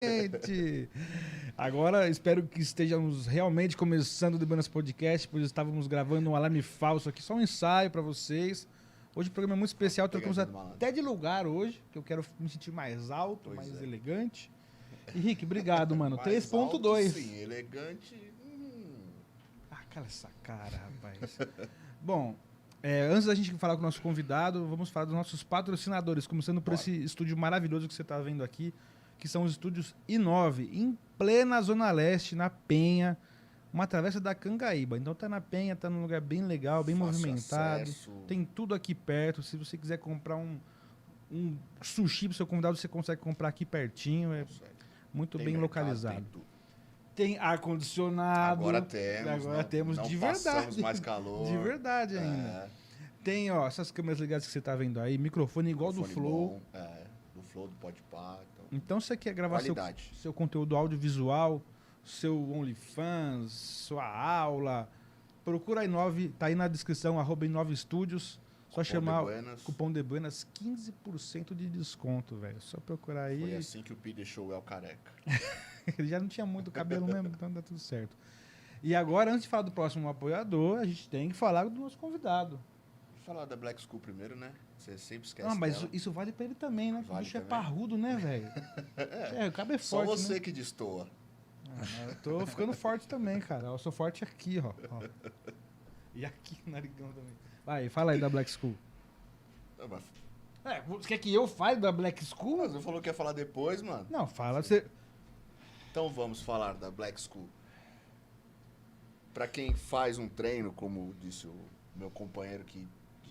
Gente, agora espero que estejamos realmente começando o The Buenas Podcast, pois estávamos gravando um alarme falso aqui, só um ensaio para vocês. Hoje o programa é muito especial, trocamos até de lugar hoje, que eu quero me sentir mais alto, mais elegante. E Rick, obrigado, mano. 3.2. Sim, elegante. Ah, cala essa cara, rapaz. Bom, antes da gente falar com o nosso convidado, vamos falar dos nossos patrocinadores, começando por esse estúdio maravilhoso que você está vendo aqui, que são os estúdios I9, em plena Zona Leste, na Penha, uma travessa da Cangaíba. Então tá na Penha, tá num lugar bem legal, bem movimentado. Acesso. Tem tudo aqui perto. Se você quiser comprar um sushi pro seu convidado, você consegue comprar aqui pertinho. É muito bem localizado. Tem ar-condicionado. Agora temos. Não de verdade. Passamos mais calor. De verdade ainda. Tem, essas câmeras ligadas que você tá vendo aí, microfone igual do Flow. Do Flow, do Podpah. Então você quer gravar seu conteúdo audiovisual, seu OnlyFans, sua aula, procura a I9, tá aí na descrição, @I9 Studios. Só chamar o cupom de Buenas, 15% de desconto, velho. Só procurar aí. Foi assim que o Pi deixou o El careca. Ele já não tinha muito cabelo mesmo, então dá tudo certo. E agora, antes de falar do próximo apoiador, a gente tem que falar do nosso convidado. Vou falar da Black School primeiro, né? Você sempre esquece. Não, mas isso vale pra ele também, né? Vale o bicho também. É parrudo, né, velho? O cabo é forte. Só você, né? que destoa. Eu tô ficando forte também, cara. Eu sou forte aqui, ó. E aqui, narigão também. Vai, fala aí da Black School. Você quer que eu fale da Black School? Mas você falou que ia falar depois, mano. Não, fala. Você... Então vamos falar da Black School. Pra quem faz um treino, como disse o meu companheiro, que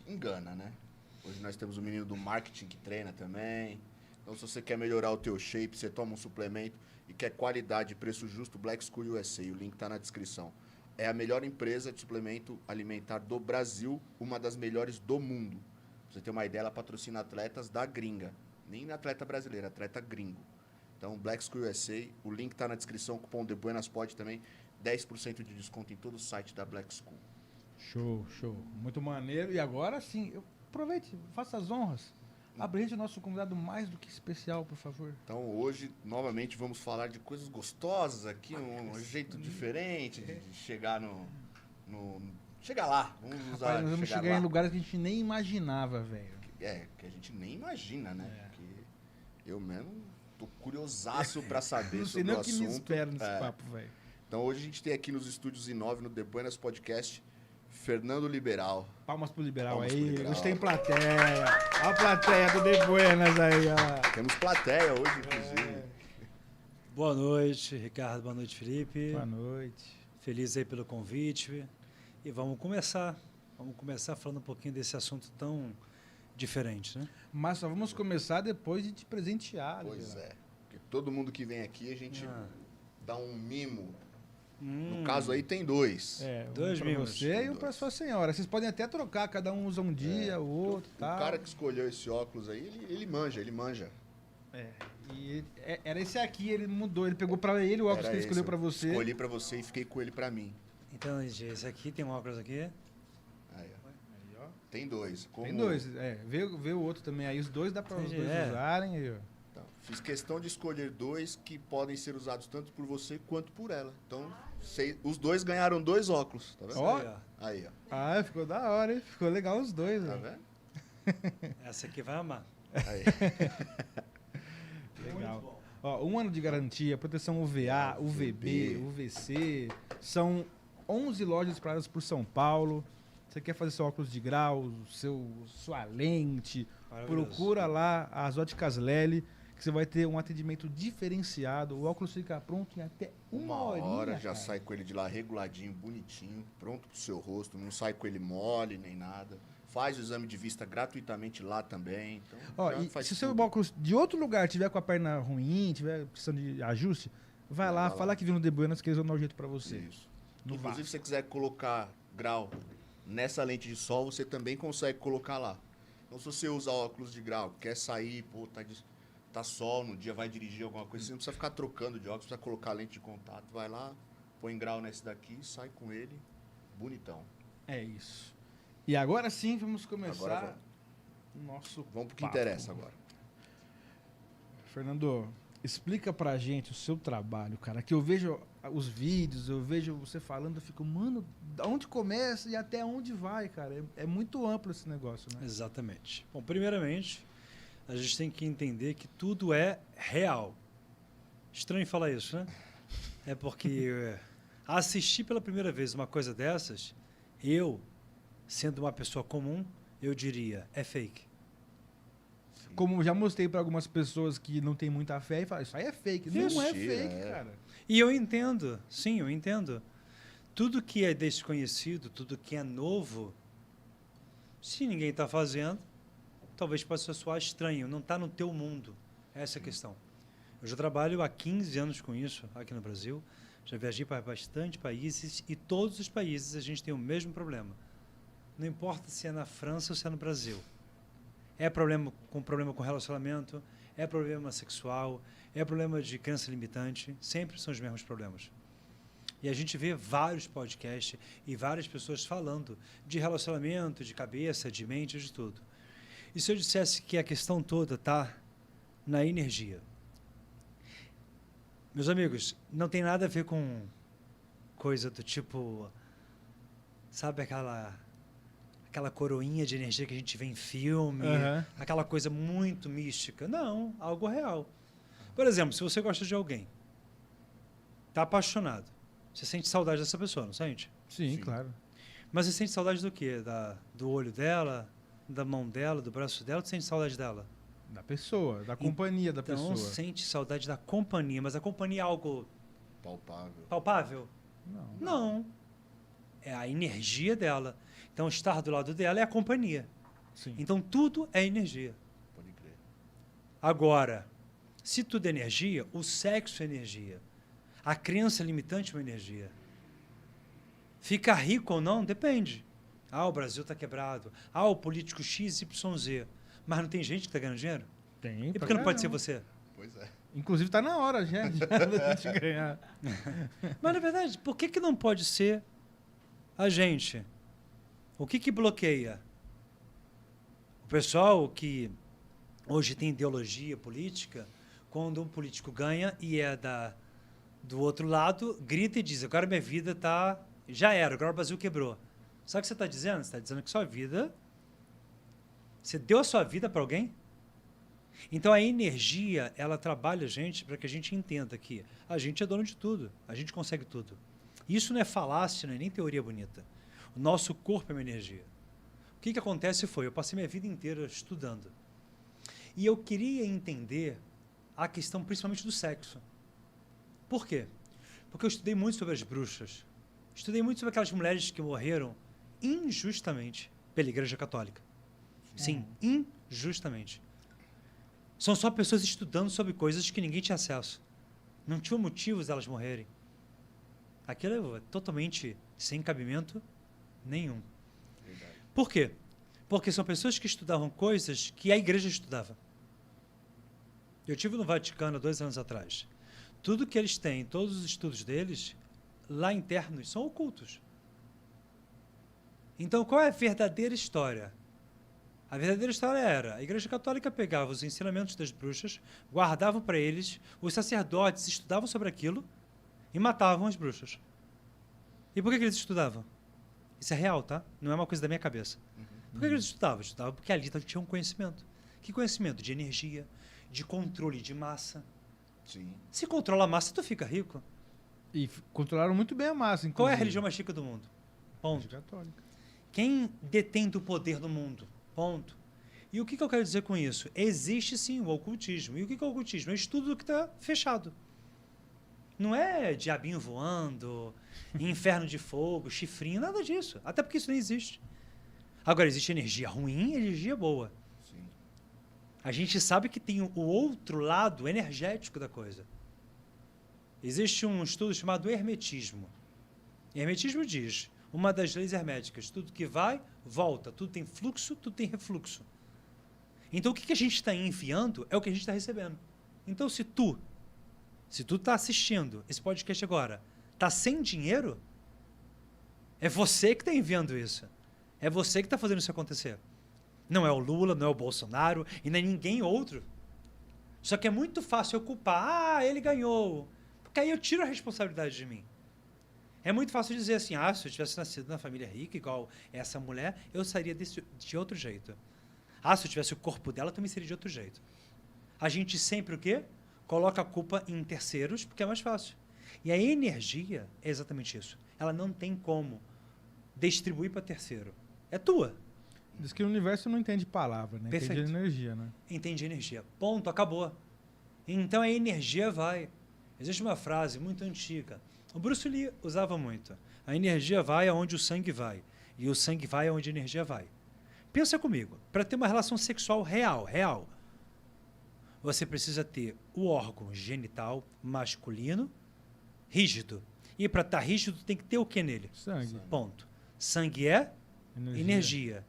engana, né? Hoje nós temos um menino do marketing que treina também. Então, se você quer melhorar o teu shape, você toma um suplemento e quer qualidade e preço justo, Black School USA. O link está na descrição. É a melhor empresa de suplemento alimentar do Brasil, uma das melhores do mundo. Pra você ter uma ideia, ela patrocina atletas da gringa. Nem atleta brasileiro, atleta gringo. Então, Black School USA, o link está na descrição, cupom de Buenas pode também, 10% de desconto em todo o site da Black School. Show. Muito maneiro. E agora sim, aproveite, faça as honras. Apresente o nosso convidado mais do que especial, por favor. Então, hoje, novamente, vamos falar de coisas gostosas aqui, um jeito diferente de chegar chegar lá. Rapaz, nós vamos chegar em lugares que a gente nem imaginava, velho. Que a gente nem imagina, né? Porque eu mesmo tô curiosaço pra saber sobre o assunto. Não sei nem o que me espera nesse papo, velho. Então, hoje a gente tem aqui nos estúdios I9, no The Buenas Podcast, Fernando Liberal. Palmas pro Liberal aí. Hoje tem plateia. Olha a plateia do The Buenas aí, ó. Temos plateia hoje, inclusive. Boa noite, Ricardo. Boa noite, Felipe. Boa noite. Feliz aí pelo convite. E vamos começar. Vamos começar falando um pouquinho desse assunto tão diferente, né? Mas só vamos começar depois de te presentear. Pois é. Porque todo mundo que vem aqui, a gente dá um mimo. No caso aí tem dois. Dois pra você e um pra sua senhora. Vocês podem até trocar, cada um usa um dia, o outro, tá? O cara que escolheu esse óculos aí, ele manja. E era esse aqui, ele mudou, ele pegou pra ele o óculos que ele escolheu pra você. Escolhi pra você e fiquei com ele pra mim. Então, gente, esse aqui tem um óculos aqui. Aí, ó. Tem dois. Tem dois, vê o outro também aí, os dois dá pra os dois usarem aí, ó. Então, fiz questão de escolher dois que podem ser usados tanto por você quanto por ela. Então, os dois ganharam 2 óculos, tá vendo? Ó. Aí, ó. Ah, ficou da hora, hein? Ficou legal os dois, Tá velho. vendo? Essa aqui vai amar. Aí. Legal. Ó, 1 ano de garantia, proteção UVA, UVB, UVC. São 11 lojas espalhadas por São Paulo. Você quer fazer seu óculos de grau, sua lente, procura lá as óticas Lely, que você vai ter um atendimento diferenciado. O óculos fica pronto em até uma hora. Já cara. sai com ele de lá reguladinho, bonitinho, pronto pro seu rosto. Não sai com ele mole nem nada. Faz o exame de vista gratuitamente lá também. Então, e se o seu óculos de outro lugar tiver com a perna ruim, tiver precisando de ajuste, vai lá, fala que viu no The Buenas que eles vão dar um jeito pra você. Isso. Inclusive, se você quiser colocar grau nessa lente de sol, você também consegue colocar lá. Então, se você usa óculos de grau, quer sair, tá sol no dia, vai dirigir alguma coisa, você não precisa ficar trocando de óculos, precisa colocar lente de contato, vai lá, põe grau nesse daqui, sai com ele, bonitão. É isso. E agora sim, vamos começar o nosso Vamos pro que papo. interessa agora. Fernando, explica pra gente o seu trabalho, cara. Que eu vejo os vídeos, eu vejo você falando, eu fico, mano, da onde começa e até onde vai, cara? É muito amplo esse negócio, né? Exatamente. Bom, primeiramente, a gente tem que entender que tudo é real. Estranho falar isso, né? É porque assistir pela primeira vez uma coisa dessas, eu, sendo uma pessoa comum, eu diria, é fake. Como já mostrei pra algumas pessoas que não tem muita fé e falam, isso aí é fake. Não é Mentira, fake, é. cara. E eu entendo, sim, eu entendo. Tudo que é desconhecido, tudo que é novo, se ninguém está fazendo, talvez possa soar estranho, não está no teu mundo. Essa é a questão. Eu já trabalho há 15 anos com isso aqui no Brasil, já viajei para bastante países e todos os países a gente tem o mesmo problema. Não importa se é na França ou se é no Brasil. É problema com relacionamento, é problema sexual, é problema de crença limitante, sempre são os mesmos problemas. E a gente vê vários podcasts e várias pessoas falando de relacionamento, de cabeça, de mente, de tudo. E se eu dissesse que a questão toda está na energia? Meus amigos, não tem nada a ver com coisa do tipo, sabe aquela coroinha de energia que a gente vê em filme, aquela coisa muito mística. Não, algo real. Por exemplo, se você gosta de alguém, está apaixonado, você sente saudade dessa pessoa, não sente? Sim, claro. Mas você sente saudade do quê? Do olho dela, da mão dela, do braço dela, ou você sente saudade dela? Da pessoa, da companhia da pessoa. Então, sente saudade da companhia, mas a companhia é algo Palpável. palpável? Não. Não. É a energia dela. Então, estar do lado dela é a companhia. Sim. Então, tudo é energia. Pode crer. Agora, se tudo é energia, o sexo é energia. A crença limitante é uma energia. Ficar rico ou não, depende. O Brasil está quebrado. O político XYZ. Mas não tem gente que está ganhando dinheiro? Tem. E por que não pode ser você? Pois é. Inclusive tá na hora já da gente ganhar. Mas, na verdade, por que não pode ser a gente? O que bloqueia? O pessoal que hoje tem ideologia política, quando um político ganha e é do outro lado, grita e diz, agora minha vida já era, agora o Brasil quebrou. Sabe o que você está dizendo? Você está dizendo que sua vida... Você deu a sua vida para alguém? Então, a energia, ela trabalha a gente para que a gente entenda que a gente é dono de tudo, a gente consegue tudo. Isso não é falácia, não é nem teoria bonita. O nosso corpo é uma energia. O que acontece eu passei minha vida inteira estudando. E eu queria entender a questão principalmente do sexo. Por quê? Porque eu estudei muito sobre as bruxas. Estudei muito sobre aquelas mulheres que morreram injustamente pela Igreja Católica. Sim, injustamente. São só pessoas estudando sobre coisas que ninguém tinha acesso. Não tinham motivos elas morrerem. Aquilo é totalmente sem cabimento nenhum. Verdade. Por quê? Porque são pessoas que estudavam coisas que a igreja estudava. Eu estive no Vaticano 2 anos atrás. Tudo que eles têm, todos os estudos deles, lá internos, são ocultos. Então, qual é a verdadeira história? A verdadeira história era, a Igreja Católica pegava os ensinamentos das bruxas, guardavam para eles, os sacerdotes estudavam sobre aquilo e matavam as bruxas. E por que eles estudavam? Isso é real, tá? Não é uma coisa da minha cabeça. Por que eles estudavam? Estudavam porque ali tinha um conhecimento. Que conhecimento? De energia, de controle de massa. Sim. Se controla a massa, tu fica rico. E controlaram muito bem a massa, inclusive. Qual é a religião mais rica do mundo? Ponto. Católica. Quem detém o poder no mundo? Ponto. E o que eu quero dizer com isso? Existe sim o ocultismo. E o que é o ocultismo? É o estudo do que está fechado. Não é diabinho voando, inferno de fogo, chifrinho, nada disso. Até porque isso nem existe. Agora, existe energia ruim e energia boa. Sim. A gente sabe que tem o outro lado energético da coisa. Existe um estudo chamado hermetismo. Hermetismo diz, uma das leis herméticas, tudo que vai, volta. Tudo tem fluxo, tudo tem refluxo. Então, o que a gente está enviando é o que a gente está recebendo. Então, se tu está assistindo esse podcast agora, está sem dinheiro, é você que está enviando isso. É você que está fazendo isso acontecer. Não é o Lula, não é o Bolsonaro e nem ninguém outro. Só que é muito fácil eu culpar. Ah, ele ganhou. Porque aí eu tiro a responsabilidade de mim. É muito fácil dizer assim, se eu tivesse nascido na família rica, igual essa mulher, eu sairia de outro jeito. Se eu tivesse o corpo dela, eu também seria de outro jeito. A gente sempre o quê? Coloca a culpa em terceiros, porque é mais fácil. E a energia é exatamente isso. Ela não tem como distribuir para terceiro. É tua. Diz que o universo não entende palavra, né? Perfeito. Entende energia, né? Entende energia. Ponto, acabou. Então a energia vai. Existe uma frase muito antiga. O Bruce Lee usava muito. A energia vai aonde o sangue vai. E o sangue vai aonde a energia vai. Pensa comigo. Para ter uma relação sexual real, você precisa ter o órgão genital masculino rígido. E para estar rígido tem que ter o que nele? Sangue. Ponto. Sangue é energia.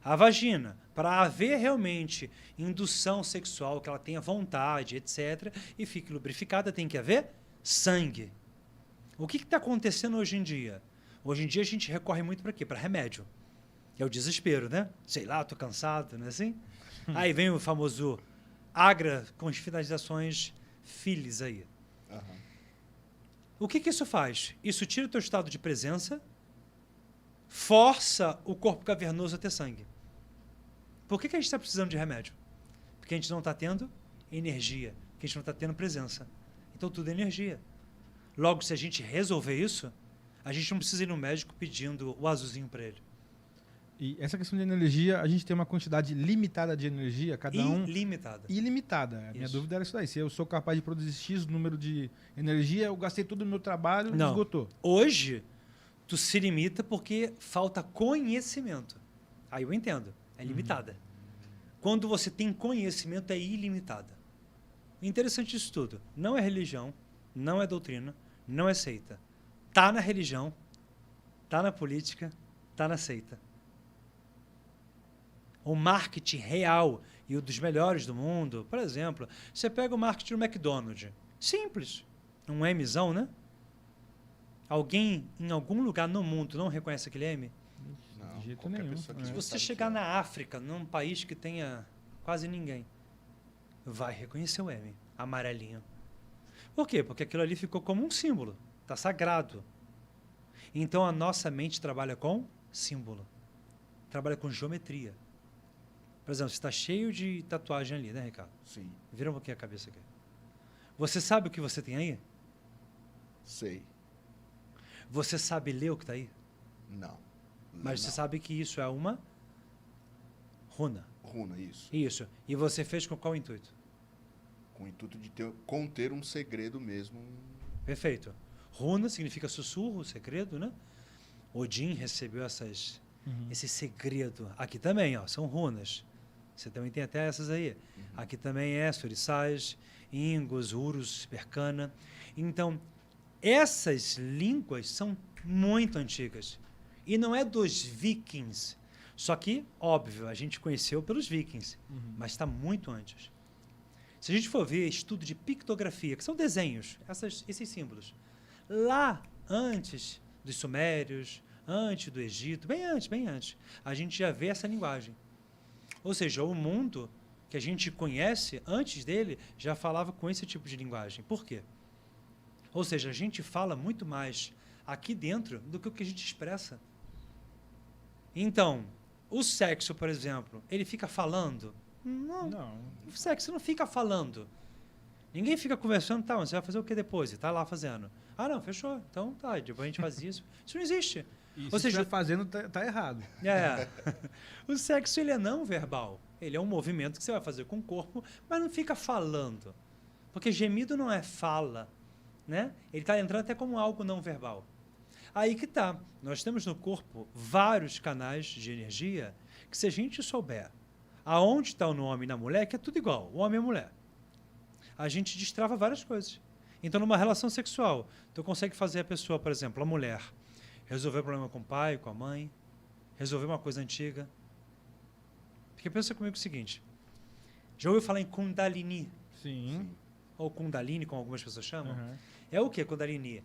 A vagina, para haver realmente indução sexual, que ela tenha vontade, etc., e fique lubrificada, tem que haver sangue. O que está acontecendo hoje em dia? Hoje em dia a gente recorre muito para quê? Para remédio. Que é o desespero, né? Sei lá, estou cansado, não é assim? Aí vem o famoso Agra com as finalizações filis aí. O que isso faz? Isso tira o teu estado de presença, força o corpo cavernoso a ter sangue. Por que a gente está precisando de remédio? Porque a gente não está tendo energia, porque a gente não está tendo presença. Então tudo é energia. Logo, se a gente resolver isso, a gente não precisa ir no médico pedindo o azulzinho para ele. E essa questão de energia, a gente tem uma quantidade limitada de energia, cada um... Ilimitada. Ilimitada. A minha dúvida era isso daí. Se eu sou capaz de produzir X número de energia, eu gastei todo o meu trabalho e esgotou. Hoje, tu se limita porque falta conhecimento. Aí eu entendo. É limitada. Quando você tem conhecimento, é ilimitada. Interessante isso tudo. Não é religião, não é doutrina, não é seita. Tá na religião, tá na política, tá na seita. O marketing real e o dos melhores do mundo, por exemplo, você pega o marketing do McDonald's. Simples. Um Mzão, né? Alguém em algum lugar no mundo não reconhece aquele M? Não, De jeito qualquer nenhum. pessoa que Se já você sabe chegar que é. na África, num país que tenha quase ninguém, vai reconhecer o M, amarelinho. Por quê? Porque aquilo ali ficou como um símbolo. Está sagrado. Então a nossa mente trabalha com símbolo. Trabalha com geometria. Por exemplo, você está cheio de tatuagem ali, né, Ricardo? Sim, Vira um pouquinho a cabeça aqui. Você sabe o que você tem aí? sei. Você sabe ler o que está aí? Não. Mas você sabe que isso é uma runa. Runa, isso. Isso. E você fez com qual intuito? Com o intuito de conter um segredo mesmo. Perfeito. Runa significa sussurro, segredo, né? Odin recebeu esse segredo. Aqui também, ó, são runas. Você também tem até essas aí. Aqui também é Surissage, Ingos, Urus, Percana. Então, essas línguas são muito antigas. E não é dos vikings. Só que, óbvio, a gente conheceu pelos vikings, mas está muito antes. Se a gente for ver estudo de pictografia, que são desenhos, esses símbolos, lá antes dos sumérios, antes do Egito, bem antes, a gente já vê essa linguagem. Ou seja, o mundo que a gente conhece, antes dele, já falava com esse tipo de linguagem. Por quê? Ou seja, a gente fala muito mais aqui dentro do que o que a gente expressa. Então, o sexo, por exemplo, ele fica falando? Não. O sexo não fica falando. Ninguém fica conversando, tá, você vai fazer o que depois? E tá lá fazendo. Ah, não, fechou. Então tá, depois a gente faz isso. Isso não existe. E Ou se seja, estiver fazendo, tá errado. É. O sexo, ele é não verbal. Ele é um movimento que você vai fazer com o corpo, mas não fica falando. Porque gemido não é fala, né? Ele está entrando até como algo não verbal. Aí que tá. Nós temos no corpo vários canais de energia que, se a gente souber aonde está o homem e na mulher, que é tudo igual, o homem e a mulher, a gente destrava várias coisas. Então, numa relação sexual, tu consegue fazer a pessoa, por exemplo, a mulher, resolver o problema com o pai, com a mãe, resolver uma coisa antiga. Porque pensa comigo o seguinte, já ouviu falar em Kundalini? Sim. Ou Kundalini, como algumas pessoas chamam? Uhum. É o que Kundalini?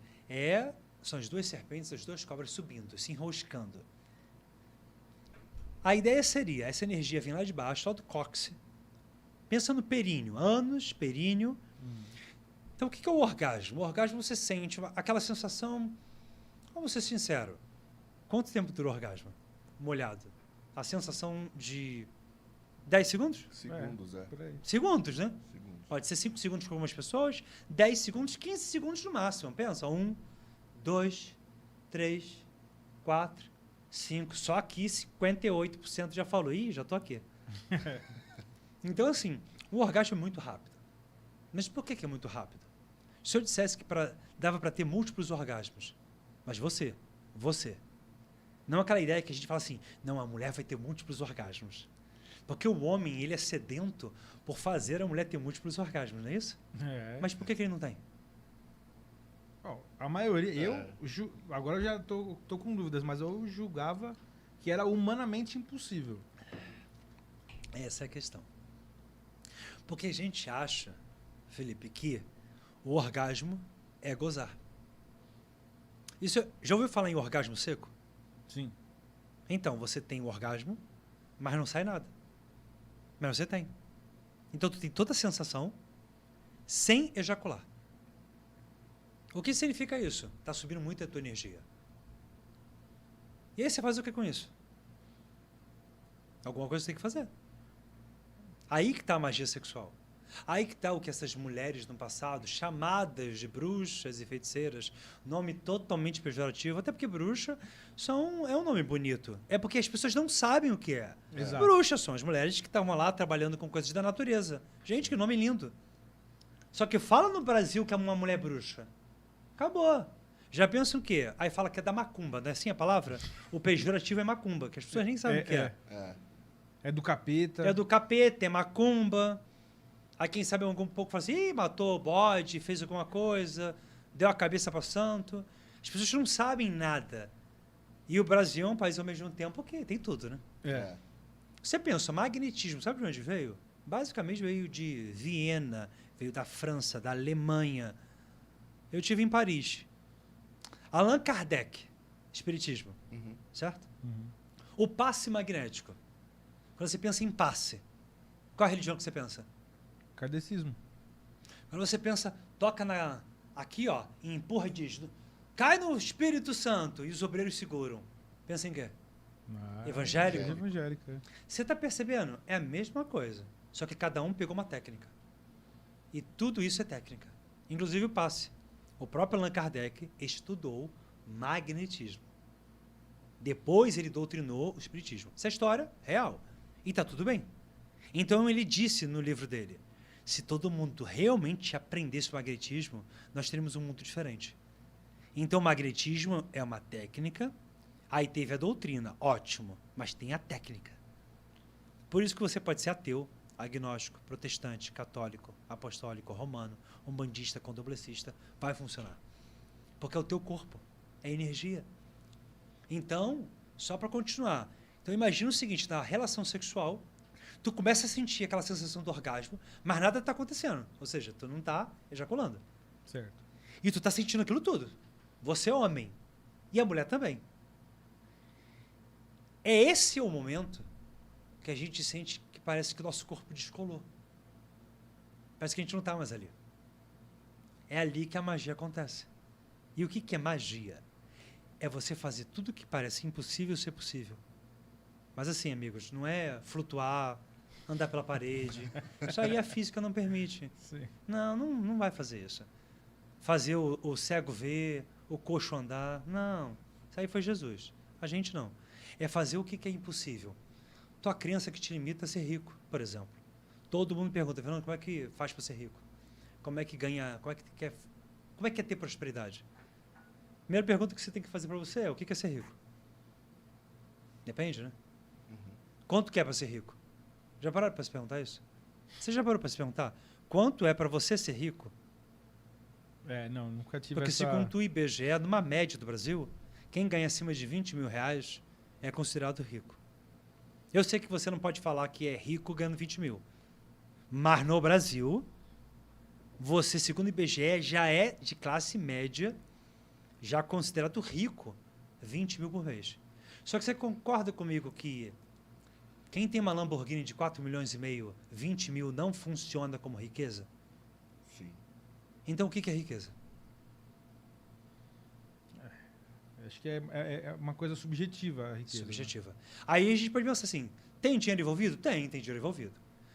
São as duas serpentes, as duas cobras subindo, se enroscando. A ideia seria, essa energia vir lá de baixo, lá do cóccix, Pensa no períneo. Ânus, períneo. Então, o que é o orgasmo? O orgasmo você sente aquela sensação... Vamos ser sincero. Quanto tempo dura o orgasmo? Molhado. A sensação de 10 segundos? Segundos, Por aí. Segundos, né? Segundos. Pode ser 5 segundos com algumas pessoas, 10 segundos, 15 segundos no máximo. Pensa, 1, 2, 3, 4, 5. Só aqui 58% já falou. Ih, já tô aqui. Então, assim, o orgasmo é muito rápido. Mas por que é muito rápido? Se eu dissesse que dava para ter múltiplos orgasmos, mas você, não aquela ideia que a gente fala assim, não, a mulher vai ter múltiplos orgasmos. Porque o homem, ele é sedento por fazer a mulher ter múltiplos orgasmos, não é isso? É. Mas por que ele não tem? Ó, a maioria, agora eu já tô com dúvidas, mas eu julgava que era humanamente impossível. Essa é a questão. Porque a gente acha, Felipe, que o orgasmo é gozar. Já ouviu falar em orgasmo seco? Sim. Então, você tem o orgasmo, mas não sai nada. Mas você tem. Então, tu tem toda a sensação sem ejacular. O que significa isso? Está subindo muito a tua energia. E aí você faz o que com isso? Alguma coisa você tem que fazer. Aí que está a magia sexual. Aí que está o que essas mulheres no passado, chamadas de bruxas e feiticeiras, nome totalmente pejorativo, até porque bruxa é um nome bonito. É porque as pessoas não sabem o que é. Exato. Bruxas são as mulheres que estavam lá trabalhando com coisas da natureza. Gente, que nome lindo. Só que fala no Brasil que é uma mulher bruxa. Acabou. Já pensam o quê? Aí fala que é da macumba, não é assim a palavra? O pejorativo é macumba, que as pessoas nem sabem o que é. É do capeta. É do capeta, é macumba. Aí quem sabe um pouco fala assim, matou o bode, fez alguma coisa, deu a cabeça para santo. As pessoas não sabem nada. E o Brasil é um país ao mesmo tempo que tem tudo, né? É. Você pensa, magnetismo, sabe de onde veio? Basicamente veio de Viena, veio da França, da Alemanha. Eu estive em Paris. Allan Kardec, espiritismo, certo? O passe magnético. Quando você pensa em passe, qual a religião que você pensa? Kardecismo. Quando você pensa, toca aqui, ó, e empurra e diz, cai no Espírito Santo e os obreiros seguram. Pensa em quê? Evangélico? Evangélica. Você está percebendo? É a mesma coisa, só que cada um pegou uma técnica. E tudo isso é técnica. Inclusive o passe. O próprio Allan Kardec estudou magnetismo. Depois ele doutrinou o espiritismo. Essa é a história real. E está tudo bem. Então ele disse no livro dele, se todo mundo realmente aprendesse o magnetismo, nós teríamos um mundo diferente. Então o magnetismo é uma técnica, aí teve a doutrina, ótimo, mas tem a técnica. Por isso que você pode ser ateu, agnóstico, protestante, católico, apostólico, romano, umbandista, candomblessista, vai funcionar. Porque é o teu corpo, é energia. Então, só para continuar. Então imagina o seguinte, na relação sexual, tu começa a sentir aquela sensação do orgasmo, mas nada está acontecendo. Ou seja, tu não está ejaculando. Certo. E tu está sentindo aquilo tudo. Você é homem. E a mulher também. Esse é o momento que a gente sente que parece que o nosso corpo descolou. Parece que a gente não está mais ali. É ali que a magia acontece. E o que é magia? É você fazer tudo que parece impossível ser possível. Mas assim, amigos, não é flutuar, andar pela parede. Isso aí a física não permite. Sim. Não vai fazer isso. Fazer o cego ver, o coxo andar. Não. Isso aí foi Jesus. A gente não. É fazer o que é impossível. Tua crença que te limita a ser rico, por exemplo. Todo mundo pergunta, Fernando, como é que faz para ser rico? Como é que ganha? Como é que é ter prosperidade? Primeira pergunta que você tem que fazer para você é, o que é ser rico? Depende, né? Quanto que é para ser rico? Já pararam para se perguntar isso? Você já parou para se perguntar quanto é para você ser rico? Não, nunca tive Porque essa... segundo o IBGE, numa média do Brasil, quem ganha acima de 20 mil reais é considerado rico. Eu sei que você não pode falar que é rico ganhando 20 mil. Mas no Brasil, você, segundo o IBGE, já é de classe média, já considerado rico, 20 mil por mês. Só que você concorda comigo que Quem tem uma Lamborghini de 4 milhões e meio, 20 mil, não funciona como riqueza? Sim. Então, o que é riqueza? Acho que é uma coisa subjetiva a riqueza. Subjetiva. Aí a gente pode pensar assim, tem dinheiro envolvido? Tem dinheiro envolvido.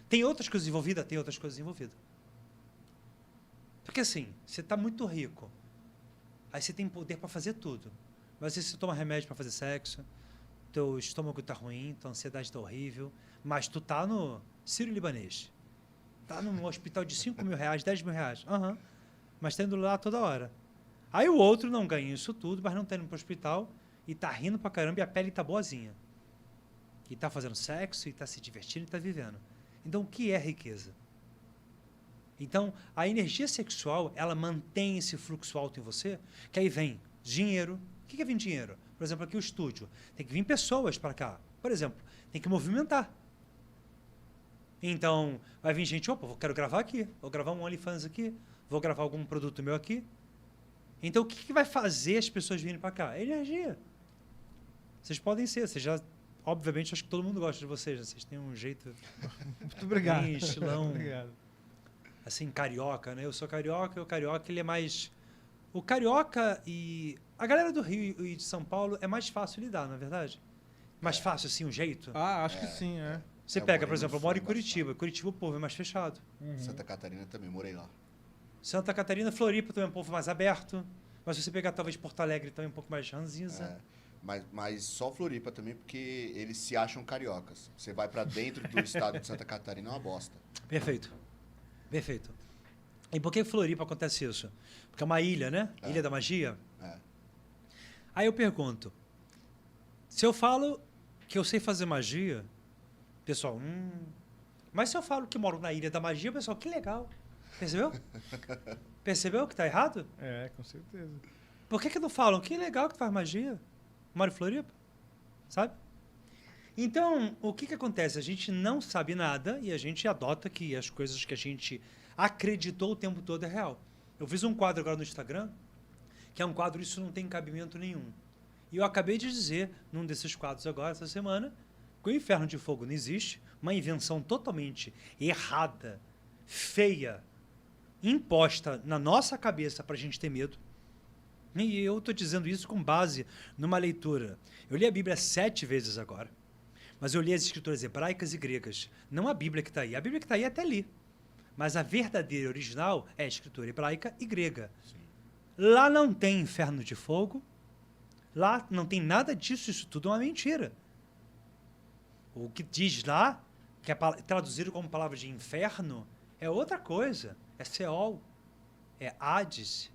Tem outras coisas envolvidas? Tem outras coisas envolvidas. Porque assim, você está muito rico, aí você tem poder para fazer tudo. Mas você toma remédio para fazer sexo, teu estômago está ruim, tua ansiedade está horrível, mas tu tá no Sírio-Libanês. Tá num hospital de 5 mil reais, 10 mil reais. Mas tá indo lá toda hora. Aí o outro não ganha isso tudo, mas não tá indo para o hospital e tá rindo pra caramba e a pele tá boazinha. E tá fazendo sexo, e tá se divertindo, e tá vivendo. Então, o que é riqueza? Então, a energia sexual, ela mantém esse fluxo alto em você, que aí vem dinheiro. O que é vir dinheiro? Por exemplo, aqui o estúdio. Tem que vir pessoas para cá. Por exemplo, tem que movimentar. Então, vai vir gente, opa, quero gravar aqui, vou gravar um OnlyFans aqui, vou gravar algum produto meu aqui. Então, o que vai fazer as pessoas virem para cá? É energia. Vocês podem ser, vocês já, obviamente, acho que todo mundo gosta de vocês, né? Vocês têm um jeito... Muito obrigado. bem estilão, Obrigado. assim, carioca, né? Eu sou carioca, e o carioca, ele é mais... O carioca e... A galera do Rio e de São Paulo é mais fácil lidar, não é verdade? Mais fácil, assim, o jeito. Acho que sim, é. Você eu pega, morei por no exemplo, eu sul moro em bastante. Curitiba. Curitiba, o povo é mais fechado. Santa Catarina também, morei lá. Santa Catarina, Floripa também é um povo mais aberto. Mas se você pegar, talvez, Porto Alegre, também um pouco mais ranzinza. Mas só Floripa também, porque eles se acham cariocas. Você vai pra dentro do estado de Santa Catarina, é uma bosta. Perfeito. Perfeito. E por que Floripa acontece isso? Porque é uma ilha, né? Ilha da Magia. É. Aí eu pergunto, se eu falo que eu sei fazer magia, pessoal, mas se eu falo que moro na Ilha da Magia, pessoal, que legal. Percebeu? Percebeu que tá errado? É, com certeza. Por que não falam? Que legal que tu faz magia. Moro em Floripa. Sabe? Então, o que acontece? A gente não sabe nada e a gente adota que as coisas que a gente acreditou o tempo todo é real. Eu fiz um quadro agora no Instagram, que é um quadro, isso não tem cabimento nenhum. E eu acabei de dizer, num desses quadros agora, essa semana, que o Inferno de Fogo não existe, uma invenção totalmente errada, feia, imposta na nossa cabeça para a gente ter medo. E eu estou dizendo isso com base numa leitura. Eu li a Bíblia 7 vezes agora, mas eu li as escrituras hebraicas e gregas. Não a Bíblia que está aí. A Bíblia que está aí até li. Mas a verdadeira original é a escritura hebraica e grega. Sim. Lá não tem inferno de fogo. Lá não tem nada disso. Isso tudo é uma mentira. O que diz lá, que é traduzido como palavra de inferno, é outra coisa. É Seol. É Hades.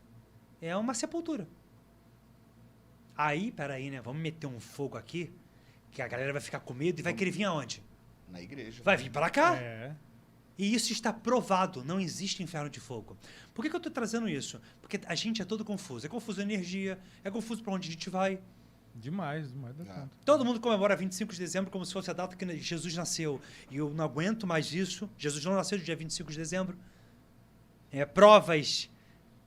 É uma sepultura. Aí, peraí, né? Vamos meter um fogo aqui, que a galera vai ficar com medo e vai querer vir aonde? Na igreja. Vai vir para cá. É. E isso está provado, não existe inferno de fogo. Por que eu estou trazendo isso? Porque a gente é todo confuso. É confuso a energia, é confuso para onde a gente vai. Demais da É. conta. Todo mundo comemora 25 de dezembro como se fosse a data que Jesus nasceu. E eu não aguento mais isso. Jesus não nasceu no dia 25 de dezembro. Provas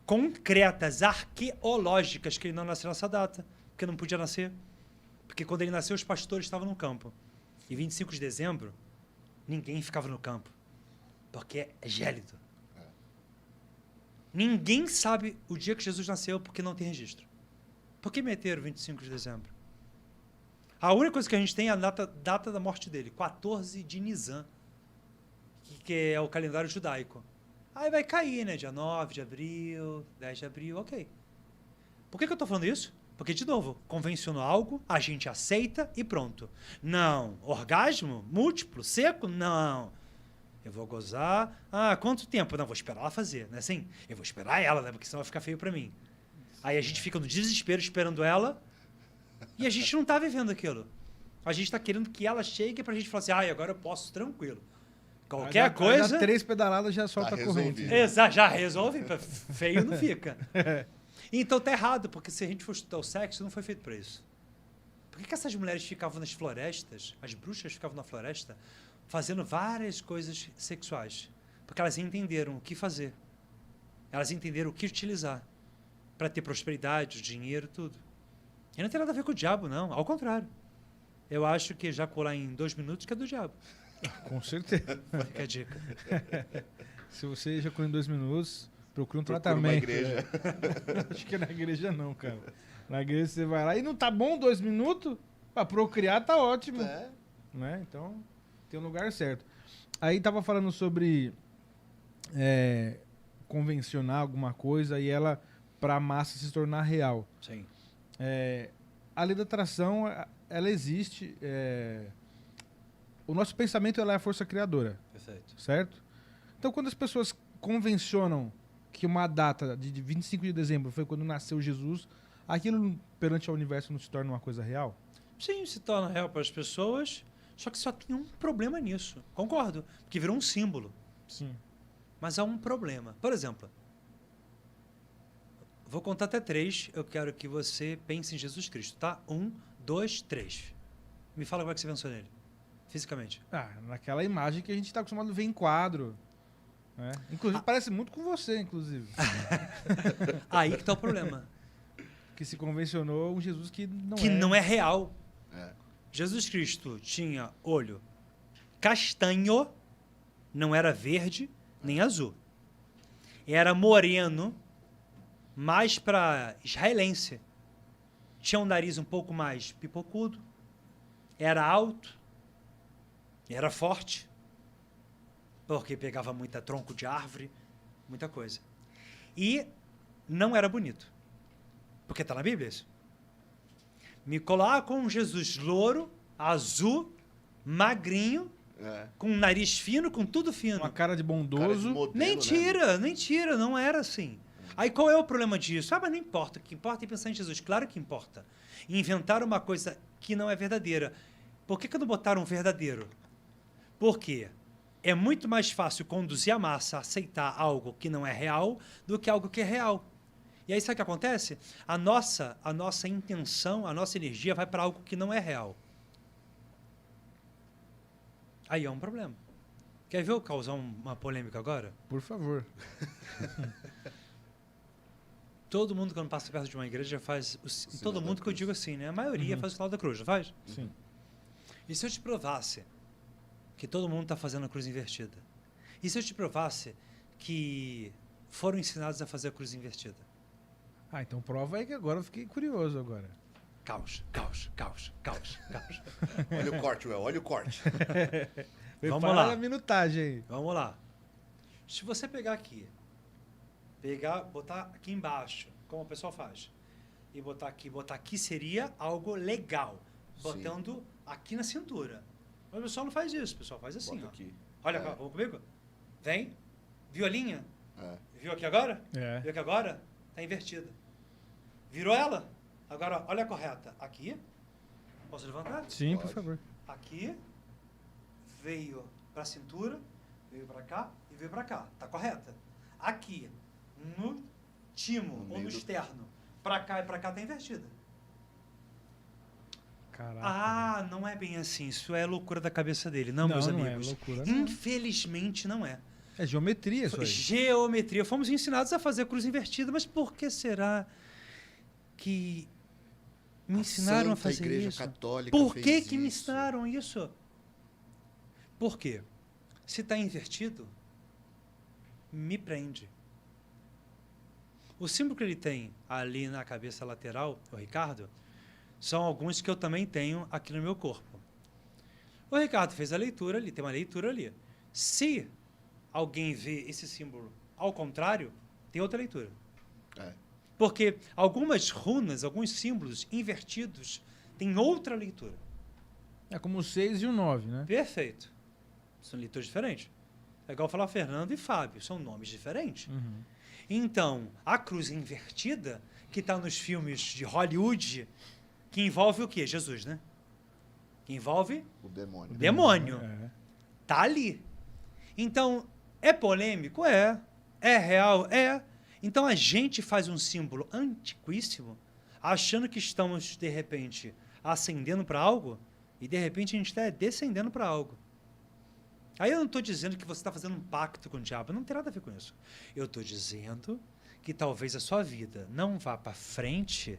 concretas, arqueológicas, que ele não nasceu nessa data. Porque não podia nascer. Porque quando ele nasceu, os pastores estavam no campo. E 25 de dezembro, ninguém ficava no campo. Porque é gélido. É. Ninguém sabe o dia que Jesus nasceu porque não tem registro. Por que meteram 25 de dezembro? A única coisa que a gente tem é a data da morte dele, 14 de Nisan, que é o calendário judaico. Aí vai cair, né? Dia 9 de abril, 10 de abril, ok. Por que eu estou falando isso? Porque, de novo, convencionou algo, a gente aceita e pronto. Não. Orgasmo? Múltiplo? Seco? Não. Eu vou gozar. Quanto tempo? Não, vou esperar ela fazer, não é assim? Eu vou esperar ela, né? Porque senão vai ficar feio pra mim. Aí a gente fica no desespero esperando ela e a gente não tá vivendo aquilo. A gente tá querendo que ela chegue pra gente falar assim, agora eu posso tranquilo. Qualquer coisa... Dá 3 pedaladas já solta Tá a corrente. resolvido. Exato, já resolve, feio não fica. Então tá errado, porque se a gente for estudar o sexo, não foi feito pra isso. Por que essas mulheres ficavam nas florestas, as bruxas ficavam na floresta, fazendo várias coisas sexuais? Porque elas entenderam o que fazer. Elas entenderam o que utilizar para ter prosperidade, dinheiro, tudo. E não tem nada a ver com o diabo, não. Ao contrário. eu acho que ejacular em 2 minutos que é do diabo. Com certeza. Fica a dica. Se você ejaculou em 2 minutos, procure um Procura tratamento. uma igreja. Acho que na igreja não, cara. Na igreja você vai lá e não tá bom 2 minutos? Pra procriar tá ótimo. É. Né? Então, tem um lugar certo. Aí tava falando sobre convencionar alguma coisa e ela, pra massa, se tornar real. Sim. A lei da atração, ela existe. O nosso pensamento ela é a força criadora, Perfeito. certo? Então, quando as pessoas convencionam que uma data de 25 de dezembro foi quando nasceu Jesus, aquilo perante ao universo não se torna uma coisa real? Sim, se torna real para as pessoas, só que só tem um problema nisso. Concordo, porque virou um símbolo. Sim. Mas há um problema. Por exemplo, vou contar até 3, eu quero que você pense em Jesus Cristo, tá? 1, 2, 3. Me fala como é que você pensou nele, fisicamente. Naquela imagem que a gente está acostumado a ver em quadro. Né? Inclusive, parece muito com você, inclusive. Aí que tá o problema. Que se convencionou um Jesus que não é real. É. Jesus Cristo tinha olho castanho, não era verde nem azul. Era moreno, mais para israelense. Tinha um nariz um pouco mais pipocudo. Era alto. Era forte. Porque pegava muita tronco de árvore, muita coisa. E não era bonito. Porque está na Bíblia isso. Me colocam um Jesus louro, azul, magrinho, com um nariz fino, com tudo fino. Uma cara de Cara de bondoso. modelo, Mentira, né? mentira, não era assim. Aí qual é o problema disso? Mas não importa, o que importa é pensar em Jesus. Claro que importa. Inventar uma coisa que não é verdadeira. Por que não botaram um verdadeiro? Por quê? É muito mais fácil conduzir a massa a aceitar algo que não é real do que algo que é real. E aí sabe o que acontece? A nossa intenção, a nossa energia vai para algo que não é real. Aí é um problema. Quer ver eu causar uma polêmica agora? Por favor. Todo mundo, quando passa perto de uma igreja, faz... todo mundo que eu digo assim, né? A maioria faz o sinal da cruz, não faz? Sim. E se eu te provasse que todo mundo está fazendo a cruz invertida? E se eu te provasse que foram ensinados a fazer a cruz invertida? Então prova aí que agora eu fiquei curioso agora. Caos, caos, caos, caos, caos. Olha o corte, Well, olha o corte. Vamos Prepara lá. a minutagem aí. Vamos lá. Se você pegar aqui, botar aqui embaixo, como o pessoal faz, e botar aqui seria algo legal. Botando aqui na cintura. Mas o pessoal não faz isso, o pessoal faz assim, Bota ó. aqui. Olha, vamos comigo? Vem. Viu a linha? É. Viu aqui agora? É. Viu aqui agora? Tá invertida. Virou ela? Agora, olha a correta. Aqui. Posso levantar? Sim, por Pode. favor. Aqui. Veio pra cintura. Veio pra cá e veio pra cá. Tá correta? Aqui. No timo, No ou meio no do- externo. Pra cá e pra cá tá invertida. Caraca. Não é bem assim. Isso é loucura da cabeça dele. Não, meus não amigos. é loucura, não. Infelizmente não é. É geometria isso aí. Geometria. Fomos ensinados a fazer a cruz invertida, mas por que será que me ensinaram a Santa fazer Igreja isso? Católica Por fez que me isso. ensinaram isso? Por quê? Se está invertido, me prende. O símbolo que ele tem ali na cabeça lateral, o Ricardo, são alguns que eu também tenho aqui no meu corpo. O Ricardo fez a leitura ali, tem uma leitura ali. Se alguém vê esse símbolo ao contrário, tem outra leitura. É. Porque algumas runas, alguns símbolos invertidos, têm outra leitura. É como o 6 e o 9, né? Perfeito. São leituras diferentes. É igual falar Fernando e Fábio, são nomes diferentes. Uhum. Então, a cruz invertida, que está nos filmes de Hollywood, que envolve o quê? Jesus, né? Que envolve O demônio. demônio. É. Tá ali. Então, é polêmico? É. É real? É. Então, a gente faz um símbolo antiquíssimo, achando que estamos, de repente, ascendendo para algo, e, de repente, a gente está descendendo para algo. Aí eu não estou dizendo que você está fazendo um pacto com o diabo, não tem nada a ver com isso. Eu estou dizendo que talvez a sua vida não vá para frente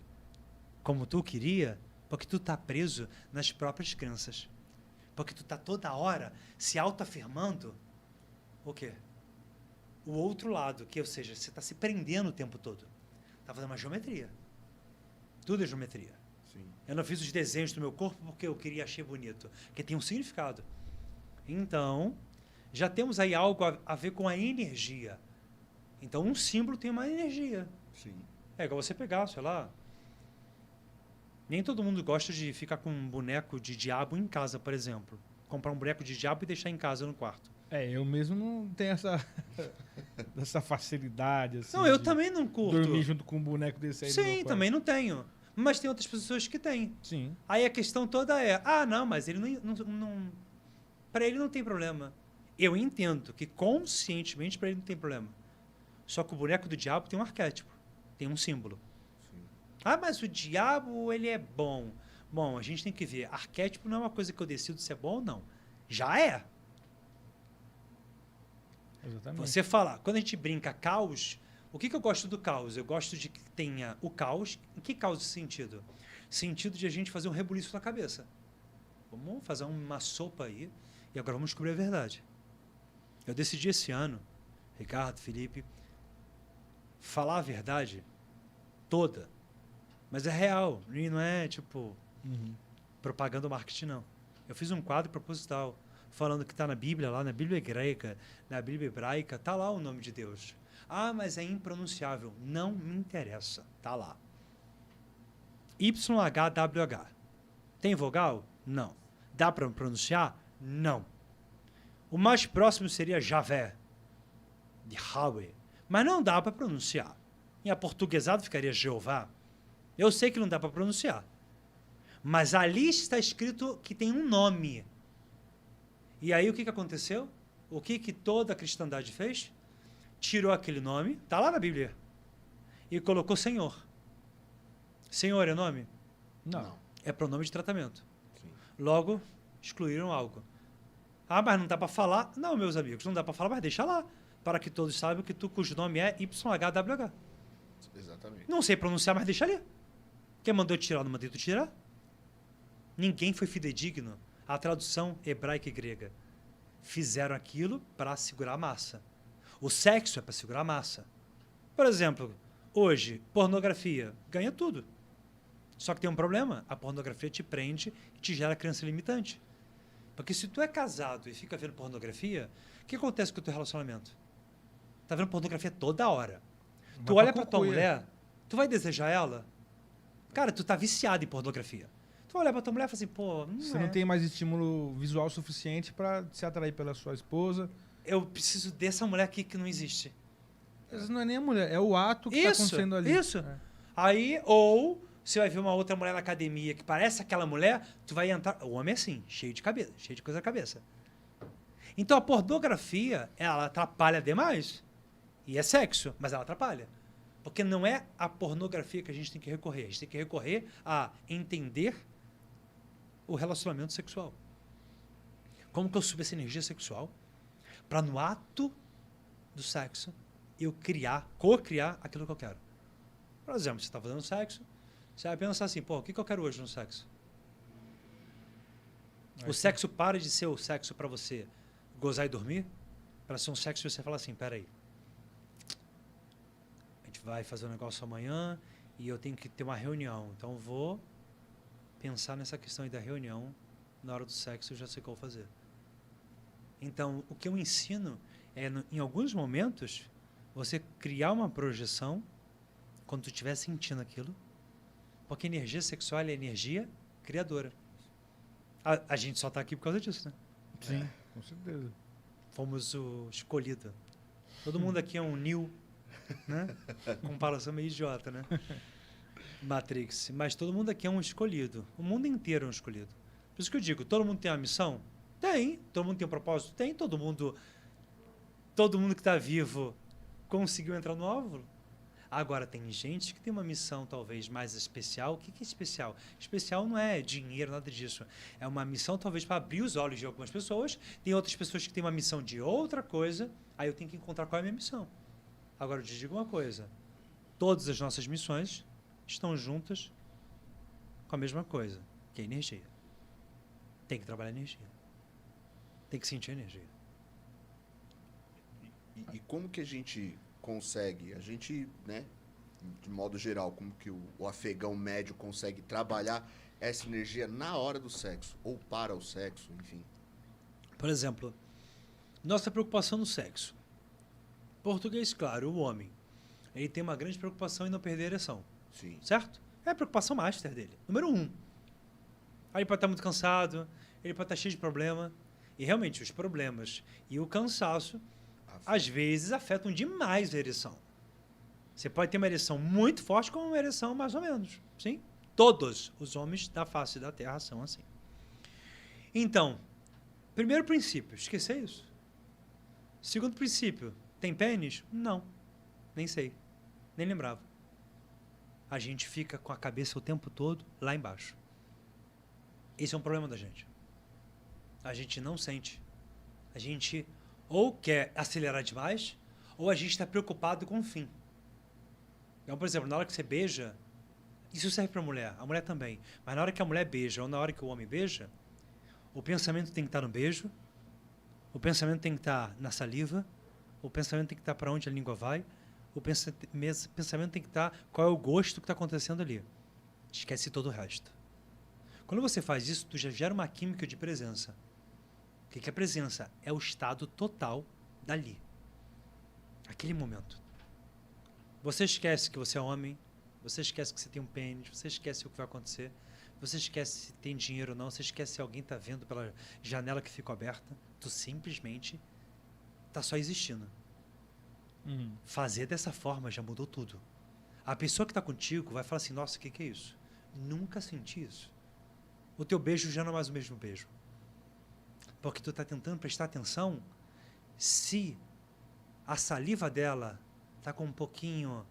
como tu queria, Porque tu tá preso nas próprias crenças. Porque tu tá toda hora se autoafirmando o quê? O outro lado, que, ou seja, você está se prendendo o tempo todo. Tá fazendo uma geometria. Tudo é geometria. Sim. Eu não fiz os desenhos do meu corpo porque eu queria achar bonito. Porque tem um significado. Então, já temos aí algo a ver com a energia. Então, um símbolo tem uma energia. Sim. É igual você pegar, sei lá. Nem todo mundo gosta de ficar com um boneco de diabo em casa, por exemplo. Comprar um boneco de diabo e deixar em casa no quarto. Eu mesmo não tenho essa facilidade. Assim, Não, eu de também não curto. dormir junto com um boneco desse aí. no meu Sim, quarto. também não tenho. Mas tem outras pessoas que têm. Sim. Aí a questão toda é, não, mas ele não para ele não tem problema. Eu entendo que conscientemente para ele não tem problema. Só que o boneco do diabo tem um arquétipo, tem um símbolo. Sim. Mas o diabo, ele é bom. Bom, a gente tem que ver, arquétipo não é uma coisa que eu decido se é bom ou não. Já é. Exatamente. Você fala, quando a gente brinca caos, o que eu gosto do caos? Eu gosto de que tenha o caos. Em que caos sentido? Sentido de a gente fazer um rebuliço na cabeça. Vamos fazer uma sopa aí e agora vamos descobrir a verdade. Eu decidi esse ano, Ricardo, Felipe, falar a verdade toda. Mas é real, e não é tipo propaganda ou marketing, não. Eu fiz um quadro proposital falando que está na Bíblia, lá na Bíblia grega, na Bíblia hebraica, está lá o nome de Deus. Mas é impronunciável. Não me interessa. Está lá. YHWH. Tem vogal? Não. Dá para pronunciar? Não. O mais próximo seria Javé, de Yahweh. Mas não dá para pronunciar. Em aportuguesado ficaria Jeová. Eu sei que não dá para pronunciar. Mas ali está escrito que tem um nome. E aí o que aconteceu? O que toda a cristandade fez? Tirou aquele nome, está lá na Bíblia, e colocou Senhor. Senhor é nome? Não. É pronome de tratamento. Sim. Logo, excluíram algo. Mas não dá para falar? Não, meus amigos, não dá para falar, mas deixa lá. Para que todos saibam que tu, cujo nome é YHWH. Exatamente. Não sei pronunciar, mas deixa ali. Quem mandou tirar, não mandei tu tirar? Ninguém foi fidedigno à tradução hebraica e grega. Fizeram aquilo para segurar a massa. O sexo é para segurar a massa. Por exemplo, hoje, pornografia ganha tudo. Só que tem um problema. A pornografia te prende e te gera crença limitante. Porque se tu é casado e fica vendo pornografia, o que acontece com o teu relacionamento? Tá vendo pornografia toda hora. Tu olha pra tua mulher, tu vai desejar ela? Cara, tu tá viciado em pornografia. Tu olha pra tua mulher e fala assim, pô, Você não tem mais estímulo visual suficiente para se atrair pela sua esposa. Eu preciso dessa mulher aqui que não existe. Às vezes não é nem a mulher, é o ato que está acontecendo ali. Isso. É. Aí, ou você vai ver uma outra mulher na academia que parece aquela mulher, tu vai entrar... O homem é assim, cheio de cabeça, cheio de coisa na cabeça. Então a pornografia, ela atrapalha demais. E é sexo, mas ela atrapalha. Porque não é a pornografia que a gente tem que recorrer. A gente tem que recorrer a entender o relacionamento sexual. Como que eu subo essa energia sexual para no ato do sexo eu co-criar aquilo que eu quero. Por exemplo, você está fazendo sexo, você vai pensar assim, pô, o que eu quero hoje no sexo? O sexo para de ser o sexo para você gozar e dormir, para ser um sexo que você fala assim, peraí, a gente vai fazer um negócio amanhã e eu tenho que ter uma reunião, então eu vou pensar nessa questão aí da reunião, na hora do sexo eu já sei o que eu vou fazer. Então, o que eu ensino é, em alguns momentos, você criar uma projeção quando tu estiver sentindo aquilo, porque energia sexual é energia criadora. A gente só está aqui por causa disso, né? Sim, com certeza. Fomos o escolhido. Todo mundo aqui é um Neo, né? Comparação meio idiota, né? Matrix. Mas todo mundo aqui é um escolhido. O mundo inteiro é um escolhido. Por isso que eu digo, todo mundo tem uma missão? Tem. Todo mundo tem um propósito? Tem. Todo mundo que está vivo conseguiu entrar no óvulo. Agora, tem gente que tem uma missão talvez mais especial. O que é especial? Especial não é dinheiro, nada disso. É uma missão talvez para abrir os olhos de algumas pessoas. Tem outras pessoas que têm uma missão de outra coisa. Aí eu tenho que encontrar qual é a minha missão. Agora, eu te digo uma coisa. Todas as nossas missões estão juntas com a mesma coisa, que é energia. Tem que trabalhar energia. Tem que sentir energia. E como que a gente consegue, né, de modo geral, como que o afegão médio consegue trabalhar essa energia na hora do sexo, ou para o sexo, enfim? Por exemplo, nossa preocupação no sexo. Português, claro, o homem. Ele tem uma grande preocupação em não perder a ereção. Sim. Certo? É a preocupação master dele. Número 1. Aí ele pode estar muito cansado, ele pode estar cheio de problema. E realmente, os problemas e o cansaço, às vezes, afetam demais a ereção. Você pode ter uma ereção muito forte com uma ereção mais ou menos. Sim? Todos os homens da face da Terra são assim. Então, primeiro princípio, esquecer isso. Segundo princípio, tem pênis? Não. Nem sei. Nem lembrava. A gente fica com a cabeça o tempo todo lá embaixo. Esse é um problema da gente. A gente não sente. A gente ou quer acelerar demais, ou a gente está preocupado com o fim. Então, por exemplo, na hora que você beija, isso serve para a mulher também, mas na hora que a mulher beija ou na hora que o homem beija, o pensamento tem que estar no beijo, o pensamento tem que estar na saliva, o pensamento tem que estar para onde a língua vai, o pensamento tem que estar qual é o gosto que está acontecendo ali. Esquece todo o resto. Quando você faz isso, tu já gera uma química de presença. O que é presença? É o estado total dali. Aquele momento. Você esquece que você é homem, você esquece que você tem um pênis, você esquece o que vai acontecer, você esquece se tem dinheiro ou não, você esquece se alguém está vendo pela janela que ficou aberta. Tu simplesmente está só existindo. Fazer dessa forma já mudou tudo. A pessoa que está contigo vai falar assim, nossa, o que é isso? Nunca senti isso. O teu beijo já não é mais o mesmo beijo. Porque tu está tentando prestar atenção se a saliva dela está com um pouquinho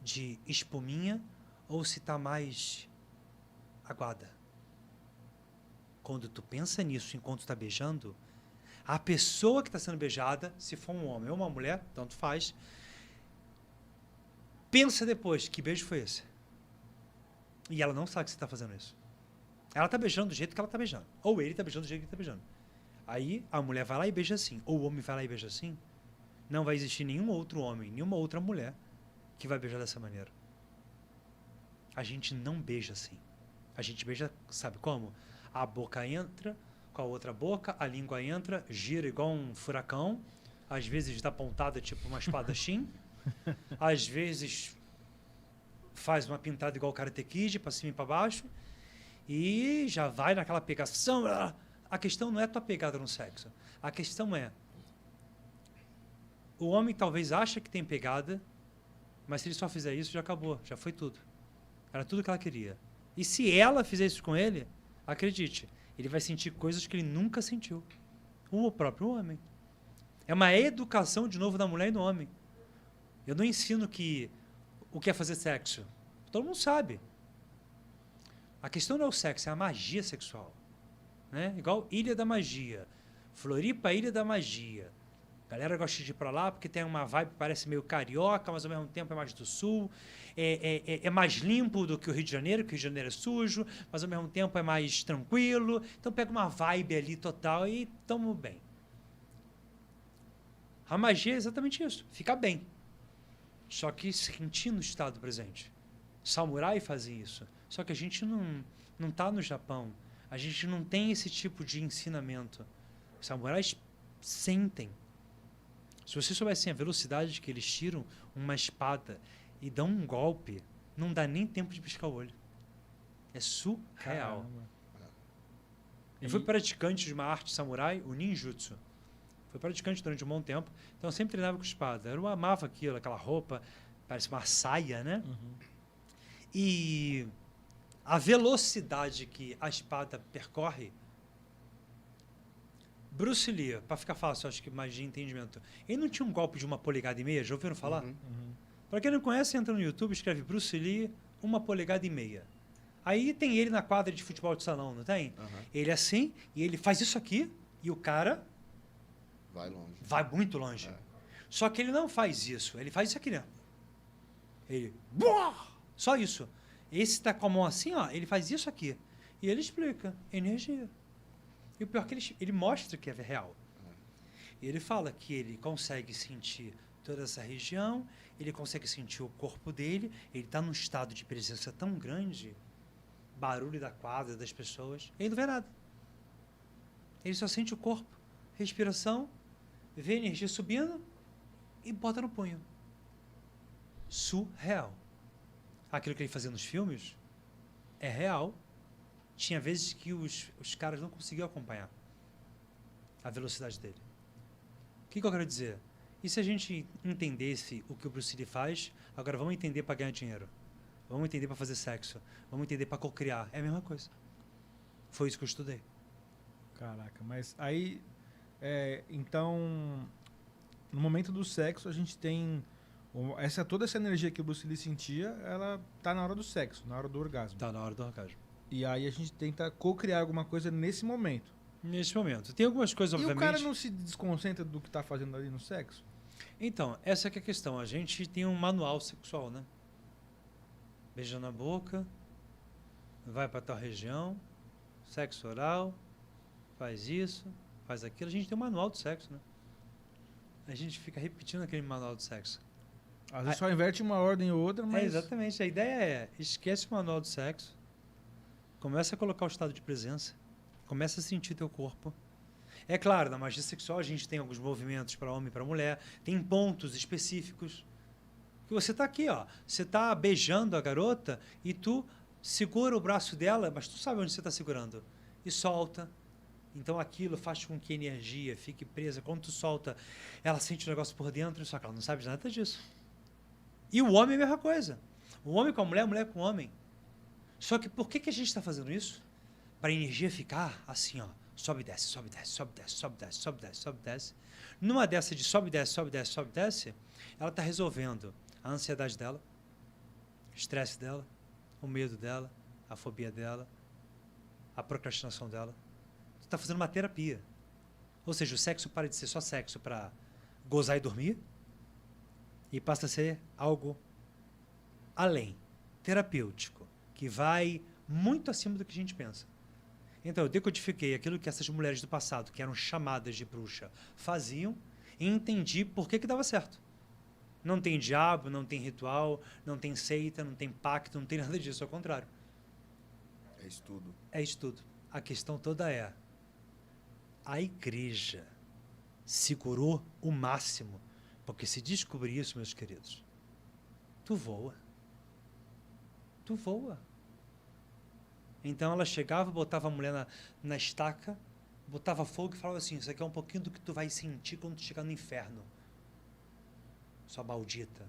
de espuminha ou se está mais aguada. Quando tu pensa nisso enquanto está beijando, a pessoa que está sendo beijada, se for um homem ou uma mulher, tanto faz, pensa depois, que beijo foi esse? E ela não sabe que você está fazendo isso. Ela está beijando do jeito que ela está beijando. Ou ele está beijando do jeito que ele está beijando. Aí a mulher vai lá e beija assim. Ou o homem vai lá e beija assim. Não vai existir nenhum outro homem, nenhuma outra mulher que vai beijar dessa maneira. A gente não beija assim. A gente beija, sabe como? A boca entra com a outra boca, a língua entra, gira igual um furacão, às vezes dá pontada tipo uma espadachim, às vezes faz uma pintada igual o Karate Kid, para cima e para baixo, e já vai naquela pegação. A questão não é tua pegada no sexo. A questão é, o homem talvez acha que tem pegada, mas se ele só fizer isso, já acabou, já foi tudo. Era tudo que ela queria. E se ela fizer isso com ele, acredite, ele vai sentir coisas que ele nunca sentiu. O próprio homem. É uma educação, de novo, da mulher e do homem. Eu não ensino o que é fazer sexo. Todo mundo sabe. A questão não é o sexo, é a magia sexual. Né? Igual Ilha da Magia. Floripa, Ilha da Magia. A galera gosta de ir para lá porque tem uma vibe que parece meio carioca, mas ao mesmo tempo é mais do sul. É mais limpo do que o Rio de Janeiro, que o Rio de Janeiro é sujo, mas ao mesmo tempo é mais tranquilo. Então pega uma vibe ali total e tamo bem. A magia é exatamente isso, ficar bem. Só que sentindo o estado presente. Samurai fazem isso. Só que a gente não tá no Japão. A gente não tem esse tipo de ensinamento. Os samurais sentem. Se vocês soubessem a velocidade que eles tiram uma espada e dão um golpe, não dá nem tempo de piscar o olho. É surreal. Caramba. Eu fui praticante de uma arte samurai, o ninjutsu. Fui praticante durante um bom tempo, então eu sempre treinava com espada. Eu amava aquilo, aquela roupa, parece uma saia, né? Uhum. E a velocidade que a espada percorre, Bruce Lee, para ficar fácil, acho que mais de entendimento, ele não tinha um golpe de 1,5 polegadas, já ouviram falar? Uhum. Para quem não conhece, entra no YouTube, escreve Bruce Lee, 1,5 polegadas. Aí tem ele na quadra de futebol de salão, não tem? Uhum. Ele é assim, e ele faz isso aqui, e o cara Vai longe. vai muito longe. É. Só que ele não faz isso, ele faz isso aqui, né? Ele... Buah! Só isso. Esse tá com a mão assim, ó, ele faz isso aqui. E ele explica, energia. E o pior é que ele mostra que é real. E ele fala que ele consegue sentir toda essa região, ele consegue sentir o corpo dele, ele está num estado de presença tão grande, barulho da quadra, das pessoas, ele não vê nada. Ele só sente o corpo, respiração, vê a energia subindo e bota no punho. Surreal. Aquilo que ele fazia nos filmes é real. Tinha vezes que os caras não conseguiam acompanhar a velocidade dele. O que eu quero dizer? E se a gente entendesse o que o Bruce Lee faz, agora vamos entender para ganhar dinheiro. Vamos entender para fazer sexo. Vamos entender para cocriar. É a mesma coisa. Foi isso que eu estudei. Caraca, mas aí... então, no momento do sexo, a gente tem... toda essa energia que o Bruce Lee sentia, ela tá na hora do sexo, na hora do orgasmo. Tá na hora do orgasmo. E aí a gente tenta co-criar alguma coisa nesse momento. Nesse momento. Tem algumas coisas, obviamente... E o cara não se desconcentra do que tá fazendo ali no sexo? Então, essa que é a questão. A gente tem um manual sexual, né? Beija na boca, vai para tal região, sexo oral, faz isso, faz aquilo. A gente tem um manual do sexo, né? A gente fica repetindo aquele manual do sexo. Às vezes só inverte uma ordem ou outra, mas... exatamente. A ideia é, esquece o manual do sexo, começa a colocar o estado de presença, começa a sentir teu corpo. É claro, na magia sexual a gente tem alguns movimentos para homem e para mulher, tem pontos específicos. Que você está aqui, ó, você está beijando a garota e tu segura o braço dela, mas tu sabe onde você está segurando. E solta. Então aquilo faz com que a energia fique presa. Quando tu solta, ela sente o negócio por dentro, só que ela não sabe nada disso. E o homem é a mesma coisa. O homem com a mulher com o homem. Só que por que a gente está fazendo isso? Para a energia ficar assim, ó. Sobe e desce, sobe e desce, sobe e desce, sobe e desce, sobe e desce, sobe e desce. Numa dessa de sobe e desce, sobe e desce, sobe e desce, ela está resolvendo a ansiedade dela, o estresse dela, o medo dela, a fobia dela, a procrastinação dela. Tu está fazendo uma terapia. Ou seja, o sexo para de ser só sexo para gozar e dormir e passa a ser algo além, terapêutico, que vai muito acima do que a gente pensa. Então, eu decodifiquei aquilo que essas mulheres do passado, que eram chamadas de bruxa, faziam e entendi por que dava certo. Não tem diabo, não tem ritual, não tem seita, não tem pacto, não tem nada disso, ao contrário. É estudo. É estudo. A questão toda é, a igreja segurou o máximo, porque se descobrir isso, meus queridos, tu voa. Tu voa. Então ela chegava, botava a mulher na estaca, botava fogo e falava assim, isso aqui é um pouquinho do que tu vai sentir quando tu chegar no inferno. Sua maldita.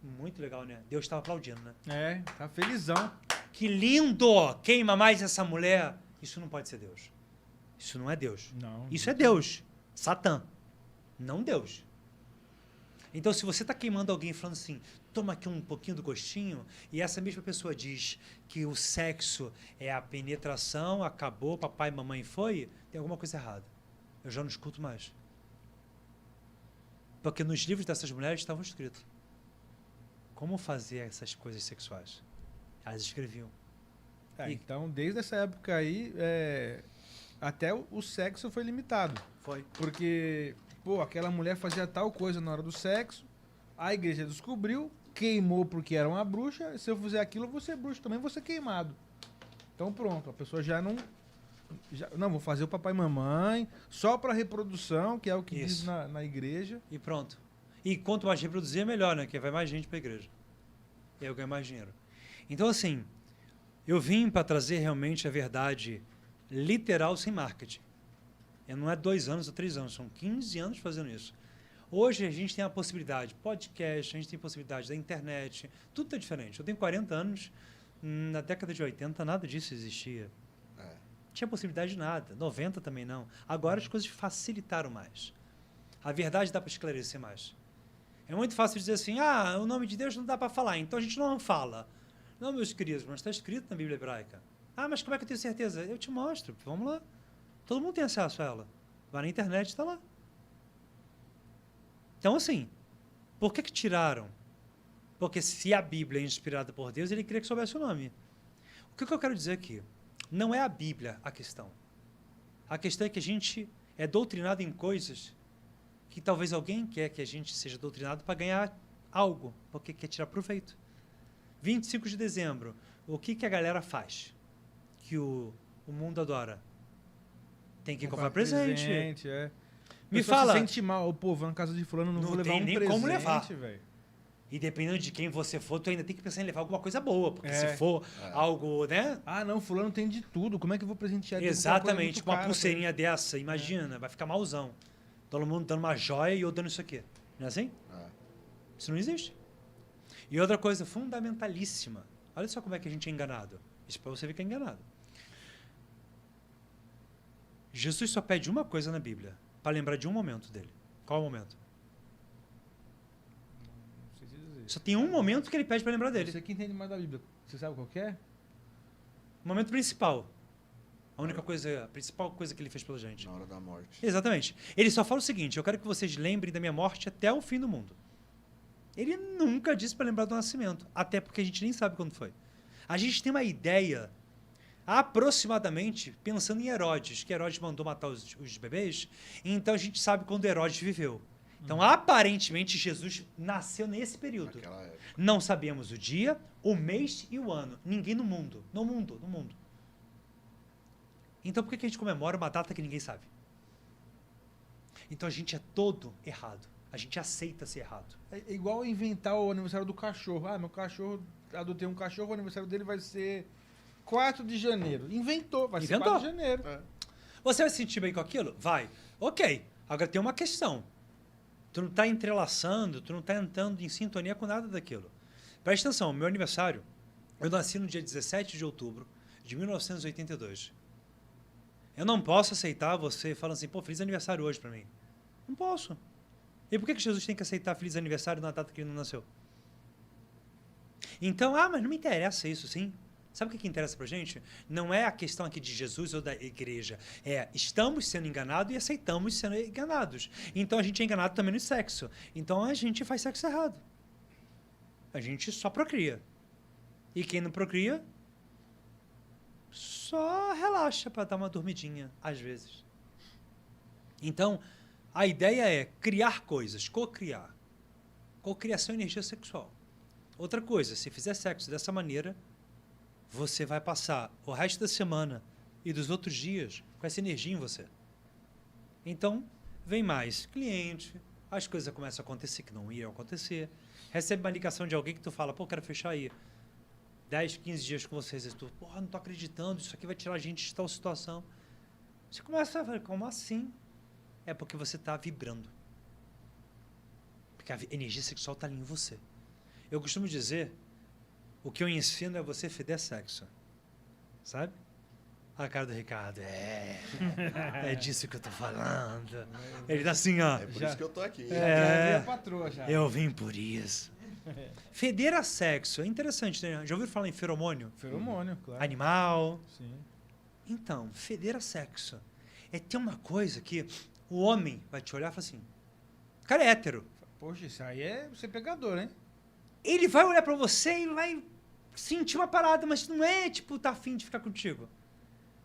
Muito legal, né? Deus estava aplaudindo, né? É, tá felizão. Que lindo! Queima mais essa mulher. Isso não pode ser Deus. Isso não é Deus. Não. Isso é Deus. Satã. Não Deus. Então, se você está queimando alguém falando assim, toma aqui um pouquinho do gostinho, e essa mesma pessoa diz que o sexo é a penetração, acabou, papai e mamãe foi, tem alguma coisa errada. Eu já não escuto mais. Porque nos livros dessas mulheres estavam escritos como fazer essas coisas sexuais. Elas escreviam. Então, desde essa época aí, até o sexo foi limitado. Foi. Porque, pô, aquela mulher fazia tal coisa na hora do sexo, a igreja descobriu, queimou porque era uma bruxa, se eu fizer aquilo, eu vou ser bruxo também, vou ser queimado. Então pronto, a pessoa já não... não, vou fazer o papai e mamãe, só para reprodução, que é o que diz na igreja. E pronto. E quanto mais reproduzir, é melhor, né? Que vai mais gente para a igreja. E aí eu ganho mais dinheiro. Então, assim, eu vim para trazer realmente a verdade literal sem marketing. E não é 2 anos ou 3 anos, são 15 anos fazendo isso. Hoje a gente tem a possibilidade, podcast, a gente tem a possibilidade da internet, tudo está diferente. Eu tenho 40 anos, na década de 80 nada disso existia. Não tinha possibilidade de nada, 90 também não. Agora as coisas facilitaram mais. A verdade dá para esclarecer mais. É muito fácil dizer assim, o nome de Deus não dá para falar, então a gente não fala. Não, meus queridos, mas está escrito na Bíblia hebraica. Mas como é que eu tenho certeza? Eu te mostro, vamos lá. Todo mundo tem acesso a ela. Vai na internet, está lá. Então, assim, por que tiraram Porque se a Bíblia é inspirada por Deus, ele queria que soubesse o nome. O que eu quero dizer aqui? Não é a Bíblia a questão. A questão é que a gente é doutrinado em coisas que talvez alguém quer que a gente seja doutrinado para ganhar algo, porque quer tirar proveito. 25 de dezembro, o que a galera faz? Que o mundo adora? Tem que comprar presente. É. Me fala. Se sente mal, pô, vou na casa de fulano, não vou levar tem um nem presente, como levar. velho. E dependendo de quem você for, tu ainda tem que pensar em levar alguma coisa boa, porque É. se for algo, né? Ah, não, fulano tem de tudo, como é que eu vou presentear ele? Exatamente, com uma pulseirinha dessa, imagina, vai ficar malzão. Todo mundo dando uma joia e eu dando isso aqui. Não é assim? Isso não existe. E outra coisa fundamentalíssima. Olha só como é que a gente é enganado. Isso para você ficar enganado. Jesus só pede uma coisa na Bíblia, para lembrar de um momento dele. Qual é o momento? Não sei se dizer. Só tem um momento que ele pede para lembrar dele. Você que entende mais da Bíblia, você sabe qual que é? O momento principal. A única coisa, a principal coisa que ele fez pela gente. Na hora da morte. Exatamente. Ele só fala o seguinte: eu quero que vocês lembrem da minha morte até o fim do mundo. Ele nunca disse para lembrar do nascimento, até porque a gente nem sabe quando foi. A gente tem uma ideia, aproximadamente, pensando em Herodes, que Herodes mandou matar os bebês, então a gente sabe quando Herodes viveu. Então, aparentemente, Jesus nasceu nesse período. Naquela época. Não sabemos o dia, o mês e o ano. Ninguém no mundo. No mundo. Então, por que a gente comemora uma data que ninguém sabe? Então, a gente é todo errado. A gente aceita ser errado. É igual inventar o aniversário do cachorro. Ah, meu cachorro, adotei um cachorro, o aniversário dele vai ser 4 de janeiro. Inventou, vai ser 4 de janeiro. Você vai se sentir bem com aquilo? Vai. Ok. Agora tem uma questão. Tu não está entrelaçando, tu não está entrando em sintonia com nada daquilo. Presta atenção, meu aniversário, eu nasci no dia 17 de outubro de 1982. Eu não posso aceitar você falando assim, pô, feliz aniversário hoje para mim. Não posso. E por que Jesus tem que aceitar feliz aniversário na data que ele não nasceu? Então, mas não me interessa isso, sim. Sabe o que interessa pra gente? Não é a questão aqui de Jesus ou da igreja. É, estamos sendo enganados e aceitamos sendo enganados. Então, a gente é enganado também no sexo. Então, a gente faz sexo errado. A gente só procria. E quem não procria, só relaxa para dar uma dormidinha, às vezes. Então, a ideia é criar coisas, cocriar. Cocriação é energia sexual. Outra coisa, se fizer sexo dessa maneira, você vai passar o resto da semana e dos outros dias com essa energia em você. Então, vem mais cliente, as coisas começam a acontecer que não iriam acontecer. Recebe uma ligação de alguém que tu fala, pô, quero fechar aí 10, 15 dias com vocês. E tu, porra, não tô acreditando, isso aqui vai tirar a gente de tal situação. Você começa a falar, como assim? É porque você está vibrando. Porque a energia sexual está ali em você. Eu costumo dizer, o que eu ensino é você feder sexo. Sabe? A cara do Ricardo, é disso que eu tô falando. Ele tá assim, ó. É por isso que eu tô aqui. É a patroa já. Eu vim por isso. Feder a sexo é interessante, né? Já ouviram falar em feromônio? Feromônio, claro. Animal. Sim. Então, feder a sexo é ter uma coisa que o homem vai te olhar e falar assim, o cara é hétero. Poxa, isso aí é ser pegador, hein? Ele vai olhar pra você e vai sentir uma parada, mas não é, tipo, tá afim de ficar contigo.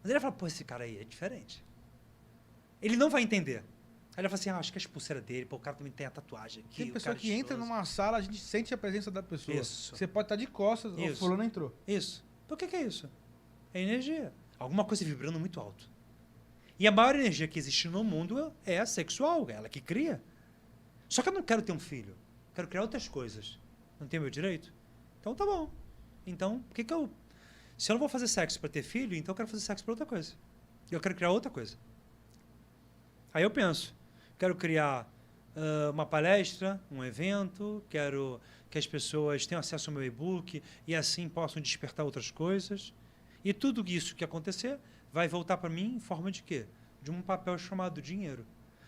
Mas ele vai falar, pô, esse cara aí é diferente. Ele não vai entender. Aí ele vai falar assim, acho que é a pulseira dele, pô, o cara também tem a tatuagem aqui. Tem pessoa que entra numa sala, a gente sente a presença da pessoa. Isso. Você pode estar de costas, o fulano entrou. Isso. Por que é isso? É energia. Alguma coisa vibrando muito alto. E a maior energia que existe no mundo é a sexual, é ela que cria. Só que eu não quero ter um filho. Quero criar outras coisas. Não tenho meu direito? Então tá bom. Então, por que eu... Se eu não vou fazer sexo para ter filho, então eu quero fazer sexo para outra coisa. Eu quero criar outra coisa. Aí eu penso, quero criar uma palestra, um evento, quero que as pessoas tenham acesso ao meu e-book e assim possam despertar outras coisas. E tudo isso que acontecer vai voltar para mim em forma de quê? De um papel chamado dinheiro.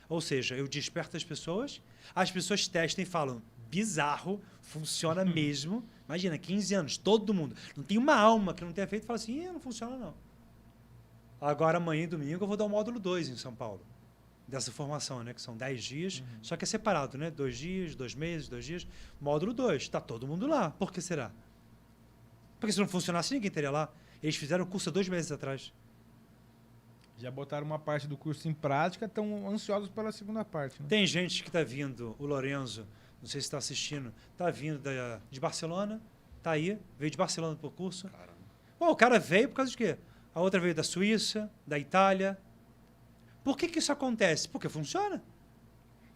Ou seja, eu desperto as pessoas testam e falam, bizarro, funciona mesmo. Imagina, 15 anos, todo mundo. Não tem uma alma que não tenha feito e fala assim, não funciona não. Agora, amanhã e domingo, eu vou dar o módulo 2 em São Paulo. dessa formação, né? Que são 10 dias, só que é separado, né? 2 dias, 2 meses, 2 dias. Módulo 2, está todo mundo lá. Por que será? Porque se não funcionasse, ninguém teria lá. Eles fizeram o curso há 2 meses atrás. Já botaram uma parte do curso em prática, estão ansiosos pela segunda parte. Né? Tem gente que está vindo, o Lorenzo, não sei se está assistindo, está vindo de Barcelona, está aí, veio de Barcelona para o curso. Caramba. Bom, o cara veio por causa de quê? A outra veio da Suíça, da Itália. Por que isso acontece? Porque funciona.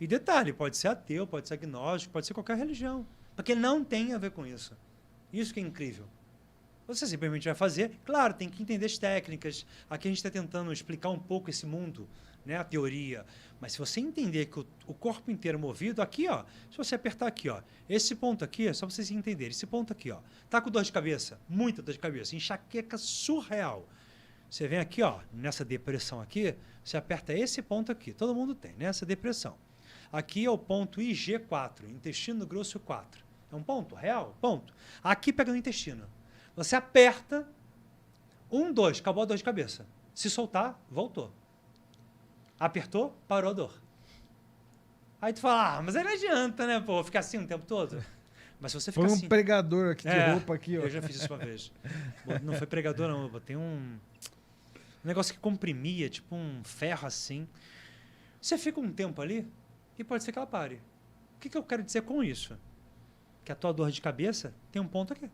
E detalhe, pode ser ateu, pode ser agnóstico, pode ser qualquer religião. Porque não tem a ver com isso. Isso que é incrível. Você simplesmente vai fazer, claro, tem que entender as técnicas. Aqui a gente está tentando explicar um pouco esse mundo, né, a teoria. Mas se você entender que o corpo inteiro é movido, aqui, ó, se você apertar aqui, ó, esse ponto aqui, é só vocês entenderem, esse ponto aqui, ó, tá com dor de cabeça, muita dor de cabeça, enxaqueca surreal. Você vem aqui, ó, nessa depressão aqui, você aperta esse ponto aqui, todo mundo tem, né, essa depressão. Aqui é o ponto IG4, intestino grosso 4. É um ponto real? Ponto. Aqui pega no intestino. Você aperta, 1, 2, acabou a dor de cabeça. Se soltar, voltou. Apertou, parou a dor. Aí tu fala, mas aí não adianta, né, pô, ficar assim o tempo todo. Mas se você ficar Foi um assim... pregador aqui de roupa aqui, ó. Eu já fiz isso uma vez. Não foi pregador, não. Eu botei um negócio que comprimia, tipo um ferro assim. Você fica um tempo ali e pode ser que ela pare. O que eu quero dizer com isso? Que a tua dor de cabeça tem um ponto aqui.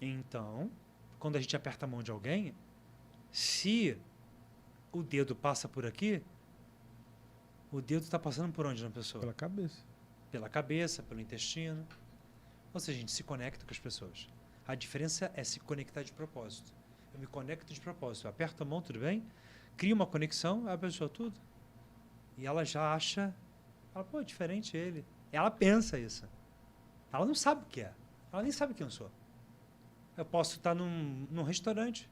Então, quando a gente aperta a mão de alguém, se o dedo passa por aqui, o dedo está passando por onde na pessoa? Pela cabeça. Pela cabeça, pelo intestino. Ou seja, a gente se conecta com as pessoas. A diferença é se conectar de propósito. Eu me conecto de propósito. Eu aperto a mão, tudo bem? Crio uma conexão, a pessoa tudo. E ela já acha, ela, pô, é diferente ele. Ela pensa isso. Ela não sabe o que é. Ela nem sabe quem eu sou. Eu posso estar num restaurante.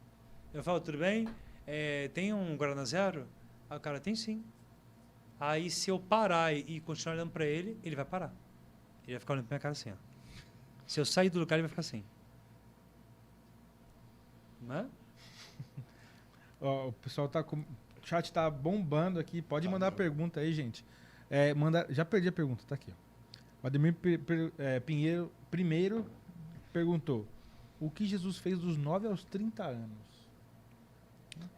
Eu falo, tudo bem? Tem um Guaraná Zero? Aí o cara, tem sim. Aí se eu parar e continuar olhando para ele, ele vai parar. Ele vai ficar olhando pra minha cara assim, ó. Se eu sair do lugar, ele vai ficar assim. Não é? Ó, o pessoal tá com... O chat tá bombando aqui. Pode mandar pergunta aí, gente. Já perdi a pergunta, tá aqui. Ó. O Ademir Pinheiro primeiro perguntou: o que Jesus fez dos 9 aos 30 anos?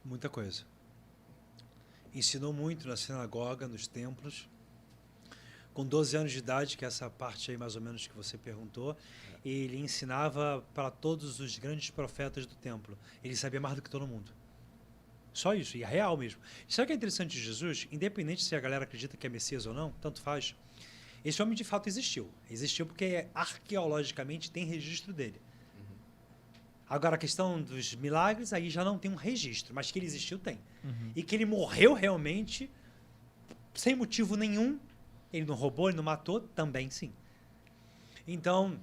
Muita coisa. Ensinou muito na sinagoga, nos templos. Com 12 anos de idade, que é essa parte aí mais ou menos que você perguntou, ele ensinava para todos os grandes profetas do templo. Ele sabia mais do que todo mundo. Só isso, e é real mesmo. Sabe o que é interessante de Jesus? Independente se a galera acredita que é Messias ou não, tanto faz, esse homem de fato existiu. Existiu porque arqueologicamente tem registro dele. Agora, a questão dos milagres, aí já não tem um registro, mas que ele existiu, tem. E que ele morreu realmente, sem motivo nenhum, ele não roubou, ele não matou, também sim. Então,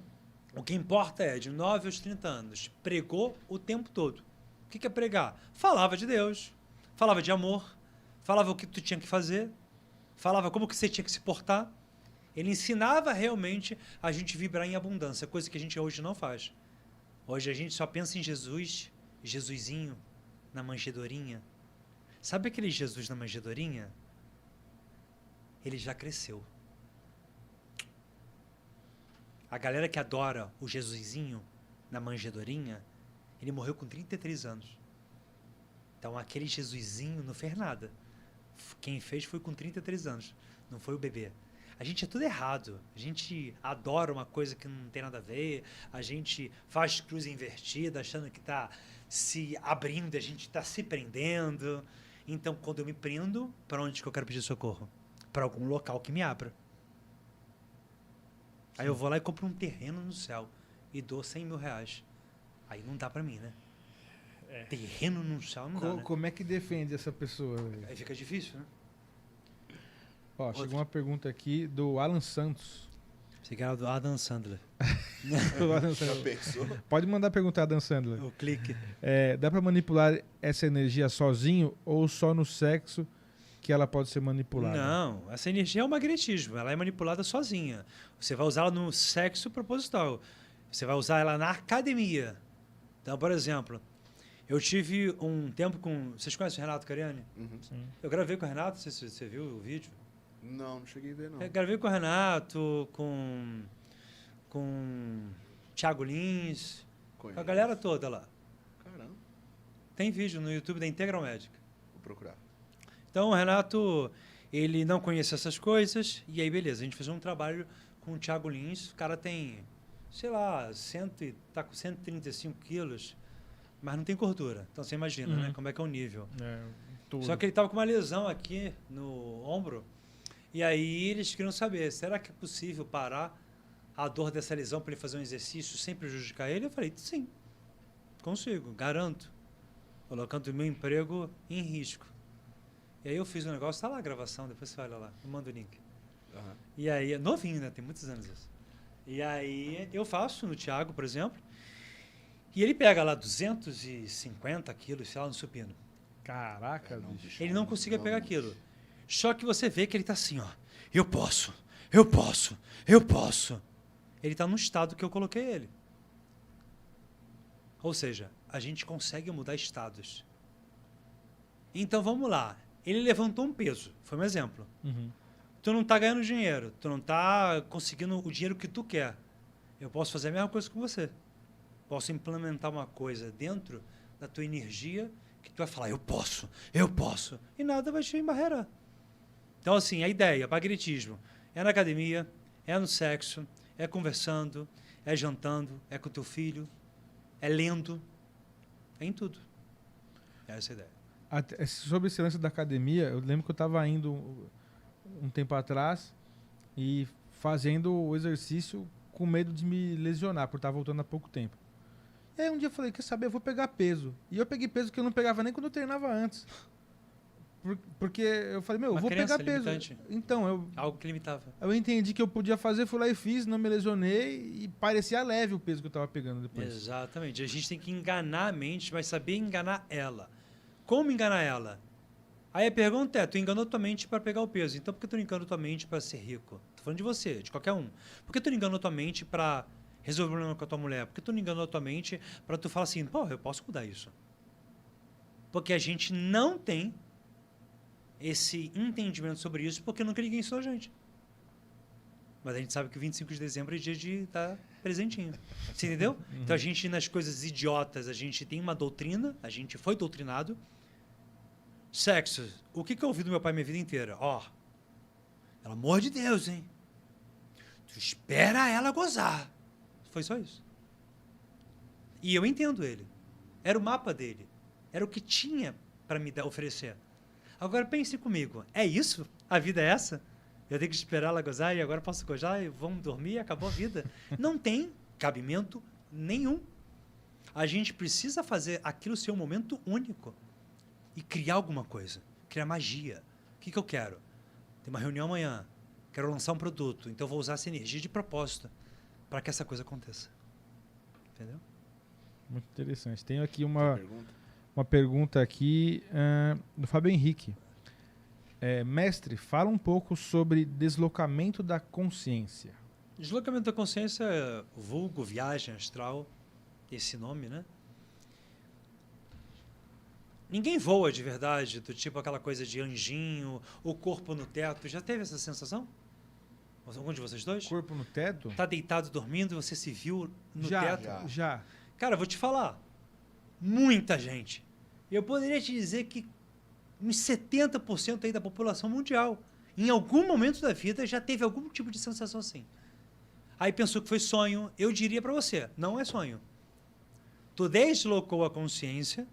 o que importa é, de 9 aos 30 anos, pregou o tempo todo. O que é pregar? Falava de Deus, falava de amor, falava o que tu tinha que fazer, falava como que você tinha que se portar. Ele ensinava realmente a gente vibrar em abundância, coisa que a gente hoje não faz. Hoje a gente só pensa em Jesus, Jesusinho, na manjedorinha. Sabe aquele Jesus na manjedorinha? Ele já cresceu. A galera que adora o Jesusinho na manjedorinha, ele morreu com 33 anos. Então aquele Jesusinho não fez nada. Quem fez foi com 33 anos, não foi o bebê. A gente é tudo errado. A gente adora uma coisa que não tem nada a ver. A gente faz cruz invertida, achando que está se abrindo, a gente está se prendendo. Então, quando eu me prendo, para onde que eu quero pedir socorro? Para algum local que me abra. Aí eu vou lá e compro um terreno no céu e dou 100 mil reais. Aí não dá para mim, né? Terreno no céu não dá, né? Como é que defende essa pessoa? Véio? Aí fica difícil, né? Ó, chegou uma pergunta aqui do Alan Santos. Você quer do Adam Sandler. Já pensou? Pode mandar perguntar, Adam Sandler. O clique. Dá para manipular essa energia sozinho ou só no sexo que ela pode ser manipulada? Não, essa energia é o magnetismo. Ela é manipulada sozinha. Você vai usá-la no sexo proposital. Você vai usar ela na academia. Então, por exemplo, Eu tive um tempo com... Vocês conhecem o Renato Cariani? Sim. Eu gravei com o Renato, não sei se você viu o vídeo. Não cheguei a ver, não. Eu gravei com o Renato, com Thiago Lins, com a galera toda lá. Caramba, Tem vídeo no YouTube da Integral Médica. vou procurar. Então, o Renato, ele não conhecia essas coisas, e aí, beleza, a gente fez um trabalho com o Thiago Lins, o cara tem, sei lá, tá com 135 quilos, mas não tem gordura. Então, você imagina, né, como é que é o nível. Tudo. Só que ele tava com uma lesão aqui no ombro, e aí eles queriam saber, será que é possível parar a dor dessa lesão para ele fazer um exercício sem prejudicar ele? Eu falei, sim, consigo, garanto. Colocando o meu emprego em risco. E aí eu fiz um negócio, tá lá a gravação, depois você olha lá, eu mando o link. Aham. E aí, é novinho, né? Tem muitos anos isso. E aí eu faço no Thiago, por exemplo, e ele pega lá 250 quilos, sei lá, no supino. Caraca, Não, bicho. bicho. Ele não conseguia pegar Vamos. aquilo. Só que você vê que ele tá assim, ó. Eu posso, eu posso, eu posso. Ele tá no estado que eu coloquei ele. Ou seja, a gente consegue mudar estados. Então vamos lá. Ele levantou um peso, foi um exemplo. Uhum. Tu não tá ganhando dinheiro, tu não tá conseguindo o dinheiro que tu quer. Eu posso fazer a mesma coisa com você. Posso implementar uma coisa dentro da tua energia que tu vai falar, eu posso, e nada vai te embarrear. Então, assim, a ideia, magnetismo, é na academia, é no sexo, é conversando, é jantando, é com teu filho, é lendo, é em tudo. É essa a ideia. Sobre esse lance da academia, eu lembro que eu estava indo um tempo atrás e fazendo o exercício com medo de me lesionar, por estar voltando há pouco tempo. E aí um dia eu falei, quer saber, eu vou pegar peso. E eu peguei peso que eu não pegava nem quando eu treinava antes. Porque eu falei, eu Uma vou crença pegar peso. limitante. Então, Algo que limitava. eu entendi que eu podia fazer, fui lá e fiz, não me lesionei e parecia leve o peso que eu estava pegando depois. Exatamente. A gente tem que enganar a mente, mas saber enganar ela. Como enganar ela? Aí a pergunta é, tu enganou tua mente para pegar o peso, então por que tu não enganou tua mente para ser rico? Tô falando de você, de qualquer um. Por que tu não enganou tua mente para resolver o problema com a tua mulher? Por que tu não enganou tua mente para tu falar assim, pô, eu posso mudar isso? Porque a gente não tem esse entendimento sobre isso porque nunca ninguém ensinou a gente. Mas a gente sabe que o 25 de dezembro é dia de estar presentinho. Você entendeu? Então a gente, nas coisas idiotas, a gente tem uma doutrina, a gente foi doutrinado. Sexo. O que eu ouvi do meu pai minha vida inteira? Ó, pelo amor de Deus, hein? Tu espera ela gozar. Foi só isso. E eu entendo ele. Era o mapa dele. Era o que tinha para me oferecer. Agora pense comigo. É isso? A vida é essa? Eu tenho que esperar ela gozar e agora posso gozar e vamos dormir e acabou a vida. Não tem cabimento nenhum. A gente precisa fazer aquilo ser um momento único e criar alguma coisa, criar magia. O que eu quero? Tem uma reunião amanhã, quero lançar um produto, então vou usar essa energia de propósito para que essa coisa aconteça. Entendeu? Muito interessante. Tenho aqui Pergunta? uma pergunta aqui do Fábio Henrique. Mestre, fala um pouco sobre deslocamento da consciência. Deslocamento da consciência, vulgo, viagem astral, esse nome, né? Ninguém voa de verdade, do tipo aquela coisa de anjinho, o corpo no teto. Já teve essa sensação? Algum de vocês dois? Corpo no teto? Tá deitado dormindo e você se viu no Já, teto? já. Cara, vou te falar. Muita gente. Eu poderia te dizer que uns 70% aí da população mundial, em algum momento da vida, já teve algum tipo de sensação assim. Aí pensou que foi sonho. Eu diria para você, não é sonho. Tu deslocou a consciência,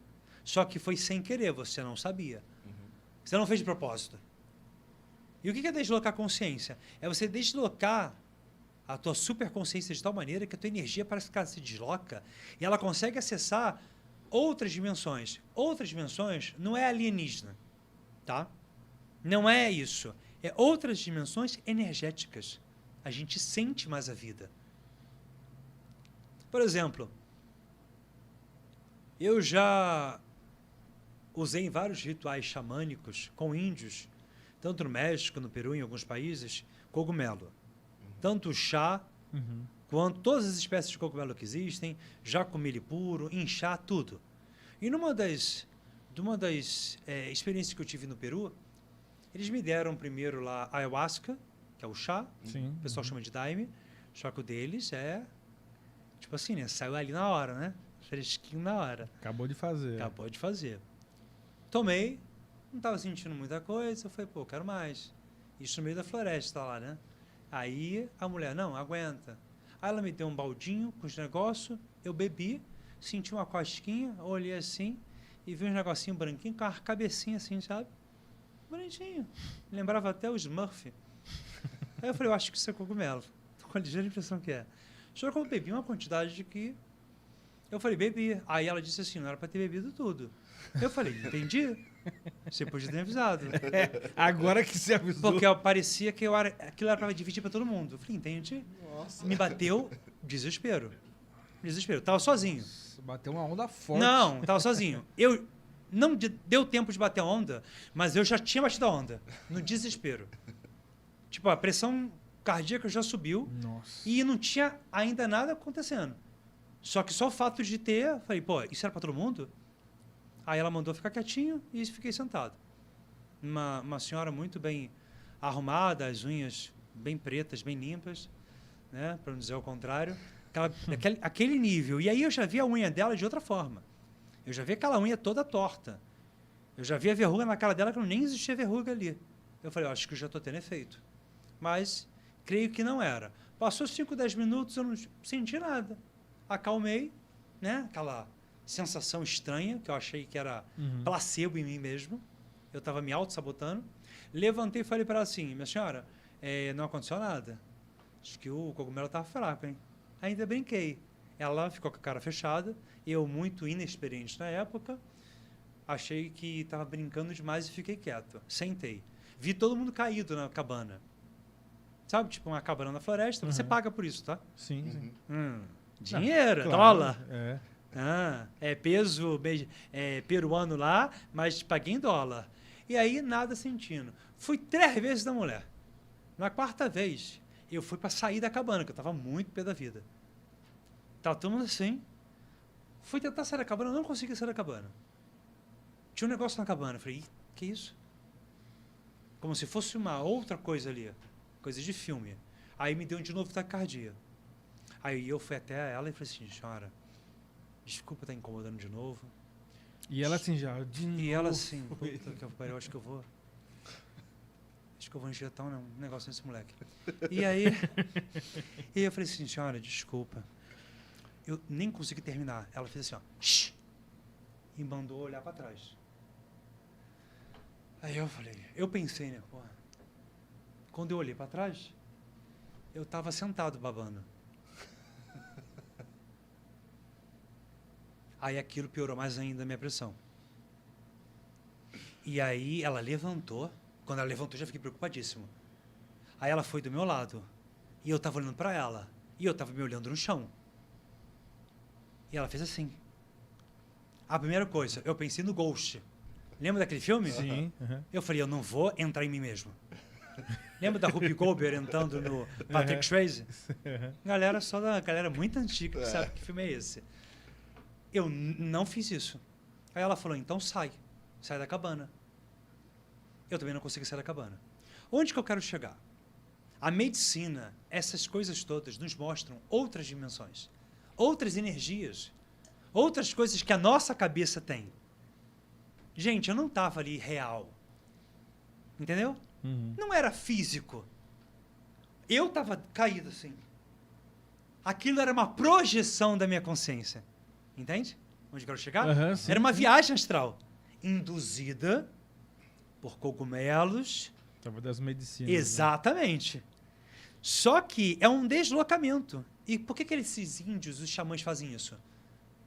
só que foi sem querer, você não sabia. Você não fez de propósito. E o que é deslocar a consciência? É você deslocar a tua superconsciência de tal maneira que a tua energia parece que ela se desloca e ela consegue acessar outras dimensões. Outras dimensões não é alienígena, tá? Não é isso. É outras dimensões energéticas. A gente sente mais a vida. Por exemplo, eu já usei vários rituais xamânicos com índios, tanto no México, no Peru, em alguns países, cogumelo. Tanto o chá, quanto todas as espécies de cogumelo que existem, já com milho puro, inchá, tudo. E de uma das experiências que eu tive no Peru, eles me deram primeiro lá ayahuasca, que é o chá, Sim. o pessoal chama de daime, só que o deles é, tipo assim, né? Saiu ali na hora, né? Fresquinho na hora. Acabou de fazer. Acabou de fazer. Tomei, não estava sentindo muita coisa, eu falei, pô, quero mais. Isso no meio da floresta lá, né? Aí a mulher, não, aguenta. Aí ela me deu um baldinho com os negócios, eu bebi, senti uma cosquinha, olhei assim e vi uns negocinhos branquinhos com a cabecinha assim, sabe? Bonitinho. Lembrava até o Smurf. Aí eu falei, eu acho que isso é cogumelo. Tô com a ligeira impressão que é. Só que eu bebi uma quantidade de que... Eu falei, bebi. Aí ela disse assim, não era para ter bebido tudo. Eu falei, entendi. Você podia ter avisado. Agora que você avisou. Porque parecia que aquilo era para dividir para todo mundo. Eu falei, entendi. Nossa. Me bateu desespero. Desespero. Tava sozinho. Bateu uma onda forte. Não, tava sozinho. Eu não deu tempo de bater a onda, mas eu já tinha batido a onda. No desespero. Tipo, a pressão cardíaca já subiu. Nossa. E não tinha ainda nada acontecendo. Só que só o fato de ter, falei, pô, isso era para todo mundo? Aí ela mandou ficar quietinho e fiquei sentado. Uma senhora muito bem arrumada, as unhas bem pretas, bem limpas, né? Para não dizer o contrário. Aquele nível. E aí eu já vi a unha dela de outra forma. Eu já vi aquela unha toda torta. Eu já vi a verruga na cara dela que nem existia verruga ali. Eu falei, acho que eu já estou tendo efeito. Mas creio que não era. Passou 5, 10 minutos, eu não senti nada. Acalmei, né? Aquela sensação estranha, que eu achei que era placebo em mim mesmo. Eu estava me auto-sabotando. Levantei e falei para ela assim, minha senhora, não aconteceu nada. Acho que o cogumelo estava fraco, hein? Ainda brinquei. Ela ficou com a cara fechada. Eu, muito inexperiente na época, achei que estava brincando demais e fiquei quieto. Sentei. Vi todo mundo caído na cabana. Sabe, tipo uma cabana na floresta. Você paga por isso, tá? Sim, sim. Dinheiro, Claro, dólar. É. Peso peruano lá, mas paguei em dólar. E aí, nada sentindo. Fui 3 vezes da mulher. Na 4ª vez, eu fui para sair da cabana, que eu estava muito pé da vida. Tava todo mundo assim. Fui tentar sair da cabana, não consegui sair da cabana. Tinha um negócio na cabana. Eu falei, que isso? Como se fosse uma outra coisa ali. Coisa de filme. Aí me deu de novo taquicardia. Aí eu fui até ela e falei assim, senhora, desculpa estar incomodando de novo. E ela assim já, de novo. E ela assim, puta que eu pariu, acho que eu vou injetar um negócio nesse moleque. E aí eu falei assim, senhora, desculpa. Eu nem consegui terminar. Ela fez assim, ó, shh, e mandou olhar para trás. Aí eu falei, eu pensei, né, porra. Quando eu olhei para trás, eu estava sentado babando. Aí aquilo piorou mais ainda a minha pressão. E aí ela levantou. Quando ela levantou, eu já fiquei preocupadíssimo. Aí ela foi do meu lado. E eu estava olhando para ela. E eu estava me olhando no chão. E ela fez assim. A primeira coisa, eu pensei no Ghost. Lembra daquele filme? Sim. Eu falei, eu não vou entrar em mim mesmo. Lembra da Whoopi Goldberg entrando no Patrick Swayze? Galera, só da galera muito antiga que sabe que filme é esse. Eu não fiz isso. Aí ela falou, então sai da cabana. Eu também não consegui sair da cabana. Onde que eu quero chegar? A medicina, essas coisas todas nos mostram outras dimensões, outras energias, outras coisas que a nossa cabeça tem. Gente, eu não estava ali real. Entendeu? Não era físico. Eu estava caído assim. Aquilo era uma projeção da minha consciência. Entende? Onde eu quero chegar? Sim, era uma viagem astral. Induzida por cogumelos. Tava das medicinas. Exatamente. Né? Só que é um deslocamento. E por que esses índios, os xamãs, fazem isso?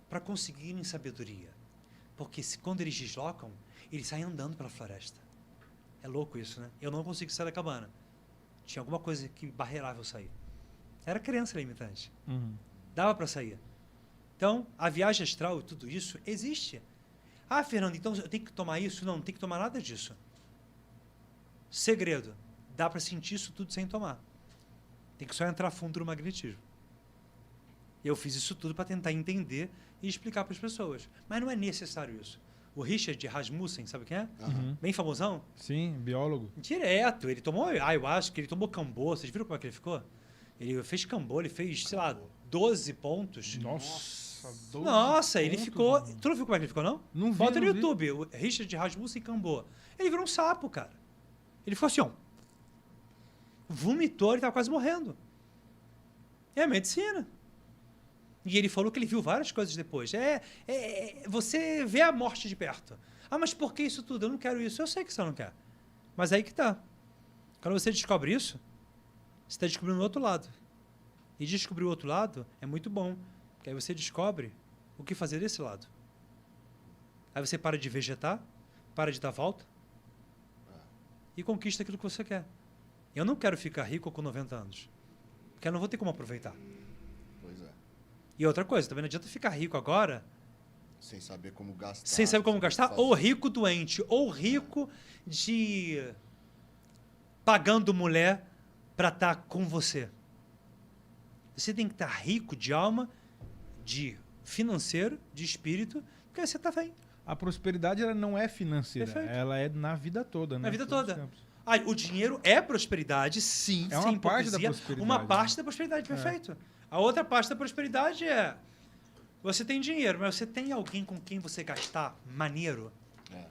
Para conseguirem sabedoria. Porque quando eles deslocam, eles saem andando pela floresta. É louco isso, né? Eu não consegui sair da cabana. Tinha alguma coisa que barreirava eu sair. Era criança limitante. Dava para sair. Então, a viagem astral e tudo isso existe. Ah, Fernando, então eu tenho que tomar isso? Não, não tem que tomar nada disso. Segredo. Dá para sentir isso tudo sem tomar. Tem que só entrar fundo no magnetismo. Eu fiz isso tudo para tentar entender e explicar para as pessoas. Mas não é necessário isso. O Richard Rasmussen, sabe quem é? Uhum. Bem famosão? Sim, biólogo. Direto. Ele tomou ayahuasca, ele tomou cambô. Vocês viram como é que ele ficou? Ele fez cambô, ele fez, sei lá, 12 pontos. Nossa, 12 Nossa, ele pontos, ficou... mano. Tu não viu como é que ele ficou, não? Não vi, Bota no não vi. YouTube, o Richard Rasmussen cambô. Ele virou um sapo, cara. Ele ficou assim, ó. Vomitou, ele tava quase morrendo. É a medicina. E ele falou que ele viu várias coisas depois. Você vê a morte de perto. Ah, mas por que isso tudo? Eu não quero isso. Eu sei que você não quer. Mas aí que tá. Quando você descobre isso, você está descobrindo o outro lado. E descobrir o outro lado é muito bom. Porque aí você descobre o que fazer desse lado. Aí você para de vegetar, para de dar volta e conquista aquilo que você quer. Eu não quero ficar rico com 90 anos. Porque eu não vou ter como aproveitar. Pois é. E outra coisa, também não adianta ficar rico agora Sem saber como gastar. sem saber como gastar, fazer. ou rico doente, ou rico de pagando mulher para estar com você. Você tem que estar rico de alma, de financeiro, de espírito, porque aí você está bem. A prosperidade ela não é financeira, Perfeito. ela é na vida toda, né? Na vida Todos os toda. tempos. Ah, o dinheiro é prosperidade, sim, É uma sem parte da hipocrisia. prosperidade, Uma né? parte da prosperidade, perfeito. A outra parte da prosperidade é você tem dinheiro, mas você tem alguém com quem você gastar maneiro? É.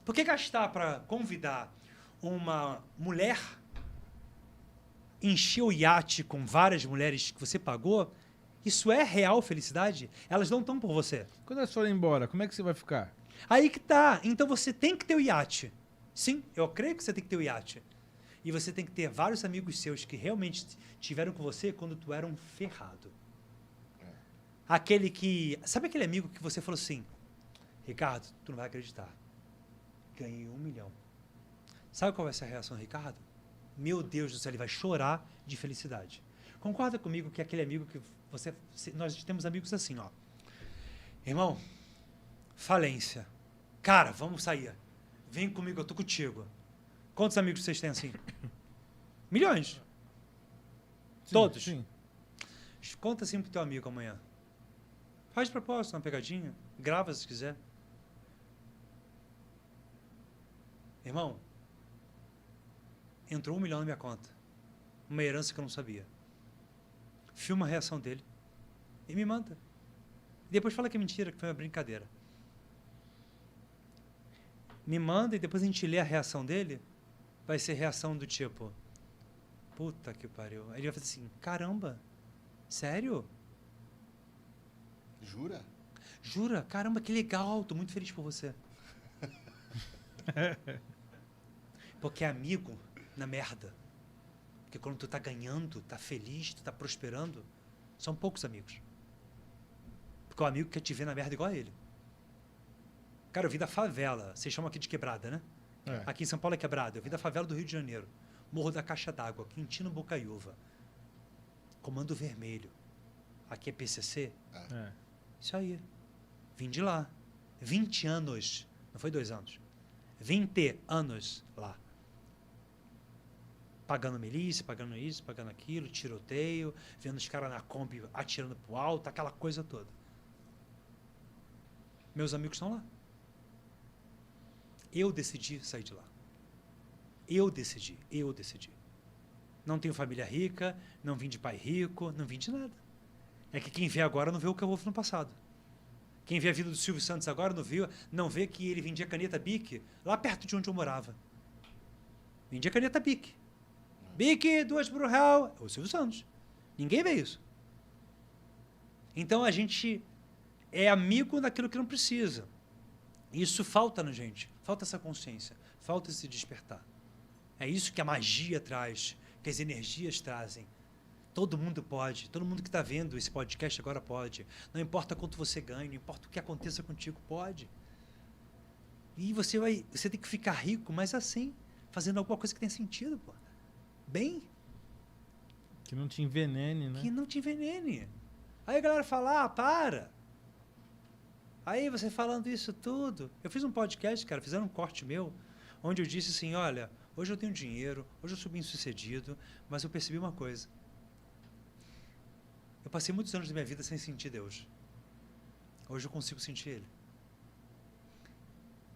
Por que gastar para convidar uma mulher, encher o iate com várias mulheres que você pagou? Isso é real felicidade? Elas não estão por você. Quando elas forem embora, como é que você vai ficar? Aí que tá. Então você tem que ter o iate. Sim, eu creio que você tem que ter o iate. E você tem que ter vários amigos seus que realmente tiveram com você quando tu era um ferrado. Aquele que... Sabe aquele amigo que você falou assim, Ricardo, tu não vai acreditar. Ganhei 1 milhão. Sabe qual vai ser a reação do Ricardo? Meu Deus do céu, ele vai chorar de felicidade. Concorda comigo que aquele amigo que você... Nós temos amigos assim, ó. Irmão, falência. Cara, vamos sair. Vem comigo, eu tô contigo. Quantos amigos vocês têm assim? Milhões. Sim, Todos. Sim. Conta assim pro teu amigo amanhã. Faz de propósito, uma pegadinha. Grava se quiser. Irmão, entrou 1 milhão na minha conta. Uma herança que eu não sabia. Filma a reação dele e me manda. E depois fala que é mentira, que foi uma brincadeira. Me manda e depois a gente lê a reação dele. Vai ser reação do tipo, puta que pariu. Aí ele vai fazer assim, caramba, sério? Jura? Jura? Caramba, que legal, tô muito feliz por você. Porque é amigo na merda. Porque quando tu tá ganhando, tá feliz, tu tá prosperando, são poucos amigos. Porque o amigo quer te ver na merda igual a ele. Cara, eu vim da favela. Vocês chamam aqui de quebrada, né? É. Aqui em São Paulo é quebrada. Eu vim da favela do Rio de Janeiro. Morro da Caixa d'Água, Quintino Bocaiúva. Comando Vermelho. Aqui é PCC. É. Isso aí. Vim de lá. 20 anos. Não foi 2 anos. 20 anos lá. Pagando milícia, pagando isso, pagando aquilo, tiroteio, vendo os caras na Kombi atirando pro alto, aquela coisa toda. Meus amigos estão lá. Eu decidi sair de lá. Eu decidi. Não tenho família rica, não vim de pai rico, não vim de nada. É que quem vê agora não vê o que eu houve no passado. Quem vê a vida do Silvio Santos agora não vê que ele vendia caneta Bic lá perto de onde eu morava. Vendia caneta Bic. Bic, 2 por R$1. É o Silvio Santos. Ninguém vê isso. Então a gente é amigo daquilo que não precisa. Isso falta na gente. Falta essa consciência. Falta esse despertar. É isso que a magia traz, que as energias trazem. Todo mundo pode. Todo mundo que está vendo esse podcast agora pode. Não importa quanto você ganhe, não importa o que aconteça contigo, pode. E você tem que ficar rico, mas assim, fazendo alguma coisa que tenha sentido, pô. Bem. Que não te envenene, né? Que não te envenene. Aí a galera fala, para. Aí você falando isso tudo. Eu fiz um podcast, cara, fizeram um corte meu, onde eu disse assim, olha, hoje eu tenho dinheiro, hoje eu sou bem sucedido, mas eu percebi uma coisa. Eu passei muitos anos da minha vida sem sentir Deus. Hoje eu consigo sentir Ele.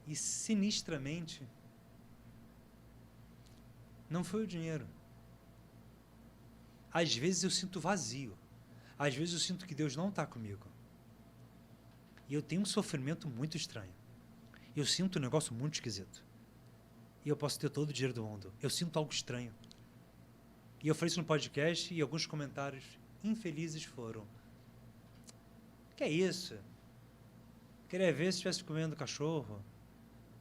E sinistramente, não foi o dinheiro. Às vezes eu sinto vazio. Às vezes eu sinto que Deus não está comigo. E eu tenho um sofrimento muito estranho. Eu sinto um negócio muito esquisito. E eu posso ter todo o dinheiro do mundo. Eu sinto algo estranho. E eu falei isso no podcast e alguns comentários infelizes foram: que é isso? Queria ver se estivesse comendo cachorro.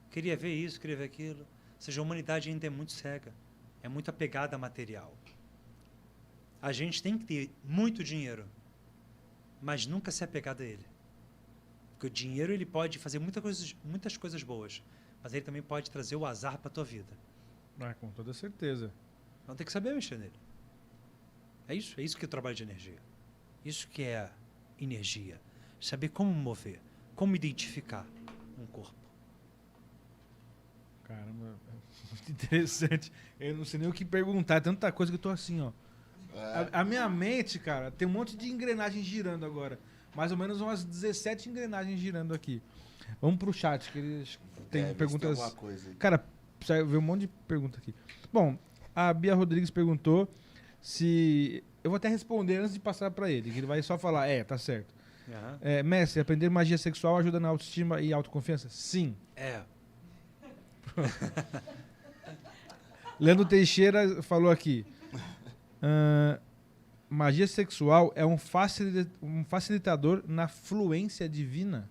Queria ver isso, queria ver aquilo. Ou seja, a humanidade ainda é muito cega. É muito apegada a material. A gente tem que ter muito dinheiro, mas nunca ser apegado a ele. Porque o dinheiro ele pode fazer muitas coisas boas, mas ele também pode trazer o azar para a tua vida. Com toda certeza. Então tem que saber mexer nele. É isso que é o trabalho de energia. Isso que é energia. Saber como mover, como identificar um corpo. Caramba, é muito interessante. Eu não sei nem o que perguntar, é tanta coisa que eu tô assim, ó. A minha mente, cara, tem um monte de engrenagens girando agora. Mais ou menos umas 17 engrenagens girando aqui. Vamos pro chat, que eles têm perguntas. Tem alguma coisa aí. Cara, precisa ver um monte de pergunta aqui. Bom, a Bia Rodrigues perguntou se. Eu vou até responder antes de passar pra ele, que ele vai só falar, tá certo. Uhum. Mestre, aprender magia sexual ajuda na autoestima e autoconfiança? Sim. Leandro Teixeira falou aqui. Magia sexual é um facilitador na fluência divina?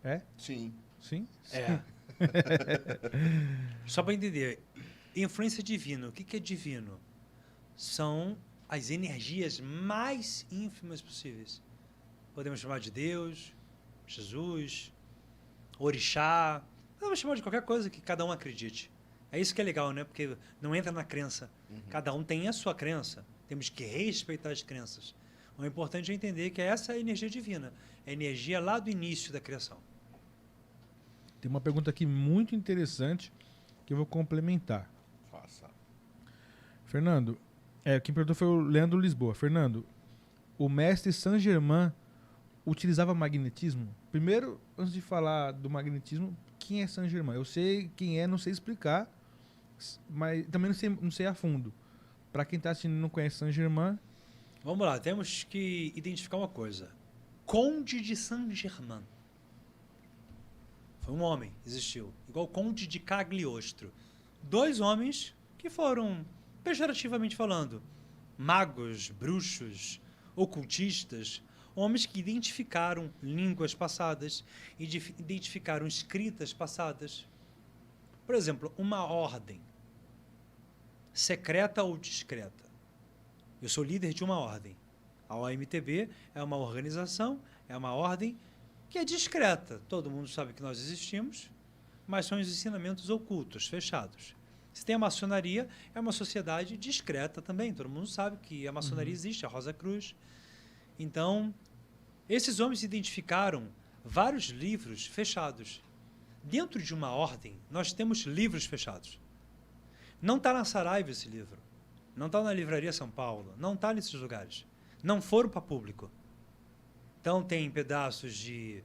É? Sim. Sim? Só para entender, influência divina, o que é divino? São as energias mais ínfimas possíveis. Podemos chamar de Deus, Jesus, Orixá, podemos chamar de qualquer coisa que cada um acredite. É isso que é legal, né? Porque não entra na crença. Cada um tem a sua crença. Temos que respeitar as crenças. O importante é entender que essa é a energia divina. É a energia lá do início da criação. Tem uma pergunta aqui muito interessante que eu vou complementar. Faça. Fernando, quem perguntou foi o Leandro Lisboa. Fernando, o mestre Saint-Germain utilizava magnetismo? Primeiro, antes de falar do magnetismo, quem é Saint-Germain? Eu sei quem é, não sei explicar, mas também não sei a fundo. Para quem está assistindo e não conhece Saint-Germain... Vamos lá, temos que identificar uma coisa. Conde de Saint-Germain. Foi um homem, existiu. Igual o Conde de Cagliostro. 2 homens que foram, pejorativamente falando, magos, bruxos, ocultistas, homens que identificaram línguas passadas, identificaram escritas passadas. Por exemplo, uma ordem, secreta ou discreta. Eu sou líder de uma ordem. A OMTB é uma organização, é uma ordem que é discreta. Todo mundo sabe que nós existimos, mas são os ensinamentos ocultos, fechados. Se tem a maçonaria, é uma sociedade discreta também. Todo mundo sabe que a maçonaria existe, a Rosa Cruz. Então, esses homens identificaram vários livros fechados. Dentro de uma ordem, nós temos livros fechados. Não está na Saraiva esse livro. Não está na Livraria São Paulo. Não está nesses lugares. Não foram para público. Então, tem pedaços de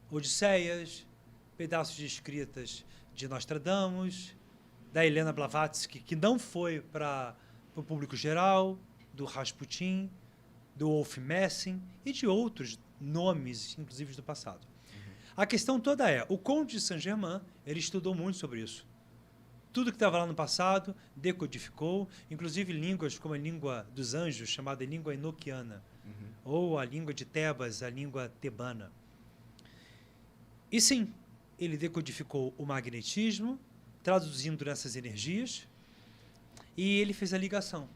Odisseias, pedaços de escritas de Nostradamus, da Helena Blavatsky, que não foi para o público geral, do Rasputin, do Wolf Messing e de outros nomes, inclusive do passado. A questão toda é, o Conde de Saint-Germain, ele estudou muito sobre isso. Tudo que estava lá no passado, decodificou, inclusive línguas como a língua dos anjos, chamada língua enoquiana, ou a língua de Tebas, a língua tebana. E sim, ele decodificou o magnetismo, traduzindo nessas energias, e ele fez a ligação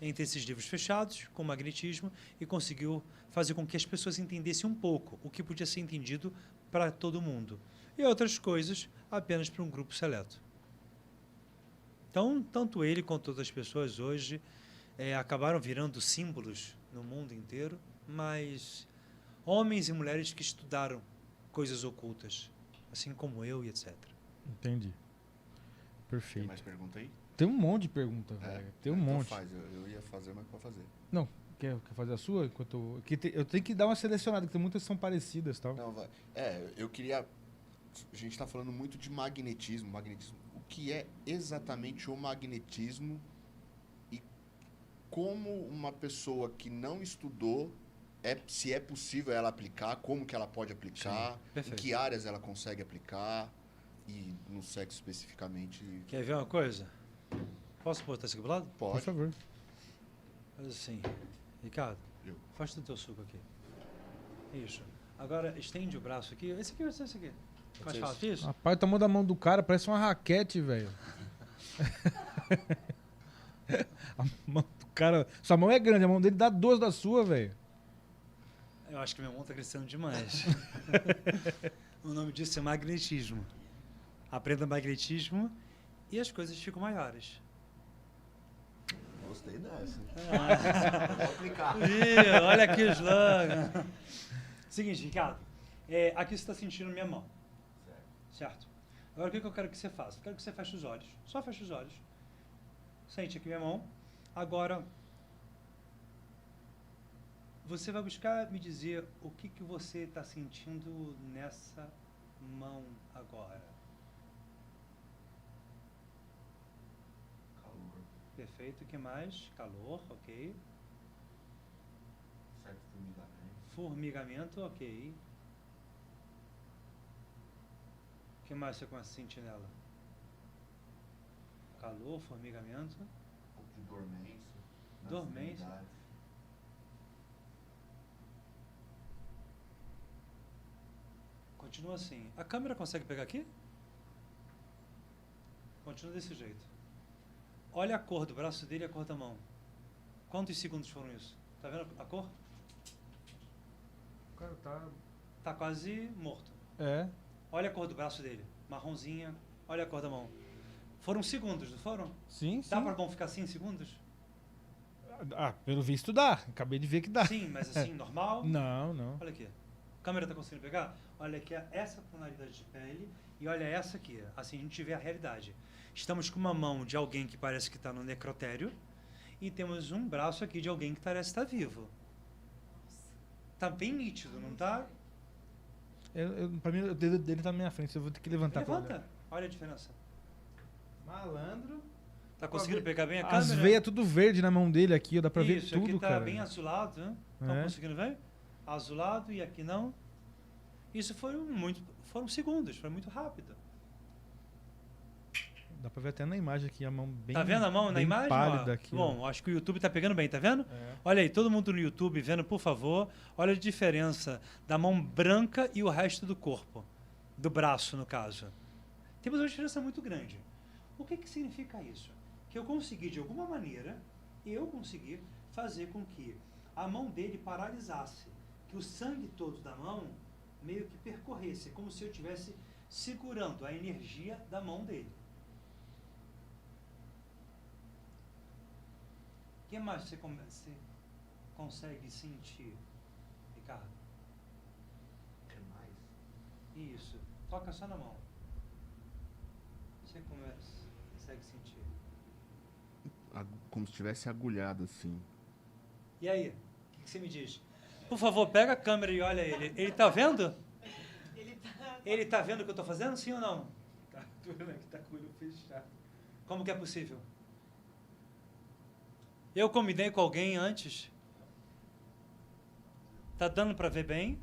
entre esses livros fechados com o magnetismo e conseguiu fazer com que as pessoas entendessem um pouco o que podia ser entendido para todo mundo e outras coisas apenas para um grupo seleto. Então, tanto ele quanto outras pessoas hoje acabaram virando símbolos no mundo inteiro, mas homens e mulheres que estudaram coisas ocultas, assim como eu e etc. Entendi. Tem Perfeito. mais pergunta aí? tem um monte de pergunta, velho. Tem um então monte. Faz. Eu ia fazer, mas pode fazer. Não, quer fazer a sua? Eu tenho que dar uma selecionada, que tem muitas que são parecidas e tal. Não, vai. Eu queria... A gente tá falando muito de magnetismo. O que é exatamente o magnetismo e como uma pessoa que não estudou, se é possível ela aplicar, como que ela pode aplicar, em que áreas ela consegue aplicar e no sexo especificamente. Quer ver uma coisa? Posso botar isso aqui pro lado? Pode. Por favor. Faz assim. Ricardo, afasta o teu suco aqui. Isso. Agora, estende o braço aqui. Esse aqui vai ser esse aqui. Mais fácil isso? Rapaz, tomou da mão do cara, parece uma raquete, velho. A mão do cara... Sua mão é grande, a mão dele dá 2 da sua, velho. Eu acho que minha mão tá crescendo demais. O nome disso é magnetismo. Aprenda magnetismo e as coisas ficam maiores. Gostei dessa. Vou aplicar. Olha aqui o slogan. Seguinte, Ricardo. Aqui você está sentindo minha mão. Certo? Agora, o que eu quero que você faça? Eu quero que você feche os olhos. Só feche os olhos. Sente aqui minha mão. Agora, você vai buscar me dizer o que você está sentindo nessa mão agora. Calor. Perfeito. O que mais? Calor, ok. Certo formigamento. Formigamento, ok. O que mais você começa a sentir nela? Calor, formigamento. Um pouco de dormência. Dormência. Continua assim. A câmera consegue pegar aqui? Continua desse jeito. Olha a cor do braço dele e a cor da mão. Quantos segundos foram isso? Tá vendo a cor? O cara tá... Tá quase morto. É. Olha a cor do braço dele. Marronzinha. Olha a cor da mão. Foram segundos, não foram? Sim, sim. Dá pra como ficar assim em segundos? Pelo visto dá. Acabei de ver que dá. Sim, mas assim, normal? Não, não. Olha aqui. A câmera tá conseguindo pegar? Olha aqui essa tonalidade de pele e olha essa aqui. Assim a gente vê a realidade. Estamos com uma mão de alguém que parece que está no necrotério e temos um braço aqui de alguém que parece estar vivo. Tá bem nítido, não tá? Pra mim, o dedo dele tá na minha frente. Eu vou ter que levantar pra olhar. Levanta. Olha a diferença. Malandro. Tá conseguindo pegar bem a As câmera? veias tudo verde na mão dele aqui, ó, dá pra ver Isso, tudo, aqui tá cara. bem azulado, né? Estão É. conseguindo ver? Azulado e aqui não. Isso foram segundos, foi muito rápido. Dá pra ver até na imagem aqui a mão bem Tá vendo a mão na bem imagem? pálida Ó? aqui. Bom, acho que o YouTube tá pegando bem, tá vendo? É. Olha aí, todo mundo no YouTube vendo, por favor. Olha a diferença da mão branca e o resto do corpo. Do braço, no caso. Temos uma diferença muito grande. O que significa isso? Que eu consegui, de alguma maneira, fazer com que a mão dele paralisasse. Que o sangue todo da mão meio que percorresse. Como se eu estivesse segurando a energia da mão dele. O que mais você consegue sentir, Ricardo? O que mais? Isso. Toca só na mão. Você consegue sentir. Como se estivesse agulhado, assim. E aí? O que você me diz? Por favor, pega a câmera e olha ele. Ele tá vendo? Ele tá vendo o que eu tô fazendo, sim ou não? Tá, tô vendo aqui, tá com o olho fechado. Como que é possível? Eu combinei com alguém antes. Tá dando pra ver bem?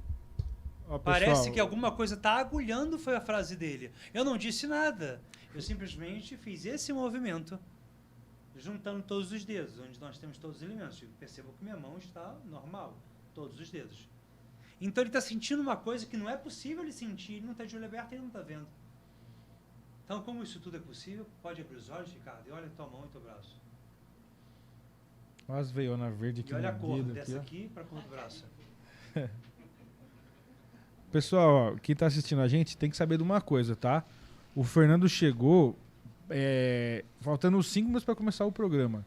Ó, Parece pessoal, que alguma coisa tá agulhando, foi a frase dele. Eu não disse nada. Eu simplesmente fiz esse movimento, juntando todos os dedos, onde nós temos todos os elementos. Percebo que minha mão está normal, todos os dedos. Então ele está sentindo uma coisa que não é possível ele sentir, ele não está de olho aberto, ele não está vendo. Então, como isso tudo é possível, pode abrir os olhos, Ricardo, e olha a tua mão e teu braço. Olha as veiona verde aqui E olha a no cor dedo. dessa Ó. aqui para a cor do braço. Pessoal, ó, quem tá assistindo a gente tem que saber de uma coisa, tá? O Fernando chegou faltando 5 minutos para começar o programa.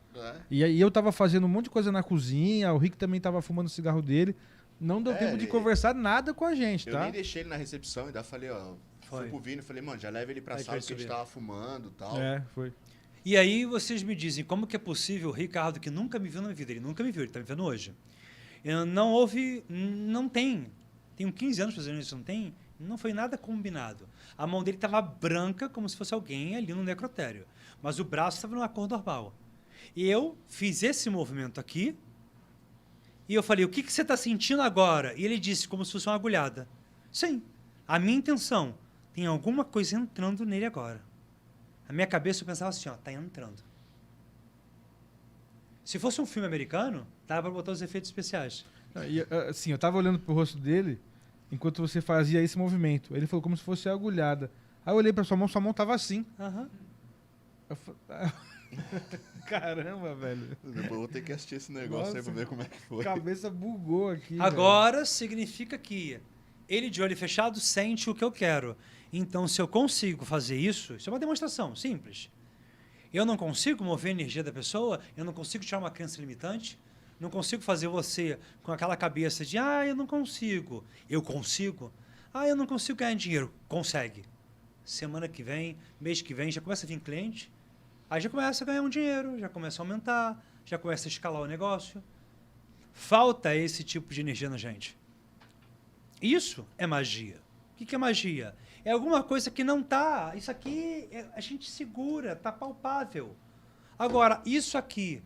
E aí eu tava fazendo um monte de coisa na cozinha, o Rick também tava fumando o cigarro dele. Não deu tempo de conversar nada com a gente, Eu tá? nem deixei ele na recepção, ainda falei, ó... Fui pro Vini e falei, mano, já leva ele pra Aí sala que que a gente percebi. tava fumando e tal. Foi. E aí vocês me dizem, como que é possível o Ricardo, que nunca me viu na vida, ele nunca me viu, ele está me vendo hoje. Não houve, não tem. Tenho 15 anos fazendo isso, não foi nada combinado. A mão dele estava branca, como se fosse alguém ali no necrotério. Mas o braço estava numa cor normal. E eu fiz esse movimento aqui, e eu falei, o que você está sentindo agora? E ele disse, como se fosse uma agulhada. Sim, a minha intenção, tem alguma coisa entrando nele agora. Na minha cabeça eu pensava assim, ó, tá entrando. Se fosse um filme americano, dava para botar os efeitos especiais. E, assim, eu tava olhando pro rosto dele enquanto você fazia esse movimento. Ele falou como se fosse agulhada. Aí eu olhei pra sua mão tava assim. Aham. Caramba, velho. Depois eu vou ter que assistir esse negócio aí pra ver como é que A foi. cabeça bugou aqui. Agora significa que ele de olho fechado sente o que eu quero. Então, se eu consigo fazer isso, isso é uma demonstração simples. Eu não consigo mover a energia da pessoa, eu não consigo tirar uma crença limitante, não consigo fazer você com aquela cabeça de eu não consigo. Eu consigo. Eu não consigo ganhar dinheiro. Consegue. Semana que vem, mês que vem, já começa a vir cliente, aí já começa a ganhar um dinheiro, já começa a aumentar, já começa a escalar o negócio. Falta esse tipo de energia na gente. Isso é magia. O que é magia? É alguma coisa que não está. Isso aqui a gente segura, está palpável. Agora, isso aqui,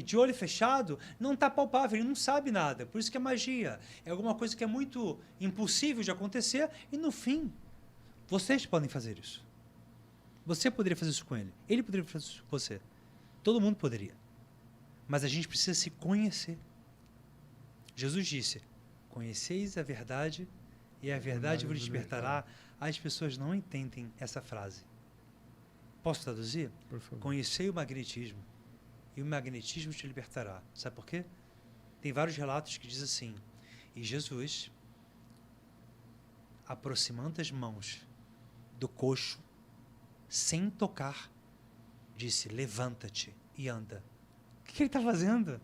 de olho fechado, não está palpável, ele não sabe nada. Por isso que é magia. É alguma coisa que é muito impossível de acontecer e, no fim, vocês podem fazer isso. Você poderia fazer isso com ele. Ele poderia fazer isso com você. Todo mundo poderia. Mas a gente precisa se conhecer. Jesus disse, conheceis a verdade e a verdade vos libertará. As pessoas não entendem essa frase. Posso traduzir? Por favor. Conhecei o magnetismo e o magnetismo te libertará. Sabe por quê? Tem vários relatos que dizem assim, e Jesus, aproximando as mãos do coxo, sem tocar, disse, levanta-te e anda. O que ele está fazendo?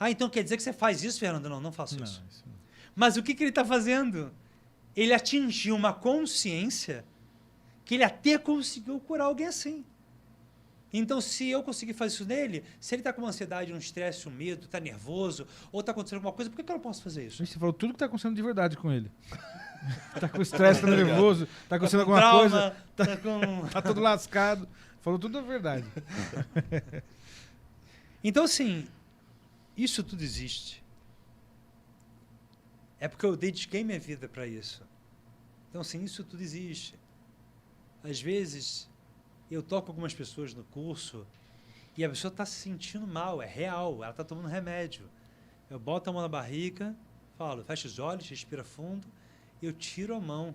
Então quer dizer que você faz isso, Fernando? Não, não faço isso. Isso não. Mas o que ele está fazendo? Ele atingiu uma consciência que ele até conseguiu curar alguém assim. Então, se eu conseguir fazer isso nele, se ele está com uma ansiedade, um estresse, um medo, está nervoso, ou está acontecendo alguma coisa, por que eu não posso fazer isso? Você falou tudo que tá acontecendo de verdade com ele. Tá com estresse, tá nervoso, tá acontecendo com alguma trauma, coisa, tá todo lascado. Falou tudo a verdade. Então, assim, isso tudo existe. É porque eu dediquei minha vida para isso. Então, assim, isso tudo existe. Às vezes, eu toco algumas pessoas no curso e a pessoa está se sentindo mal, é real, ela está tomando remédio. Eu boto a mão na barriga, falo, fecha os olhos, respira fundo, eu tiro a mão.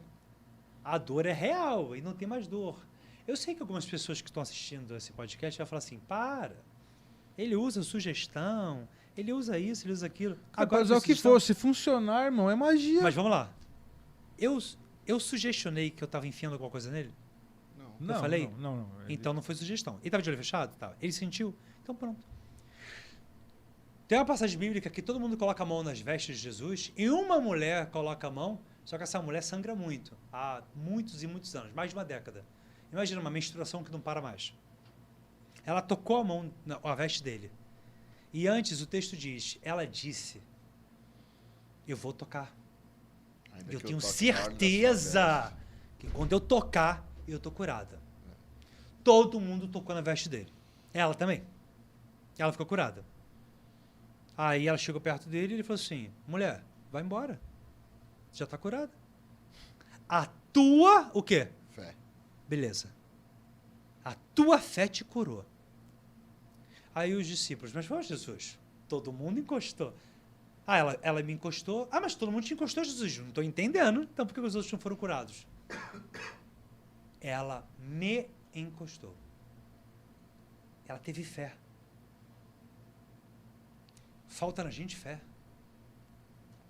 A dor é real e não tem mais dor. Eu sei que algumas pessoas que estão assistindo esse podcast vão falar assim, para, ele usa sugestão, ele usa isso, ele usa aquilo. Agora, o que for, se funcionar, irmão, é magia. Mas vamos lá. Eu sugestionei que eu estava enfiando alguma coisa nele? Não, eu falei? Não. Então não foi sugestão. Ele estava de olho fechado? Tava. Ele sentiu? Então pronto. Tem uma passagem bíblica que todo mundo coloca a mão nas vestes de Jesus e uma mulher coloca a mão, só que essa mulher sangra muito, há muitos e muitos anos, mais de uma década. Imagina uma menstruação que não para mais. Ela tocou a mão, a veste dele. E antes o texto diz, ela disse, eu vou tocar. Eu tenho certeza que quando eu tocar, eu tô curada. Todo mundo tocou na veste dele. Ela também. Ela ficou curada. Aí ela chegou perto dele e ele falou assim, mulher, vai embora. Você já está curada. A tua, o quê? Fé. Beleza. A tua fé te curou. Aí os discípulos, mas foi Jesus, todo mundo encostou. Ela me encostou. Mas todo mundo te encostou, Jesus. Não estou entendendo. Então por que os outros não foram curados? Ela me encostou. Ela teve fé. Falta na gente fé.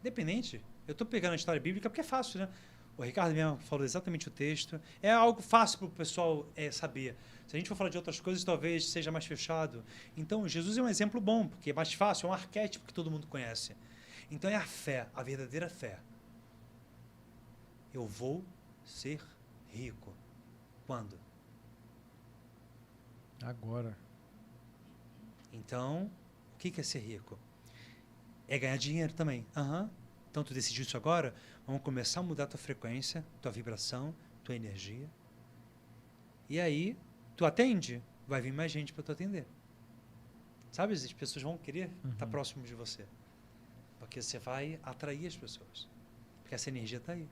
Dependente. Eu estou pegando a história bíblica porque é fácil, né? O Ricardo mesmo falou exatamente o texto. É algo fácil para o pessoal saber. Se a gente for falar de outras coisas, talvez seja mais fechado. Então, Jesus é um exemplo bom, porque é mais fácil, é um arquétipo que todo mundo conhece. Então, é a fé, a verdadeira fé. Eu vou ser rico. Quando? Agora. Então, o que é ser rico? É ganhar dinheiro também. Aham. Então, tu decidiu isso agora? Vamos começar a mudar tua frequência, tua vibração, tua energia. E aí, tu atende, vai vir mais gente para tu atender. Sabe, as pessoas vão querer estar próximo de você. Porque você vai atrair as pessoas. Porque essa energia está aí.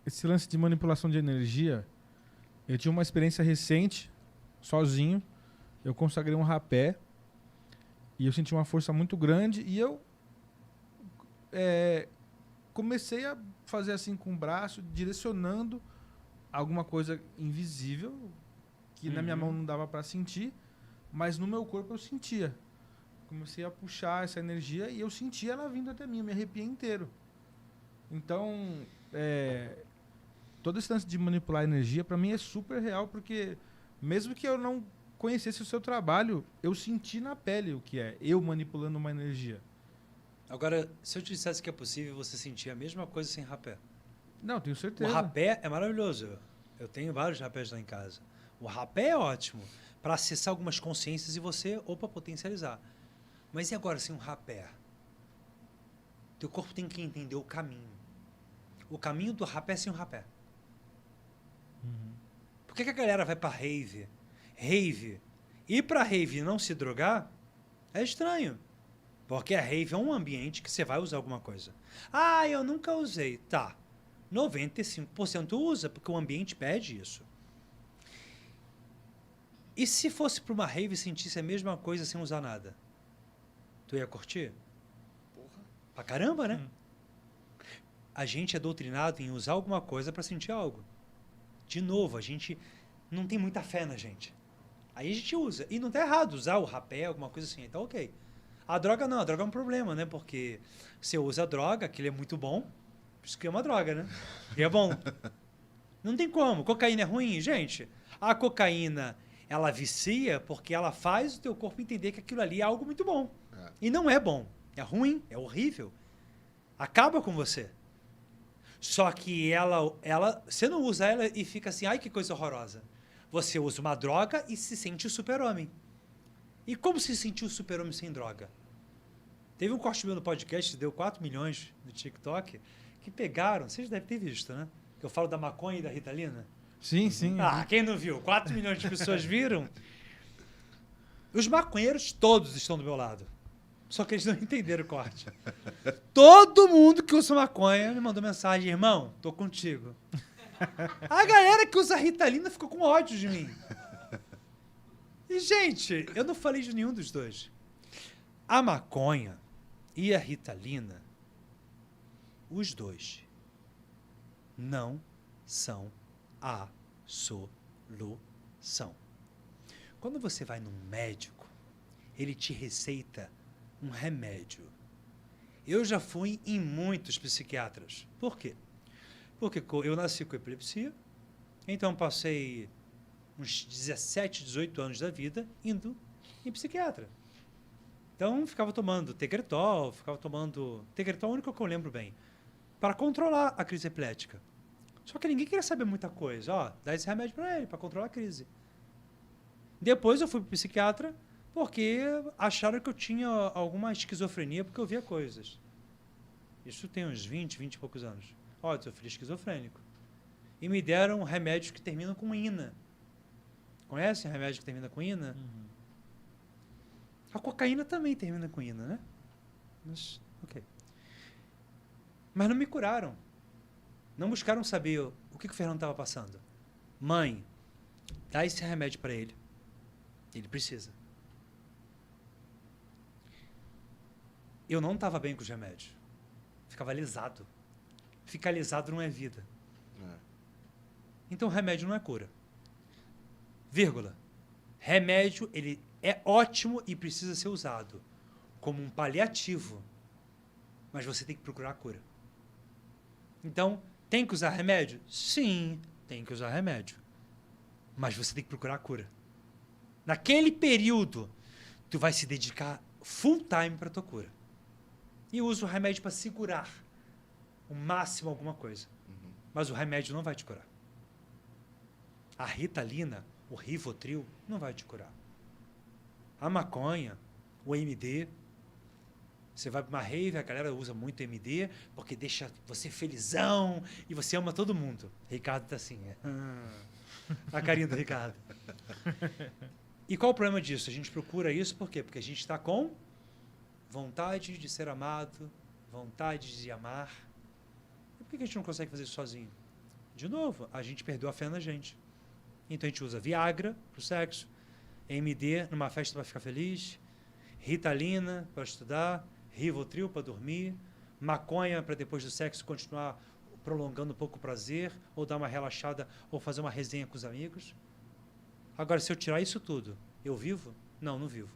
Esse lance de manipulação de energia, eu tive uma experiência recente, sozinho. Eu consagrei um rapé e eu senti uma força muito grande e eu comecei a fazer assim com o braço, direcionando alguma coisa invisível que na minha mão não dava para sentir, mas no meu corpo eu sentia. Comecei a puxar essa energia e eu sentia ela vindo até mim, eu me arrepiei inteiro. Então, todo esse lance de manipular a energia, para mim é super real, porque mesmo que eu não conhecesse o seu trabalho, eu senti na pele o que é eu manipulando uma energia. Agora, se eu te dissesse que é possível você sentir a mesma coisa sem rapé. Não, tenho certeza. O rapé é maravilhoso. Eu tenho vários rapés lá em casa. O rapé é ótimo para acessar algumas consciências e você, potencializar. Mas e agora sem um rapé? Teu corpo tem que entender o caminho. O caminho do rapé é sem o rapé. Por que a galera vai para rave? Rave. Ir para rave e não se drogar é estranho. Porque a rave é um ambiente que você vai usar alguma coisa. Ah, eu nunca usei. Tá. 95% usa, porque o ambiente pede isso. E se fosse para uma rave e sentisse a mesma coisa sem usar nada? Tu ia curtir? Porra. Pra caramba, né? A gente é doutrinado em usar alguma coisa para sentir algo. De novo, a gente não tem muita fé na gente. Aí a gente usa. E não tá errado usar o rapé, alguma coisa assim. Então, ok. A droga não. A droga é um problema, né? Porque você usa a droga, aquilo é muito bom. Por isso que é uma droga, né? E é bom. Não tem como. Cocaína é ruim? Gente, a cocaína, ela vicia porque ela faz o teu corpo entender que aquilo ali é algo muito bom. E não é bom. É ruim, é horrível. Acaba com você. Só que você não usa ela e fica assim, ai que coisa horrorosa. Você usa uma droga e se sente o super-homem. E como se sentiu o super-homem sem droga? Teve um corte meu no podcast que deu 4 milhões no TikTok, que pegaram, vocês devem ter visto, né? Que eu falo da maconha e da Ritalina. Sim, sim. Ah, quem não viu? 4 milhões de pessoas viram. Os maconheiros todos estão do meu lado. Só que eles não entenderam o corte. Todo mundo que usa maconha me mandou mensagem, irmão, tô contigo. A galera que usa Ritalina ficou com ódio de mim. E, gente, eu não falei de nenhum dos dois. A maconha e a Ritalina, os dois, não são a solução. Quando você vai num médico, ele te receita um remédio. Eu já fui em muitos psiquiatras. Por quê? Porque eu nasci com epilepsia, então passei uns 17, 18 anos da vida indo em psiquiatra. Então, ficava tomando Tegretol, Tegretol é o único que eu lembro bem, para controlar a crise epilética. Só que ninguém queria saber muita coisa. Ó, dá esse remédio para ele, para controlar a crise. Depois eu fui para o psiquiatra, porque acharam que eu tinha alguma esquizofrenia, porque eu via coisas. Isso tem uns 20 e poucos anos. Ó, eu sofri esquizofrênico. E me deram remédios que terminam com ina. Conhece remédio que termina com ina? A cocaína também termina com ina, né? Mas, ok. Mas não me curaram. Não buscaram saber o que o Fernando estava passando. Mãe, dá esse remédio para ele. Ele precisa. Eu não estava bem com os remédios. Ficava lisado. Ficar lisado não é vida. Então, remédio não é cura. Vírgula. Remédio, ele é ótimo e precisa ser usado como um paliativo. Mas você tem que procurar a cura. Então, tem que usar remédio? Sim, tem que usar remédio. Mas você tem que procurar a cura. Naquele período, tu vai se dedicar full time para a tua cura. E usa o remédio para segurar o máximo alguma coisa. Mas o remédio não vai te curar. A Ritalina, o Rivotril não vai te curar. A maconha, o MD, você vai para uma rave, a galera usa muito MD porque deixa você felizão e você ama todo mundo. Ricardo tá assim. A carinha do Ricardo. E qual o problema disso? A gente procura isso por quê? Porque a gente está com vontade de ser amado, vontade de amar. E por que a gente não consegue fazer isso sozinho? De novo, a gente perdeu a fé na gente. Então a gente usa Viagra para o sexo, MD numa festa para ficar feliz, Ritalina para estudar, Rivotril para dormir, maconha para depois do sexo continuar prolongando um pouco o prazer, ou dar uma relaxada, ou fazer uma resenha com os amigos. Agora, se eu tirar isso tudo, eu vivo? Não, não vivo.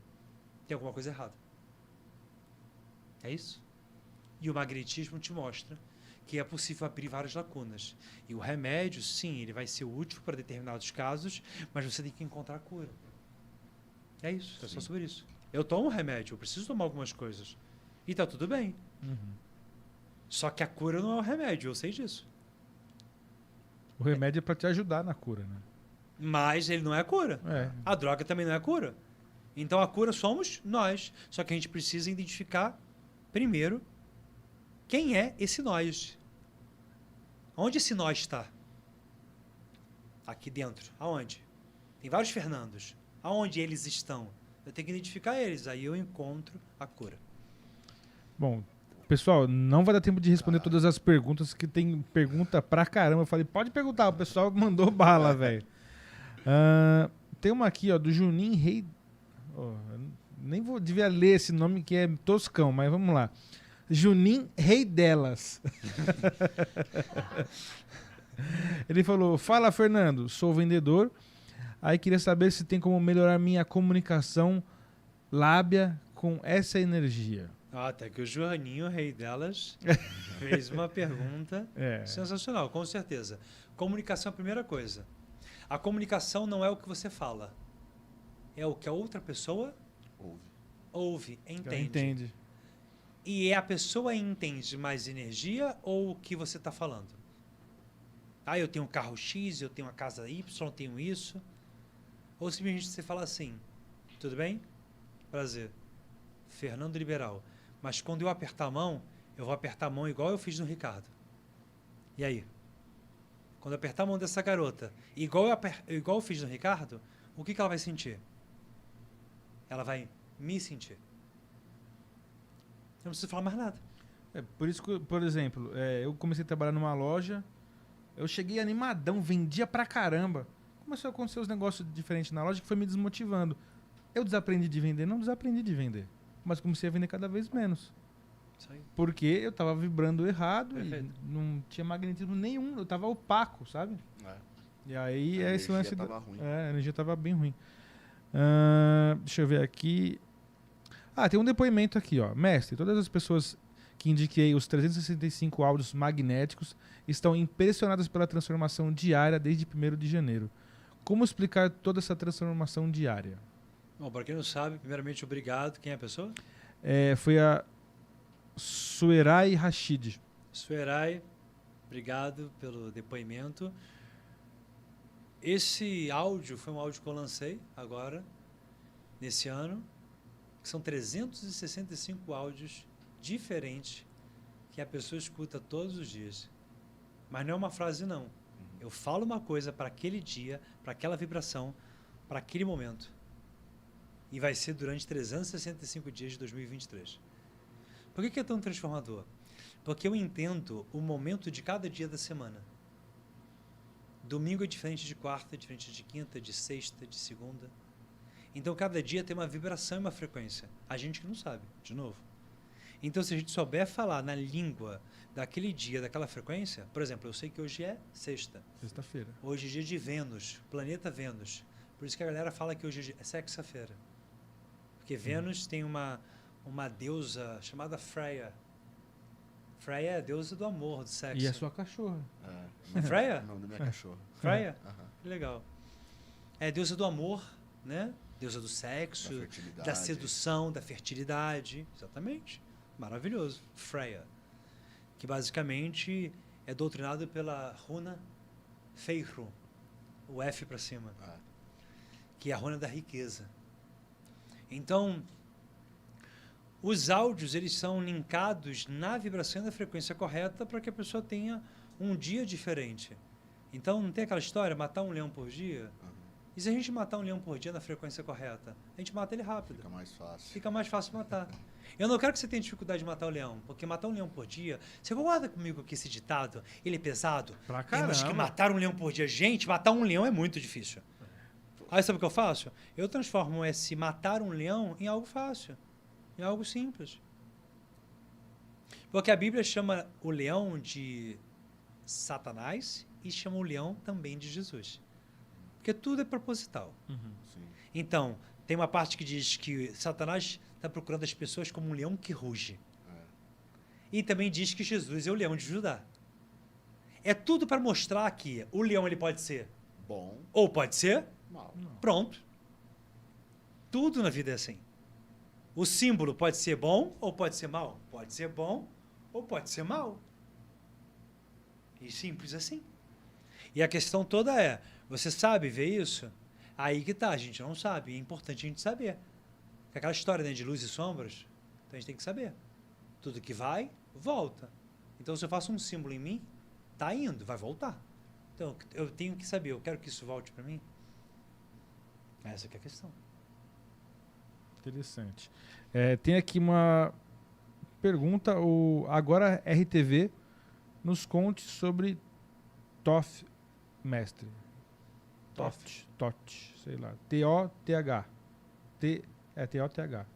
Tem alguma coisa errada. É isso? E o magnetismo te mostra que é possível abrir várias lacunas. E o remédio, sim, ele vai ser útil para determinados casos, mas você tem que encontrar a cura. É isso, é só sobre isso. Eu tomo remédio, eu preciso tomar algumas coisas. E tá tudo bem. Só que a cura não é o remédio, eu sei disso. O remédio é para te ajudar na cura, né? Mas ele não é a cura. É. A droga também não é a cura. Então a cura somos nós. Só que a gente precisa identificar, primeiro, quem é esse nós. Onde esse nós está? Aqui dentro. Aonde? Tem vários Fernandos. Aonde eles estão? Eu tenho que identificar eles. Aí eu encontro a cura. Bom, pessoal, não vai dar tempo de responder todas as perguntas, que tem pergunta pra caramba. Eu falei, pode perguntar, o pessoal mandou bala, velho. Tem uma aqui, ó, do Juninho Rei... nem devia ler esse nome que é toscão, mas vamos lá. Juninho Rei Delas. Ele falou, fala, Fernando, sou vendedor, aí queria saber se tem como melhorar minha comunicação lábia com essa energia. Até que o Joaninho, rei delas, fez uma pergunta sensacional, com certeza. Comunicação é a primeira coisa. A comunicação não é o que você fala. É o que a outra pessoa ouve, entende. E a pessoa entende mais energia ou o que você está falando? Ah, eu tenho um carro X, eu tenho uma casa Y, eu tenho isso. Ou simplesmente você fala assim, tudo bem? Prazer. Fernando Liberal. Mas quando eu apertar a mão, eu vou apertar a mão igual eu fiz no Ricardo. E aí? Quando eu apertar a mão dessa garota, igual eu fiz no Ricardo, o que ela vai sentir? Ela vai me sentir. Eu não preciso falar mais nada. Por isso que, por exemplo, eu comecei a trabalhar numa loja, eu cheguei animadão, vendia pra caramba. Começou a acontecer uns negócios diferentes na loja que foi me desmotivando. Eu desaprendi de vender? Não desaprendi de vender. Mas comecei a vender cada vez menos. Isso aí. Porque eu tava vibrando errado. Perfeito. E não tinha magnetismo nenhum, eu tava opaco, sabe? E aí esse lance... a energia tava bem ruim. Deixa eu ver aqui. Tem um depoimento aqui, ó. Mestre, todas as pessoas que indiquei os 365 áudios magnéticos estão impressionadas pela transformação diária desde 1º de janeiro. Como explicar toda essa transformação diária? Bom, para quem não sabe, primeiramente, obrigado. Quem é a pessoa? Foi a Suerai Rashid. Suerai, obrigado pelo depoimento. Esse áudio foi um áudio que eu lancei agora, nesse ano, que são 365 áudios diferentes que a pessoa escuta todos os dias. Mas não é uma frase, não. Eu falo uma coisa para aquele dia, para aquela vibração, para aquele momento. E vai ser durante 365 dias de 2023. Por que é tão transformador? Porque eu entendo o momento de cada dia da semana. Domingo é diferente de quarta, é diferente de quinta, de sexta, de segunda. Então, cada dia tem uma vibração e uma frequência. A gente que não sabe, de novo. Então, se a gente souber falar na língua daquele dia, daquela frequência, por exemplo, eu sei que hoje é sexta. Sexta-feira. Hoje é dia de Vênus, planeta Vênus. Por isso que a galera fala que hoje é sexta-feira. Porque Vênus tem uma deusa chamada Freya. Freya é a deusa do amor, do sexo. E a sua cachorra. Freya? O nome da minha cachorra. Freya? Que legal. É deusa do amor, né? Deusa do sexo, da sedução, da fertilidade. Exatamente. Maravilhoso. Freya. Que basicamente é doutrinado pela runa Feiru. O F para cima. que é a runa da riqueza. Então, os áudios, eles são linkados na vibração da frequência correta para que a pessoa tenha um dia diferente. Então, não tem aquela história, matar um leão por dia? E se a gente matar um leão por dia na frequência correta? A gente mata ele rápido. Fica mais fácil. Fica mais fácil matar. Eu não quero que você tenha dificuldade de matar o leão, porque matar um leão por dia... Você concorda comigo que esse ditado, ele é pesado? Pra Temos que caramba. matar um leão por dia. Gente, matar um leão é muito difícil. Aí sabe o que eu faço? Eu transformo esse matar um leão em algo fácil, em algo simples. Porque a Bíblia chama o leão de Satanás e chama o leão também de Jesus. Porque tudo é proposital. Sim. Então, tem uma parte que diz que Satanás está procurando as pessoas como um leão que ruge. E também diz que Jesus é o leão de Judá. É tudo para mostrar que o leão ele pode ser Bom, ou pode ser mal. pronto. Tudo na vida é assim. O símbolo pode ser bom ou pode ser mal. Pode ser bom ou pode ser mal. E simples assim. E a questão toda é, você sabe ver isso? Aí que tá, a gente não sabe. É importante a gente saber. Aquela história, né, de luz e sombras, então a gente tem que saber. Tudo que vai, volta. Então, se eu faço um símbolo em mim, tá indo, vai voltar. Então, eu tenho que saber, eu quero que isso volte para mim. Essa que é a questão. Interessante. Tem aqui uma pergunta. Agora RTV nos conte sobre TOF, mestre. TOT, sei lá. T-O-T-H. T-O-T-H.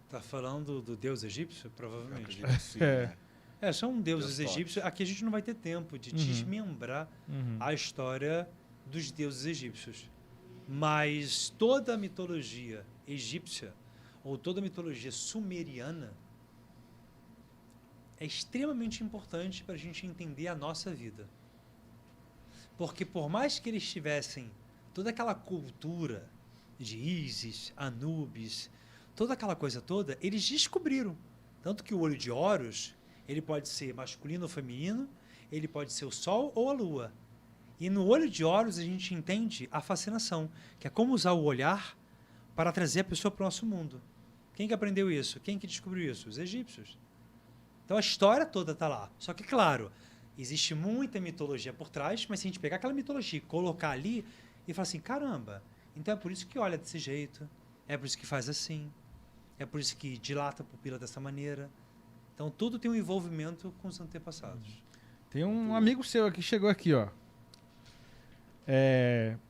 Tá falando do deus egípcio? Eu Provavelmente. acredito que sim, É. né? São deuses Deus Tote. egípcios. Aqui a gente não vai ter tempo de desmembrar a história dos deuses egípcios. Mas toda a mitologia egípcia ou toda a mitologia sumeriana é extremamente importante para a gente entender a nossa vida. Porque por mais que eles tivessem toda aquela cultura de Ísis, Anubis, toda aquela coisa toda, eles descobriram. Tanto que o olho de Horus, ele pode ser masculino ou feminino, ele pode ser o Sol ou a Lua. E no olho de Horus a gente entende a fascinação, que é como usar o olhar para trazer a pessoa para o nosso mundo. Quem que aprendeu isso? Quem que descobriu isso? Os egípcios. Então a história toda está lá. Só que, claro, existe muita mitologia por trás, mas se a gente pegar aquela mitologia e colocar ali e falar assim, caramba, então é por isso que olha desse jeito, é por isso que faz assim, é por isso que dilata a pupila dessa maneira. Então tudo tem um envolvimento com os antepassados. Tem um amigo seu aqui, chegou aqui, ó.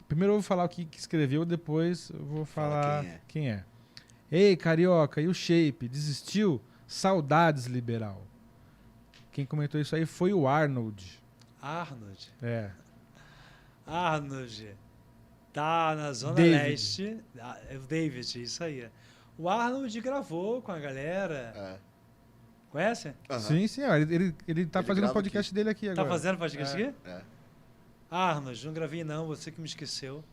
Primeiro eu vou falar o que escreveu, depois eu vou falar Fala quem é. Ei, carioca, e o Shape? Desistiu? Saudades, liberal. Quem comentou isso aí foi o Arnold. Arnold. Arnold. Tá na Zona David. Leste. É o David, isso aí. O Arnold gravou com a galera. É. Conhece? Aham. Sim, ó, ele tá Ele fazendo o grava podcast dele aqui agora. Tá fazendo podcast aqui? É. Arnold, não gravei não, você que me esqueceu.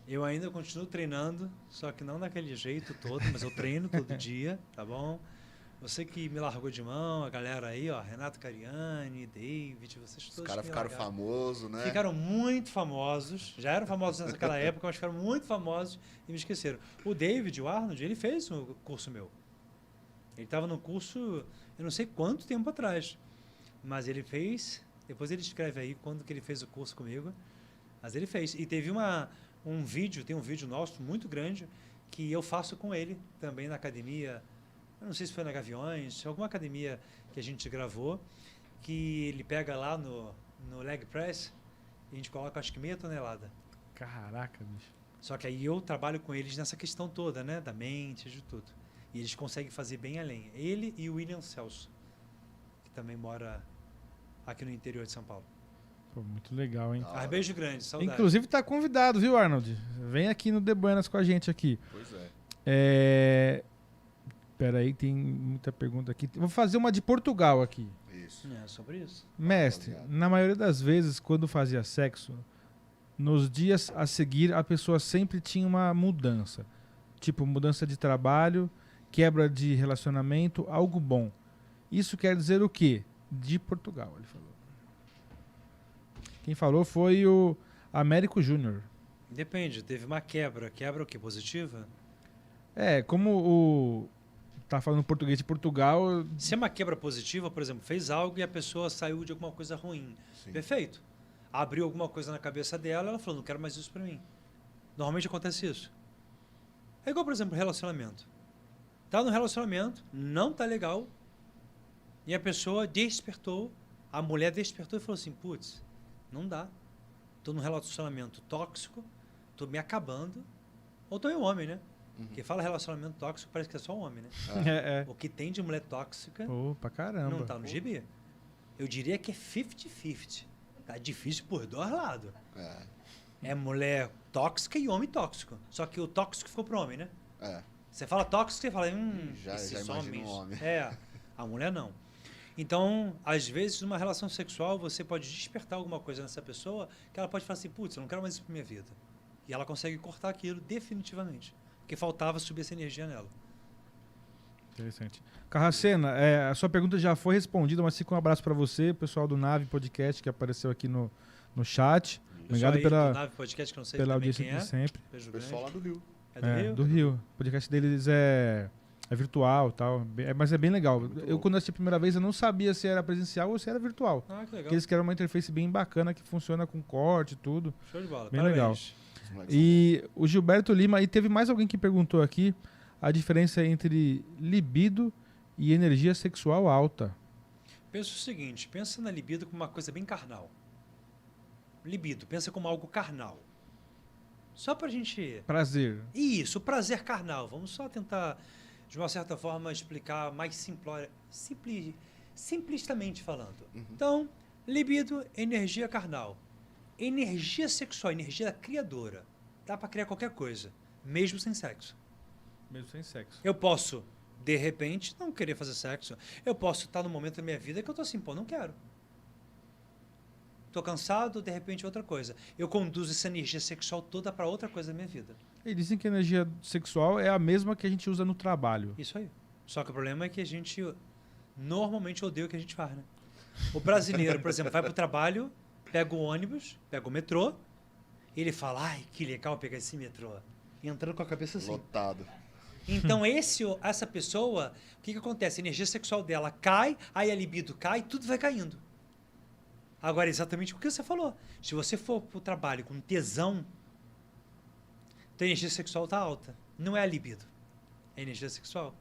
Eu ainda continuo treinando, só que não daquele jeito todo, mas eu treino todo dia, tá bom? Você que me largou de mão, a galera aí, ó, Renato Cariani, David, vocês Os todos caras me ficaram largaram. famosos, né? Ficaram muito famosos, já eram famosos naquela época, mas ficaram muito famosos e me esqueceram. O David, o Arnold, ele fez um curso meu. Ele estava no curso, eu não sei quanto tempo atrás, mas ele fez, depois ele escreve aí quando que ele fez o curso comigo, mas ele fez. E teve um vídeo, tem um vídeo nosso muito grande, que eu faço com ele também na academia, eu não sei se foi na Gaviões, alguma academia que a gente gravou, que ele pega lá no leg press e a gente coloca acho que 0,5 tonelada. Caraca, bicho. Só que aí eu trabalho com eles nessa questão toda, né? Da mente, de tudo. E eles conseguem fazer bem além. Ele e o William Celso, que também mora aqui no interior de São Paulo. Pô, muito legal, hein? Ah, Beijo grande, saudade. Inclusive tá convidado, viu, Arnold? Vem aqui no The Buenas com a gente aqui. Pois é. Pera aí, tem muita pergunta aqui. Vou fazer uma de Portugal aqui. Isso. É sobre isso. Mestre, Rapaziada. na maioria das vezes, quando fazia sexo, nos dias a seguir, a pessoa sempre tinha uma mudança. Tipo, mudança de trabalho, quebra de relacionamento, algo bom. Isso quer dizer o quê? De Portugal, ele falou. Quem falou foi o Américo Júnior. Depende, teve uma quebra. Quebra o quê? Positiva? Como o... Tá falando português de Portugal... Se é uma quebra positiva, por exemplo, fez algo e a pessoa saiu de alguma coisa ruim. Sim. Perfeito. Abriu alguma coisa na cabeça dela, ela falou, não quero mais isso pra mim. Normalmente acontece isso. É igual, por exemplo, relacionamento. Tá no relacionamento, não tá legal, e a pessoa despertou, a mulher despertou e falou assim, putz, não dá. Tô num relacionamento tóxico, tô me acabando, ou tô em homem, né? Porque fala relacionamento tóxico, parece que é só homem, né? O que tem de mulher tóxica Pra caramba. não tá no gibi. Eu diria que é 50-50. Tá difícil por dois lados. É mulher tóxica e homem tóxico. Só que o tóxico ficou pro homem, né? Você fala tóxico, você fala, já esses imagina homens. um homem. A mulher não. Então, às vezes, numa relação sexual, você pode despertar alguma coisa nessa pessoa que ela pode falar assim, putz, eu não quero mais isso pra minha vida. E ela consegue cortar aquilo definitivamente. Porque faltava subir essa energia nela. Interessante. Carracena, a sua pergunta já foi respondida, mas fica um abraço para você, pessoal do Nave Podcast que apareceu aqui no chat. Obrigado do Nave Podcast, que eu não sei pela também audiência quem de sempre. Beijo O pessoal lá do Rio. É do Rio? Do Rio. O podcast deles é virtual e tal, mas é bem legal. Eu, quando assisti a primeira vez, eu não sabia se era presencial ou se era virtual. Ah, que legal. Porque eles querem uma interface bem bacana que funciona com corte e tudo. Show de bola. Bem Parabéns. legal. E o Gilberto Lima, e teve mais alguém que perguntou aqui a diferença entre libido e energia sexual alta. Pensa o seguinte, pensa na libido como uma coisa bem carnal. Libido, pensa como algo carnal. Só pra gente... Prazer. Isso, prazer carnal. Vamos só tentar, de uma certa forma, explicar mais simplistamente falando. Então, libido, energia carnal. Energia sexual, energia criadora. Dá pra criar qualquer coisa, mesmo sem sexo. Mesmo sem sexo. Eu posso, de repente, não querer fazer sexo. Eu posso estar no momento da minha vida que eu tô assim, pô, não quero. Tô cansado, de repente outra coisa. Eu conduzo essa energia sexual toda para outra coisa da minha vida. E dizem que a energia sexual é a mesma que a gente usa no trabalho. Isso aí. Só que o problema é que a gente normalmente odeia o que a gente faz, né? O brasileiro, por exemplo, vai pro trabalho, pega o ônibus, pega o metrô, e ele fala, ai, que legal pegar esse metrô. E entrando com a cabeça assim. Lotado. Então, essa pessoa, o que acontece? A energia sexual dela cai, aí a libido cai, tudo vai caindo. Agora, exatamente o que você falou. Se você for pro trabalho com tesão, tua energia sexual tá alta. Não é a libido. É a energia sexual.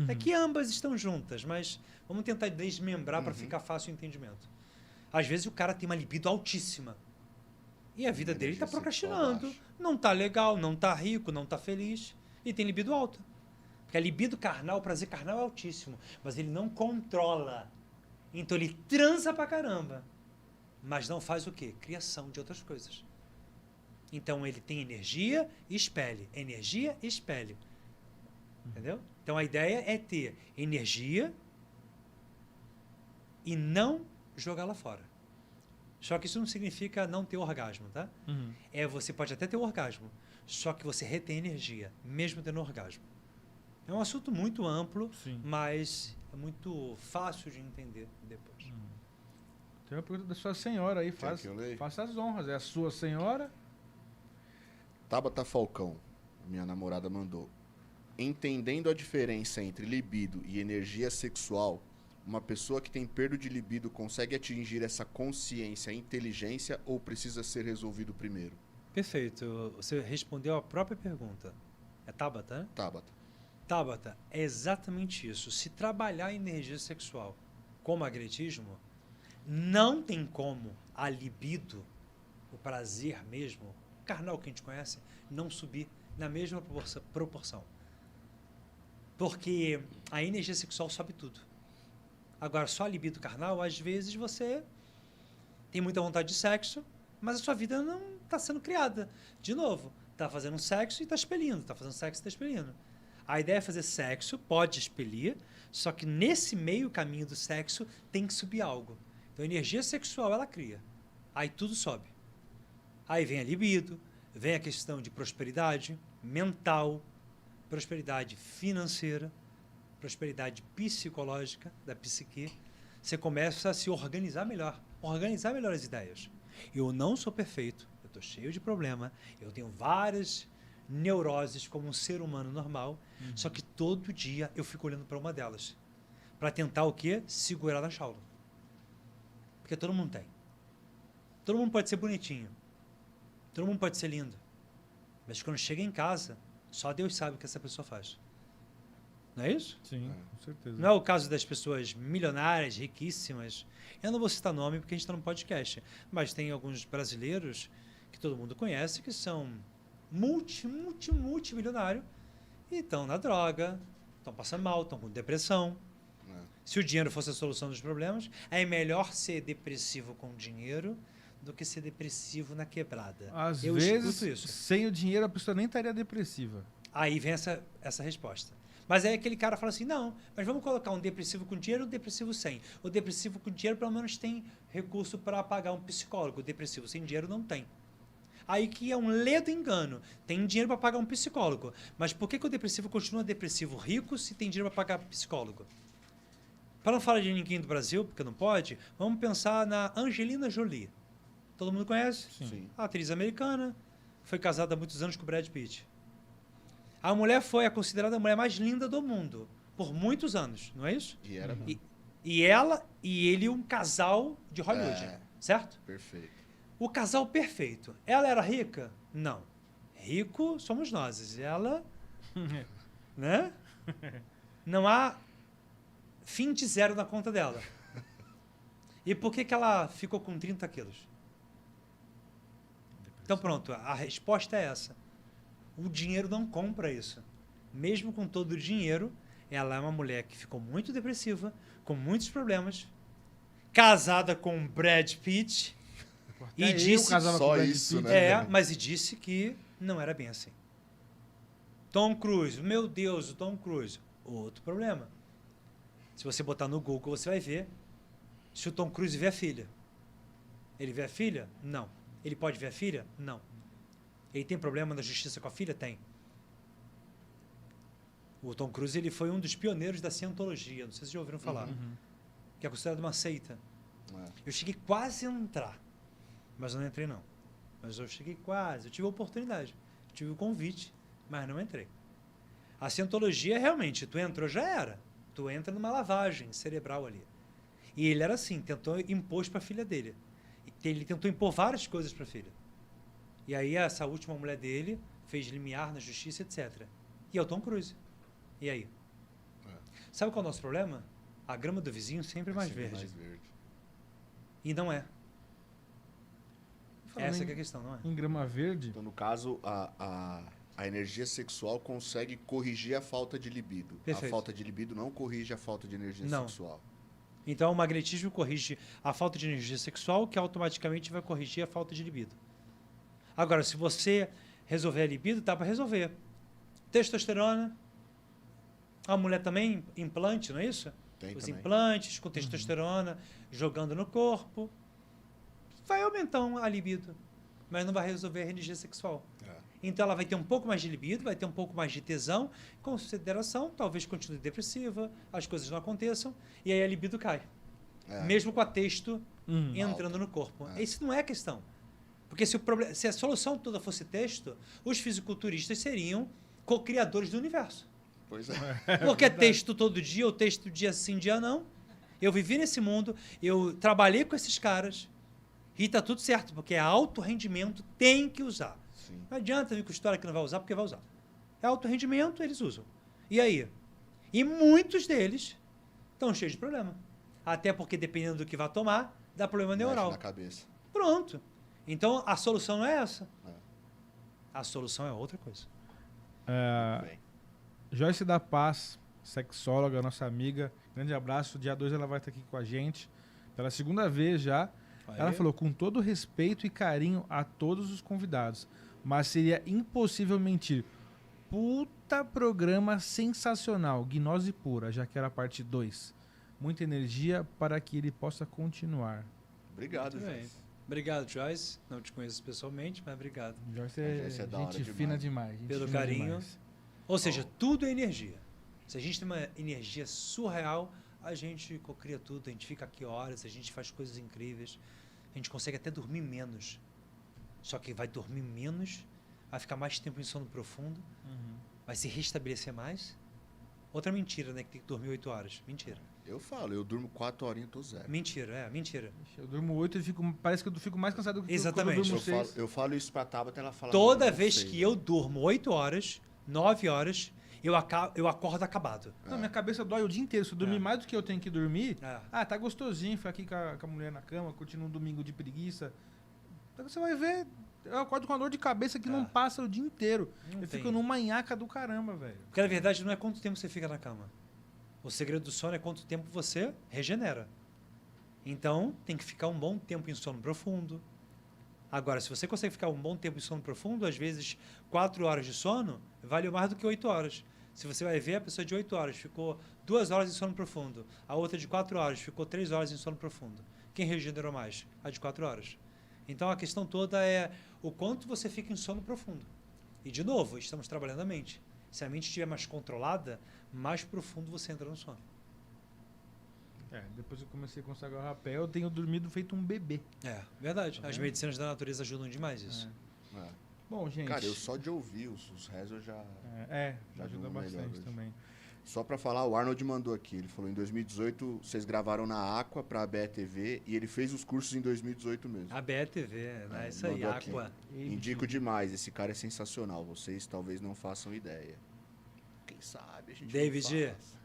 É que ambas estão juntas, mas vamos tentar desmembrar para ficar fácil o entendimento. Às vezes o cara tem uma libido altíssima. E a vida dele está procrastinando. Não tá legal, não tá rico, não tá feliz. E tem libido alta. Porque a libido carnal, o prazer carnal é altíssimo. Mas ele não controla. Então ele transa pra caramba. Mas não faz o quê? Criação de outras coisas. Então ele tem energia e espelhe. Energia e espelhe. Entendeu? Então a ideia é ter energia e não jogá-la fora. Só que isso não significa não ter orgasmo, tá? Você pode até ter orgasmo, só que você retém energia, mesmo tendo orgasmo. É um assunto muito amplo, Sim. mas é muito fácil de entender depois. Tem uma pergunta da sua senhora aí, faça as honras. É a sua senhora? Tabata Falcão, minha namorada, mandou. Entendendo a diferença entre libido e energia sexual, uma pessoa que tem perda de libido consegue atingir essa consciência e inteligência ou precisa ser resolvido primeiro? Perfeito. Você respondeu a própria pergunta. É Tabata, né? Tabata. Tabata, é exatamente isso. Se trabalhar a energia sexual como magnetismo, não tem como a libido, o prazer mesmo, o carnal que a gente conhece, não subir na mesma proporção. Porque a energia sexual sobe tudo. Agora, só a libido carnal, às vezes você tem muita vontade de sexo, mas a sua vida não está sendo criada. De novo, está fazendo sexo e está expelindo, está fazendo sexo e está expelindo. A ideia é fazer sexo, pode expelir, só que nesse meio caminho do sexo tem que subir algo. Então, a energia sexual, ela cria. Aí tudo sobe. Aí vem a libido, vem a questão de prosperidade mental, prosperidade financeira, prosperidade psicológica, da psique. Você começa a se organizar melhor as ideias. Eu não sou perfeito, eu tô cheio de problema, eu tenho várias neuroses como um ser humano normal, só que todo dia eu fico olhando para uma delas, para tentar o quê? Segurar na jaula. Porque todo mundo tem. Todo mundo pode ser bonitinho, todo mundo pode ser lindo, mas quando chega em casa, só Deus sabe o que essa pessoa faz. Não é isso? Sim, com certeza. Não é o caso das pessoas milionárias, riquíssimas. Eu não vou citar nome porque a gente está no podcast, mas tem alguns brasileiros que todo mundo conhece que são multimilionários e estão na droga, estão passando mal, estão com depressão. Se o dinheiro fosse a solução dos problemas, é melhor ser depressivo com dinheiro do que ser depressivo na quebrada. Às Eu vezes, escuto isso. sem o dinheiro, a pessoa nem estaria depressiva. Aí vem essa resposta. Mas aí aquele cara fala assim, não, mas vamos colocar um depressivo com dinheiro e um depressivo sem. O depressivo com dinheiro pelo menos tem recurso para pagar um psicólogo. O depressivo sem dinheiro não tem. Aí que é um ledo engano. Tem dinheiro para pagar um psicólogo. Mas por que o depressivo continua depressivo rico se tem dinheiro para pagar psicólogo? Para não falar de ninguém do Brasil, porque não pode, vamos pensar na Angelina Jolie. Todo mundo conhece? Sim. A atriz americana, foi casada há muitos anos com o Brad Pitt. A mulher foi considerada a mulher mais linda do mundo por muitos anos, não é isso? E era mesmo. E ela e ele um casal de Hollywood, certo? Perfeito. O casal perfeito. Ela era rica? Não. Rico somos nós. Ela, né? Não há fim de zero na conta dela. E por que ela ficou com 30 quilos? Então pronto, a resposta é essa. O dinheiro não compra isso. Mesmo com todo o dinheiro, ela é uma mulher que ficou muito depressiva, com muitos problemas, casada com Brad Pitt, e disse só isso, né? mas disse que não era bem assim. Tom Cruise, meu Deus, o Tom Cruise. Outro problema. Se você botar no Google, você vai ver se o Tom Cruise vê a filha. Ele vê a filha? Não. Ele pode ver a filha? Não. Ele tem problema na justiça com a filha? Tem. O Tom Cruise ele foi um dos pioneiros da cientologia. Não sei se vocês já ouviram falar. Que é considerado uma seita. Eu cheguei quase a entrar. Mas eu não entrei, não. Mas eu cheguei quase. Eu tive a oportunidade. Eu tive o convite, mas não entrei. A cientologia, realmente, tu entrou, já era. Tu entra numa lavagem cerebral ali. E ele era assim, tentou impor para a filha dele. Ele tentou impor várias coisas para a filha. E aí essa última mulher dele fez limiar na justiça, etc. E é o Tom Cruise. E aí? Sabe qual é o nosso problema? A grama do vizinho sempre é mais verde. E não é. Essa que é a questão, não é? Em grama verde... Então, no caso, a energia sexual consegue corrigir a falta de libido. Perfeito. A falta de libido não corrige a falta de energia sexual. Então, o magnetismo corrige a falta de energia sexual, que automaticamente vai corrigir a falta de libido. Agora, se você resolver a libido, dá para resolver. Testosterona. A mulher também, implante, não é isso? Tem os também. implantes com testosterona, jogando no corpo. Vai aumentar a libido, mas não vai resolver a energia sexual. Então ela vai ter um pouco mais de libido, vai ter um pouco mais de tesão, consideração, talvez continue depressiva, as coisas não aconteçam, e aí a libido cai. Mesmo com a testo entrando no corpo. Isso não é a questão. Porque se a solução toda fosse texto, os fisiculturistas seriam co-criadores do universo. Pois é. Porque é texto todo dia, ou texto dia sim, dia não. Eu vivi nesse mundo, eu trabalhei com esses caras, e tá tudo certo, porque é alto rendimento, tem que usar. Sim. Não adianta vir com história que não vai usar, porque vai usar. É alto rendimento, eles usam. E aí? E muitos deles estão cheios de problema. Até porque, dependendo do que vai tomar, dá problema neural. Na cabeça. Pronto. Então, a solução não é essa. A solução é outra coisa. É, Joyce da Paz, sexóloga, nossa amiga. Grande abraço. Dia 2 ela vai estar aqui com a gente. Pela segunda vez já. Aí. Ela falou, com todo respeito e carinho a todos os convidados, mas seria impossível mentir. Puta programa sensacional, gnose pura, já que era a parte 2. Muita energia para que ele possa continuar. Obrigado, Muito bem. Joyce. Obrigado, Joyce. Não te conheço pessoalmente, mas obrigado. Joyce Joyce é da hora gente fina demais. gente Pelo fina carinho. demais. Ou seja, tudo é energia. Se a gente tem uma energia surreal, a gente cocria tudo, a gente fica aqui horas, a gente faz coisas incríveis, a gente consegue até dormir menos. Só que vai dormir menos, vai ficar mais tempo em sono profundo, vai se restabelecer mais. Outra mentira, né? Que tem que dormir 8 horas. Mentira. Eu falo, eu durmo 4 horinhas, tô zero. Mentira, mentira. Eu durmo 8 e parece que eu fico mais cansado do que Exatamente. quando eu durmo 6. Eu falo isso pra Tabata, ela fala... Toda não, vez sei, que eu durmo 8 horas, 9 horas, eu acordo acabado. Não, minha cabeça dói o dia inteiro. Se eu dormir É. mais do que eu tenho que dormir, É. tá gostosinho, ficar aqui com a mulher na cama, curtindo um domingo de preguiça. Então você vai ver, eu acordo com uma dor de cabeça que não passa o dia inteiro. Não Eu tem. fico numa nhaca do caramba, velho. Porque na verdade não é quanto tempo você fica na cama. O segredo do sono é quanto tempo você regenera. Então, tem que ficar um bom tempo em sono profundo. Agora, se você consegue ficar um bom tempo em sono profundo, às vezes 4 horas de sono vale mais do que 8 horas. Se você vai ver, a pessoa de 8 horas ficou 2 horas em sono profundo. A outra de 4 horas ficou 3 horas em sono profundo. Quem regenerou mais? A de 4 horas. Então, a questão toda é o quanto você fica em sono profundo. E, de novo, estamos trabalhando a mente. Se a mente estiver mais controlada, mais profundo você entra no sono. Depois eu comecei a consagrar o rapé, eu tenho dormido feito um bebê. É, verdade. As medicinas da natureza ajudam demais isso. É. Bom, gente... Cara, eu só de ouvir os rezos eu já... já ajuda durmo bastante melhor hoje. também. Só pra falar, o Arnold mandou aqui. Ele falou, em 2018, vocês gravaram na Aqua pra BETV e ele fez os cursos em 2018 mesmo. A BETV, né? Isso aí, mandou aqui. Aqua. Indico demais, esse cara é sensacional. Vocês talvez não façam ideia. Quem sabe a gente David, não faz.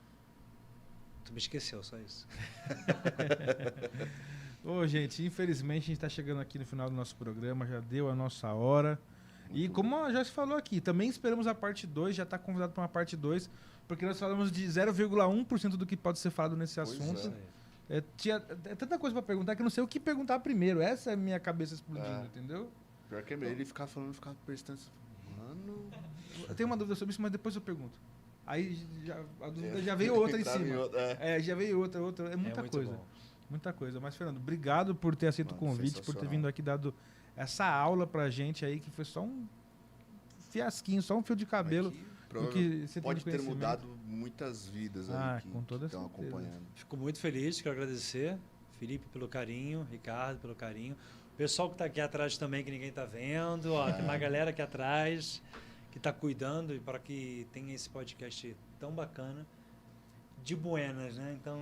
Tu me esqueceu, só isso. Ô, gente, infelizmente a gente está chegando aqui no final do nosso programa, já deu a nossa hora. E como a Joyce falou aqui, também esperamos a parte 2, já está convidado para uma parte 2, porque nós falamos de 0,1% do que pode ser falado nesse Pois assunto. é. Tinha tanta coisa para perguntar que eu não sei o que perguntar primeiro. Essa é a minha cabeça explodindo, entendeu? Pior que é mesmo, ele ficava falando, ficava prestando... Mano... Eu tenho uma dúvida sobre isso, mas depois eu pergunto. Aí a dúvida já veio outra em Entrava cima. Já veio outra. É muita muito coisa. bom. Muita coisa. Mas, Fernando, obrigado por ter aceito o convite, por ter sensacional. vindo aqui dado essa aula pra gente aí, que foi só um fiasquinho, só um fio de cabelo. do que você tem Pode de ter conhecimento. mudado muitas vidas aí com toda estão certeza. acompanhando. Fico muito feliz, quero agradecer. Felipe pelo carinho, Ricardo pelo carinho. O pessoal que está aqui atrás também, que ninguém está vendo. Ó, tem uma galera aqui atrás que está cuidando e para que tenha esse podcast tão bacana. De buenas, né? Então,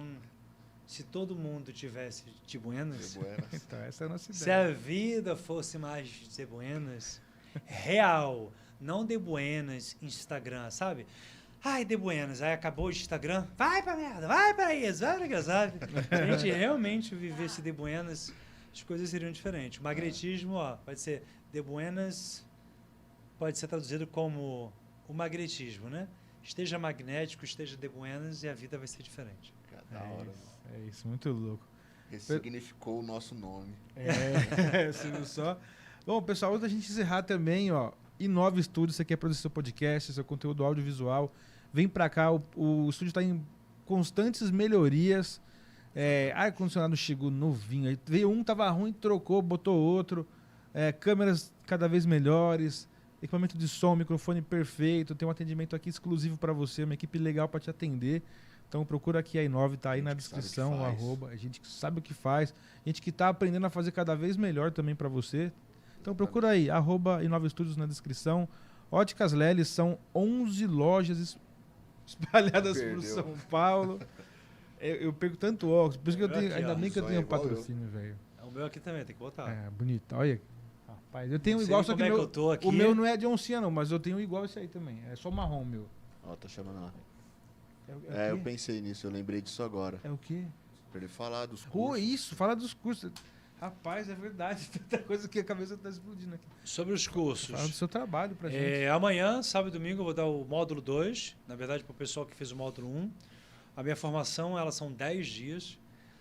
se todo mundo tivesse de buenas, Então, essa é a nossa se ideia. a vida fosse mais de buenas, real, não de buenas, Instagram, sabe? Ai, de buenas, aí acabou o Instagram, vai pra merda, vai pra isso, vai pra aquilo, sabe? Se a gente realmente vivesse de buenas, as coisas seriam diferentes. O magnetismo, ó, pode ser de buenas, pode ser traduzido como o magnetismo, né? Esteja magnético, esteja de buenas e a vida vai ser diferente. Da hora. É isso, muito louco. Ressignificou o nosso nome. Você viu só? Bom, pessoal, antes da gente encerrar também, ó, Inova Estúdio, você quer produzir seu podcast, seu conteúdo audiovisual, vem pra cá, o estúdio está em constantes melhorias. Ar-condicionado chegou novinho, aí veio um, tava ruim, trocou, botou outro. Câmeras cada vez melhores, equipamento de som, microfone perfeito, tem um atendimento aqui exclusivo para você, uma equipe legal para te atender. Então procura aqui a Inove, tá aí na descrição, o arroba, a gente que sabe o que faz, a gente que tá aprendendo a fazer cada vez melhor também para você. Então procura aí, arroba Inova Estúdios na descrição. Óticas Leles, são 11 lojas espalhadas por São Paulo. Eu perco tanto óculos, por isso que eu tenho, ainda bem que eu tenho patrocínio, velho. O meu aqui também, tem que botar. Bonito, olha. Rapaz, eu tenho Não sei igual, só que como é meu, que eu tô aqui. o meu não é de oncinha não, mas eu tenho igual esse aí também. É só marrom, meu. Ó, tá chamando lá. É o Eu quê? pensei nisso, eu lembrei disso agora. É o quê? Pra ele falar dos Oh, cursos. isso, fala dos cursos. Rapaz, é verdade. Tanta coisa que a cabeça tá explodindo aqui. Sobre os cursos. Fala do seu trabalho pra gente. Amanhã, sábado e domingo, eu vou dar o módulo 2. Na verdade, para o pessoal que fez o módulo 1. A minha formação, elas são 10 dias.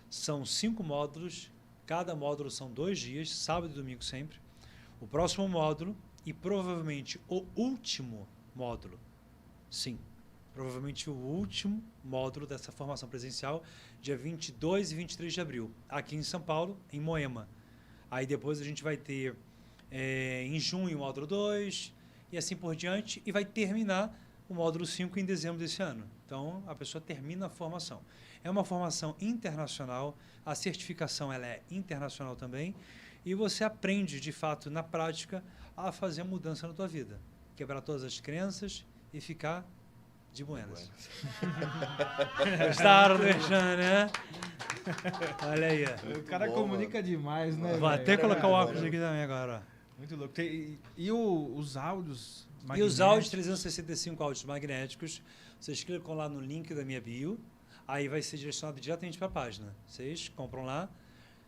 São 5 módulos. Cada módulo são 2 dias, sábado e domingo sempre. O próximo módulo e provavelmente o último módulo. Sim, provavelmente o último módulo dessa formação presencial, dia 22 e 23 de abril, aqui em São Paulo, em Moema. Aí depois a gente vai ter, em junho, o módulo 2 e assim por diante, e vai terminar o módulo 5 em dezembro desse ano. Então, a pessoa termina a formação. É uma formação internacional, a certificação ela é internacional também, e você aprende, de fato, na prática, a fazer a mudança na tua vida. Quebrar todas as crenças e ficar de buenas. Gostaram do merchan, né? Olha aí. O cara bom, comunica demais, né? Vou velho? até colocar o bom, óculos né? aqui também agora. Ó. Muito louco. Os áudios E os áudios, magnéticos? 365 áudios magnéticos, vocês clicam lá no link da minha bio, aí vai ser direcionado diretamente para a página. Vocês compram lá.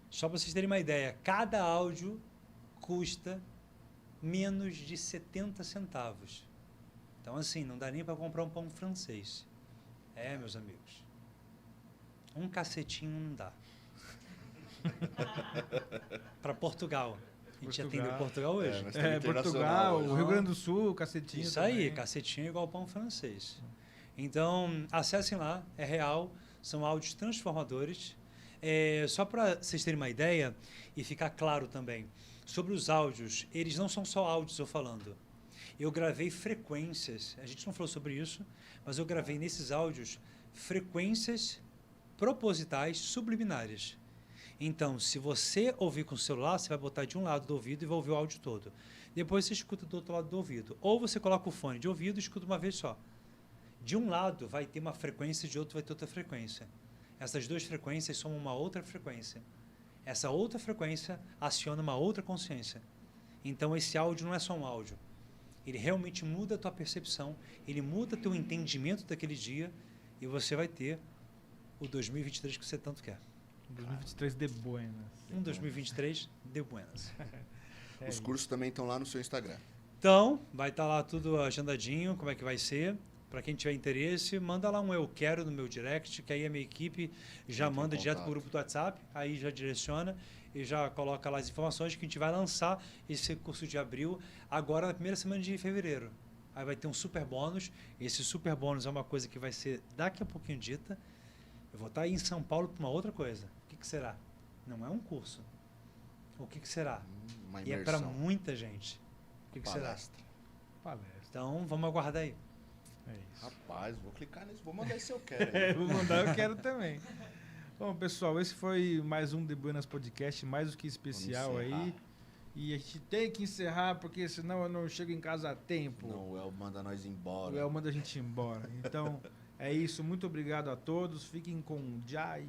Só para vocês terem uma ideia, cada áudio custa menos de 70 centavos. Então, assim, não dá nem para comprar um pão francês. É, meus amigos. Um cacetinho não dá. Para Portugal. A gente atendeu Portugal hoje. nós É, estamos internacional Portugal, hoje. o Rio Grande do Sul, cacetinho. Isso aí, também. cacetinho igual pão francês. Então, acessem lá, é real, são áudios transformadores. Só para vocês terem uma ideia e ficar claro também, sobre os áudios, eles não são só áudios eu falando. Eu gravei frequências, a gente não falou sobre isso, mas eu gravei nesses áudios frequências propositais subliminares. Então, se você ouvir com o celular, você vai botar de um lado do ouvido e vai ouvir o áudio todo. Depois você escuta do outro lado do ouvido. Ou você coloca o fone de ouvido e escuta uma vez só. De um lado vai ter uma frequência, de outro vai ter outra frequência. Essas duas frequências somam uma outra frequência. Essa outra frequência aciona uma outra consciência. Então, esse áudio não é só um áudio. Ele realmente muda a tua percepção, ele muda teu entendimento daquele dia e você vai ter o 2023 que você tanto quer. 2023 de buenas. 2023 de buenas. Os cursos também estão lá no seu Instagram. Então, vai estar lá tudo agendadinho, como é que vai ser. Para quem tiver interesse, manda lá um eu quero no meu direct, que aí a minha equipe já Entra em manda direto contato. para o grupo do WhatsApp, aí já direciona e já coloca lá as informações que a gente vai lançar esse curso de abril agora na primeira semana de fevereiro. Aí vai ter um super bônus. Esse super bônus é uma coisa que vai ser daqui a pouquinho dita. Eu vou estar aí em São Paulo para uma outra coisa. O que será? Não é um curso. O que será? Uma E é para imersão. muita gente. O que será? Palestra. Palestra. Então, vamos aguardar aí. É isso. Rapaz, vou clicar nisso. Vou mandar esse eu quero. aí. Vou mandar, eu quero também. Bom, pessoal, esse foi mais um The Buenas Podcast, mais do que especial Vamos encerrar. aí. E a gente tem que encerrar, porque senão eu não chego em casa a tempo. Não, o El manda nós embora. O El manda a gente embora. Então, é isso. Muito obrigado a todos. Fiquem com Jai.